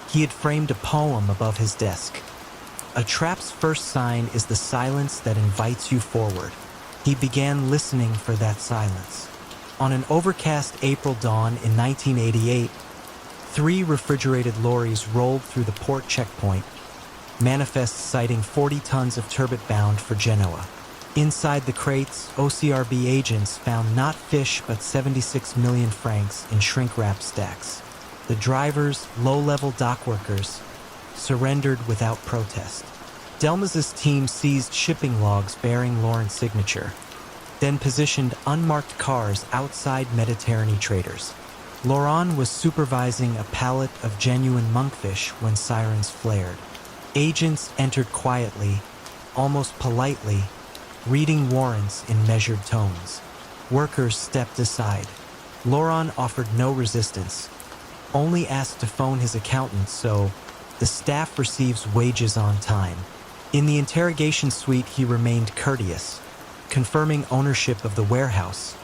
he had framed a poem above his desk. A trap's first sign is the silence that invites you forward. He began listening for that silence. On an overcast April dawn in 1988, 3 refrigerated lorries rolled through the port checkpoint, manifests citing 40 tons of turbot bound for Genoa. Inside the crates, OCRB agents found not fish but 76 million francs in shrink-wrap stacks. The drivers, low-level dock workers, surrendered without protest. Delmas's team seized shipping logs bearing Lauren's signature, then positioned unmarked cars outside Mediterranean traders. Laurent was supervising a pallet of genuine monkfish when sirens flared. Agents entered quietly, almost politely, reading warrants in measured tones. Workers stepped aside. Laurent offered no resistance, only asked to phone his accountant so the staff receives wages on time. In the interrogation suite, he remained courteous, confirming ownership of the warehouse,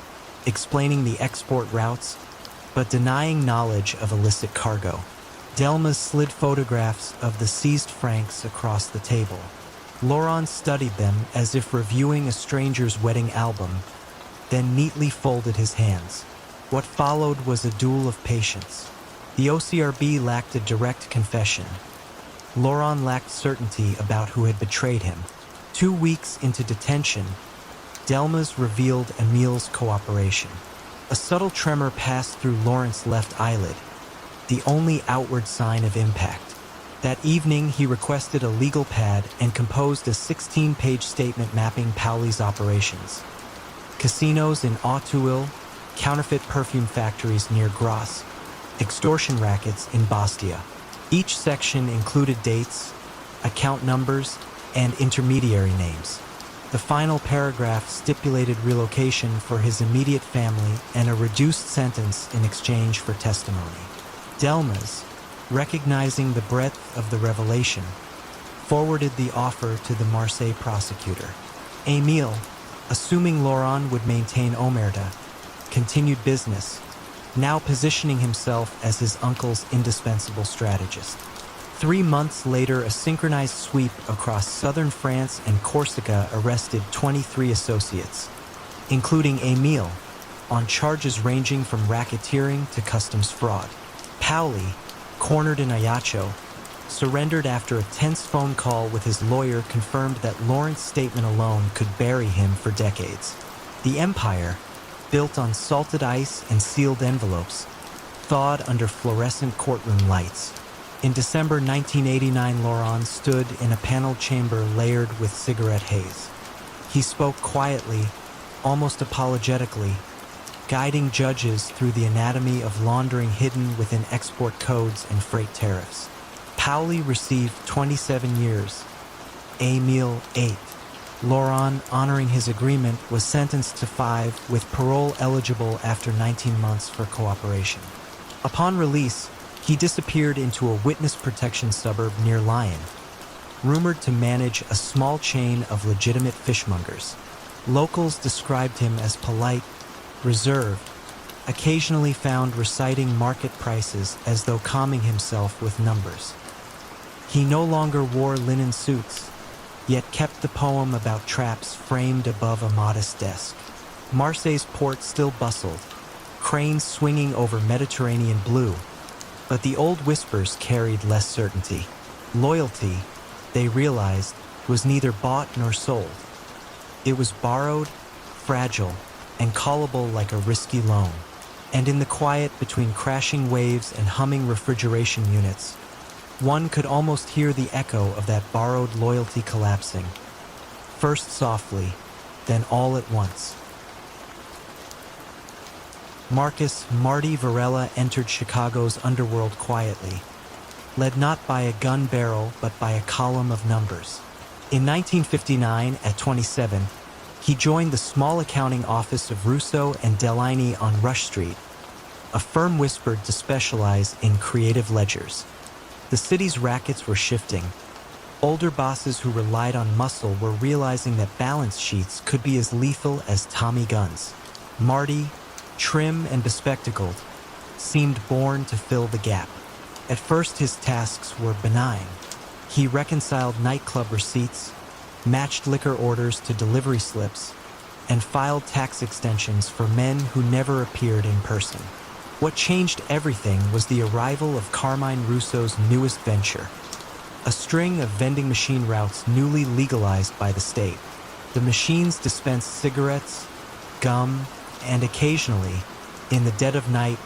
explaining the export routes, but denying knowledge of illicit cargo. Delmas slid photographs of the seized francs across the table. Laurent studied them as if reviewing a stranger's wedding album, then neatly folded his hands. What followed was a duel of patience. The OCRB lacked a direct confession. Laurent lacked certainty about who had betrayed him. 2 weeks into detention, Delmas revealed Émile's cooperation. A subtle tremor passed through Laurent's left eyelid, the only outward sign of impact. That evening, he requested a legal pad and composed a 16-page statement mapping Pauli's operations. Casinos in Auteuil, counterfeit perfume factories near Grasse, extortion rackets in Bastia. Each section included dates, account numbers, and intermediary names. The final paragraph stipulated relocation for his immediate family and a reduced sentence in exchange for testimony. Delmas, recognizing the breadth of the revelation, forwarded the offer to the Marseille prosecutor. Émile, assuming Laurent would maintain omerta, continued business, now positioning himself as his uncle's indispensable strategist. 3 months later, a synchronized sweep across southern France and Corsica arrested 23 associates, including Émile, on charges ranging from racketeering to customs fraud. Pauli, cornered in Ajaccio, surrendered after a tense phone call with his lawyer confirmed that Laurent's statement alone could bury him for decades. The empire, built on salted ice and sealed envelopes, thawed under fluorescent courtroom lights. In December 1989, Laurent stood in a paneled chamber layered with cigarette haze. He spoke quietly, almost apologetically, guiding judges through the anatomy of laundering hidden within export codes and freight tariffs. Pauli received 27 years, Émile 8. Laurent, honoring his agreement, was sentenced to 5 with parole eligible after 19 months for cooperation. Upon release, he disappeared into a witness protection suburb near Lyon, rumored to manage a small chain of legitimate fishmongers. Locals described him as polite, reserved, occasionally found reciting market prices as though calming himself with numbers. He no longer wore linen suits, yet kept the poem about traps framed above a modest desk. Marseille's port still bustled, cranes swinging over Mediterranean blue, but the old whispers carried less certainty. Loyalty, they realized, was neither bought nor sold. It was borrowed, fragile, and callable like a risky loan. And in the quiet between crashing waves and humming refrigeration units, one could almost hear the echo of that borrowed loyalty collapsing, first softly, then all at once. Marcus Marty Varela entered Chicago's underworld quietly, led not by a gun barrel but by a column of numbers. In 1959, at 27, he joined the small accounting office of Russo and Delaney on Rush Street, a firm whispered to specialize in creative ledgers. The city's rackets were shifting. Older bosses who relied on muscle were realizing that balance sheets could be as lethal as Tommy guns. Marty, trim and bespectacled, seemed born to fill the gap. At first, his tasks were benign. He reconciled nightclub receipts, matched liquor orders to delivery slips, and filed tax extensions for men who never appeared in person. What changed everything was the arrival of Carmine Russo's newest venture, a string of vending machine routes newly legalized by the state. The machines dispensed cigarettes, gum, and occasionally, in the dead of night,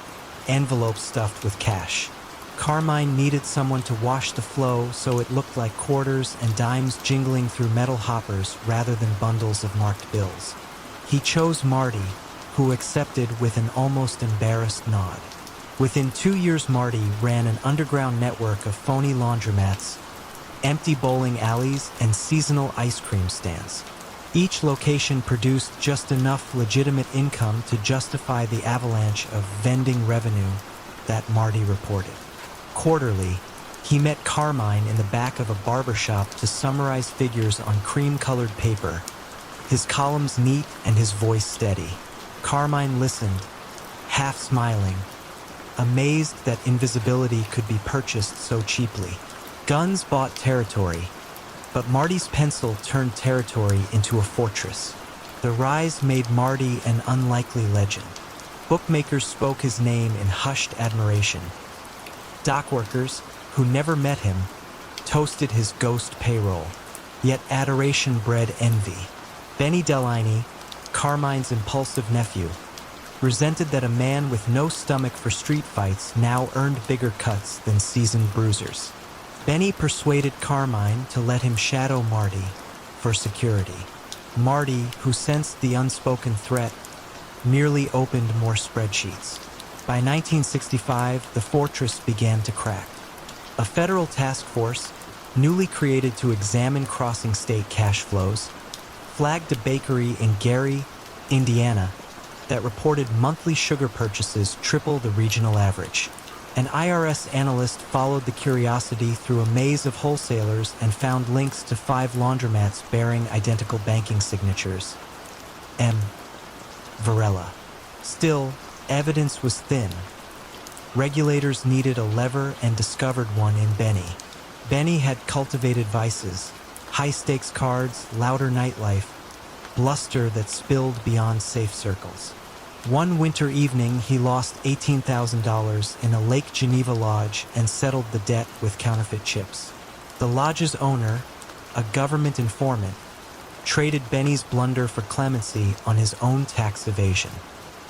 envelopes stuffed with cash. Carmine needed someone to wash the flow so it looked like quarters and dimes jingling through metal hoppers rather than bundles of marked bills. He chose Marty, who accepted with an almost embarrassed nod. Within 2 years, Marty ran an underground network of phony laundromats, empty bowling alleys, and seasonal ice cream stands. Each location produced just enough legitimate income to justify the avalanche of vending revenue that Marty reported. Quarterly, he met Carmine in the back of a barbershop to summarize figures on cream-colored paper, his columns neat and his voice steady. Carmine listened, half smiling, amazed that invisibility could be purchased so cheaply. Guns bought territory, but Marty's pencil turned territory into a fortress. The rise made Marty an unlikely legend. Bookmakers spoke his name in hushed admiration. Dockworkers, who never met him, toasted his ghost payroll. Yet adoration bred envy. Benny Delaney, Carmine's impulsive nephew, resented that a man with no stomach for street fights now earned bigger cuts than seasoned bruisers. Benny persuaded Carmine to let him shadow Marty for security. Marty, who sensed the unspoken threat, merely opened more spreadsheets. By 1965, the fortress began to crack. A federal task force, newly created to examine crossing state cash flows, flagged a bakery in Gary, Indiana, that reported monthly sugar purchases triple the regional average. An IRS analyst followed the curiosity through a maze of wholesalers and found links to 5 laundromats bearing identical banking signatures. M. Varela. Still, evidence was thin. Regulators needed a lever and discovered one in Benny. Benny had cultivated vices, high-stakes cards, louder nightlife, bluster that spilled beyond safe circles. One winter evening, he lost $18,000 in a Lake Geneva lodge and settled the debt with counterfeit chips. The lodge's owner, a government informant, traded Benny's blunder for clemency on his own tax evasion.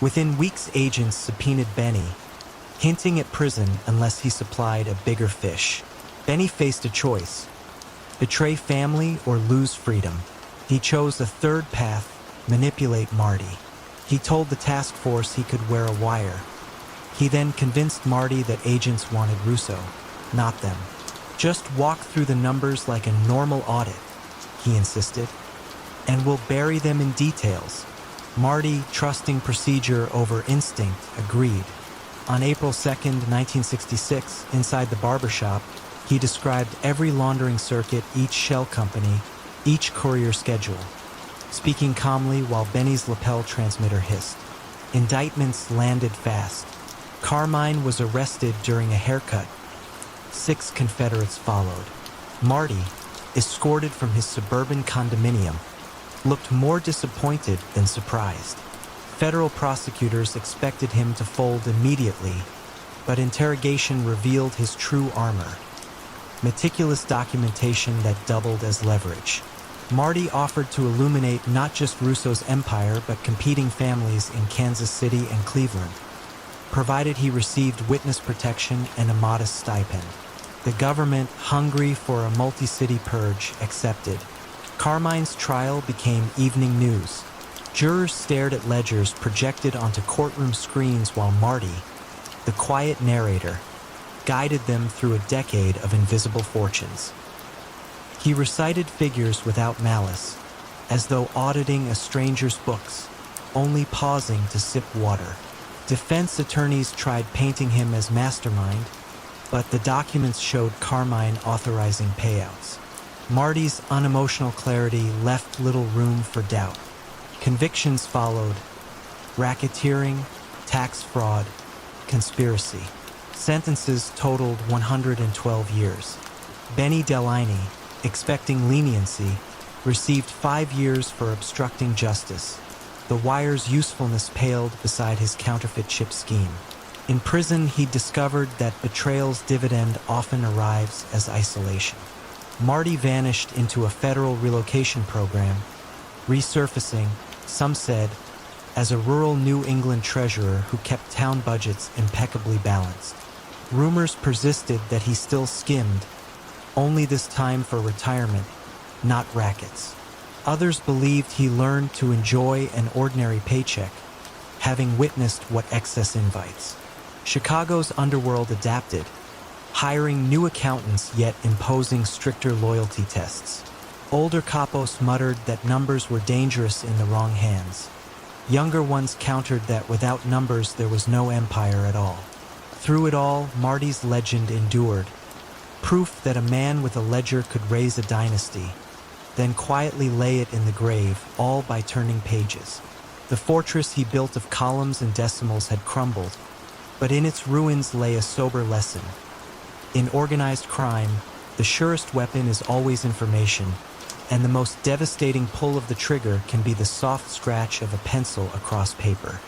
Within weeks, agents subpoenaed Benny, hinting at prison unless he supplied a bigger fish. Benny faced a choice: betray family or lose freedom. He chose a third path: manipulate Marty. He told the task force he could wear a wire. He then convinced Marty that agents wanted Russo, not them. Just walk through the numbers like a normal audit, he insisted, and we'll bury them in details. Marty, trusting procedure over instinct, agreed. On April 2nd, 1966, inside the barbershop, he described every laundering circuit, each shell company, each courier schedule, speaking calmly while Benny's lapel transmitter hissed. Indictments landed fast. Carmine was arrested during a haircut. 6 Confederates followed. Marty, escorted from his suburban condominium, looked more disappointed than surprised. Federal prosecutors expected him to fold immediately, but interrogation revealed his true armor: meticulous documentation that doubled as leverage. Marty offered to illuminate not just Russo's empire but competing families in Kansas City and Cleveland, provided he received witness protection and a modest stipend. The government, hungry for a multi-city purge, accepted. Carmine's trial became evening news. Jurors stared at ledgers projected onto courtroom screens while Marty, the quiet narrator, guided them through a decade of invisible fortunes. He recited figures without malice, as though auditing a stranger's books, only pausing to sip water. Defense attorneys tried painting him as mastermind, but the documents showed Carmine authorizing payouts. Marty's unemotional clarity left little room for doubt. Convictions followed: racketeering, tax fraud, conspiracy. Sentences totaled 112 years. Benny Delaney, expecting leniency, received 5 years for obstructing justice. The wire's usefulness paled beside his counterfeit chip scheme. In prison, he discovered that betrayal's dividend often arrives as isolation. Marty vanished into a federal relocation program, resurfacing, some said, as a rural New England treasurer who kept town budgets impeccably balanced. Rumors persisted that he still skimmed, only this time for retirement, not rackets. Others believed he learned to enjoy an ordinary paycheck, having witnessed what excess invites. Chicago's underworld adapted, hiring new accountants yet imposing stricter loyalty tests. Older capos muttered that numbers were dangerous in the wrong hands. Younger ones countered that without numbers there was no empire at all. Through it all, Marty's legend endured, proof that a man with a ledger could raise a dynasty, then quietly lay it in the grave, all by turning pages. The fortress he built of columns and decimals had crumbled, but in its ruins lay a sober lesson. In organized crime, the surest weapon is always information, and the most devastating pull of the trigger can be the soft scratch of a pencil across paper.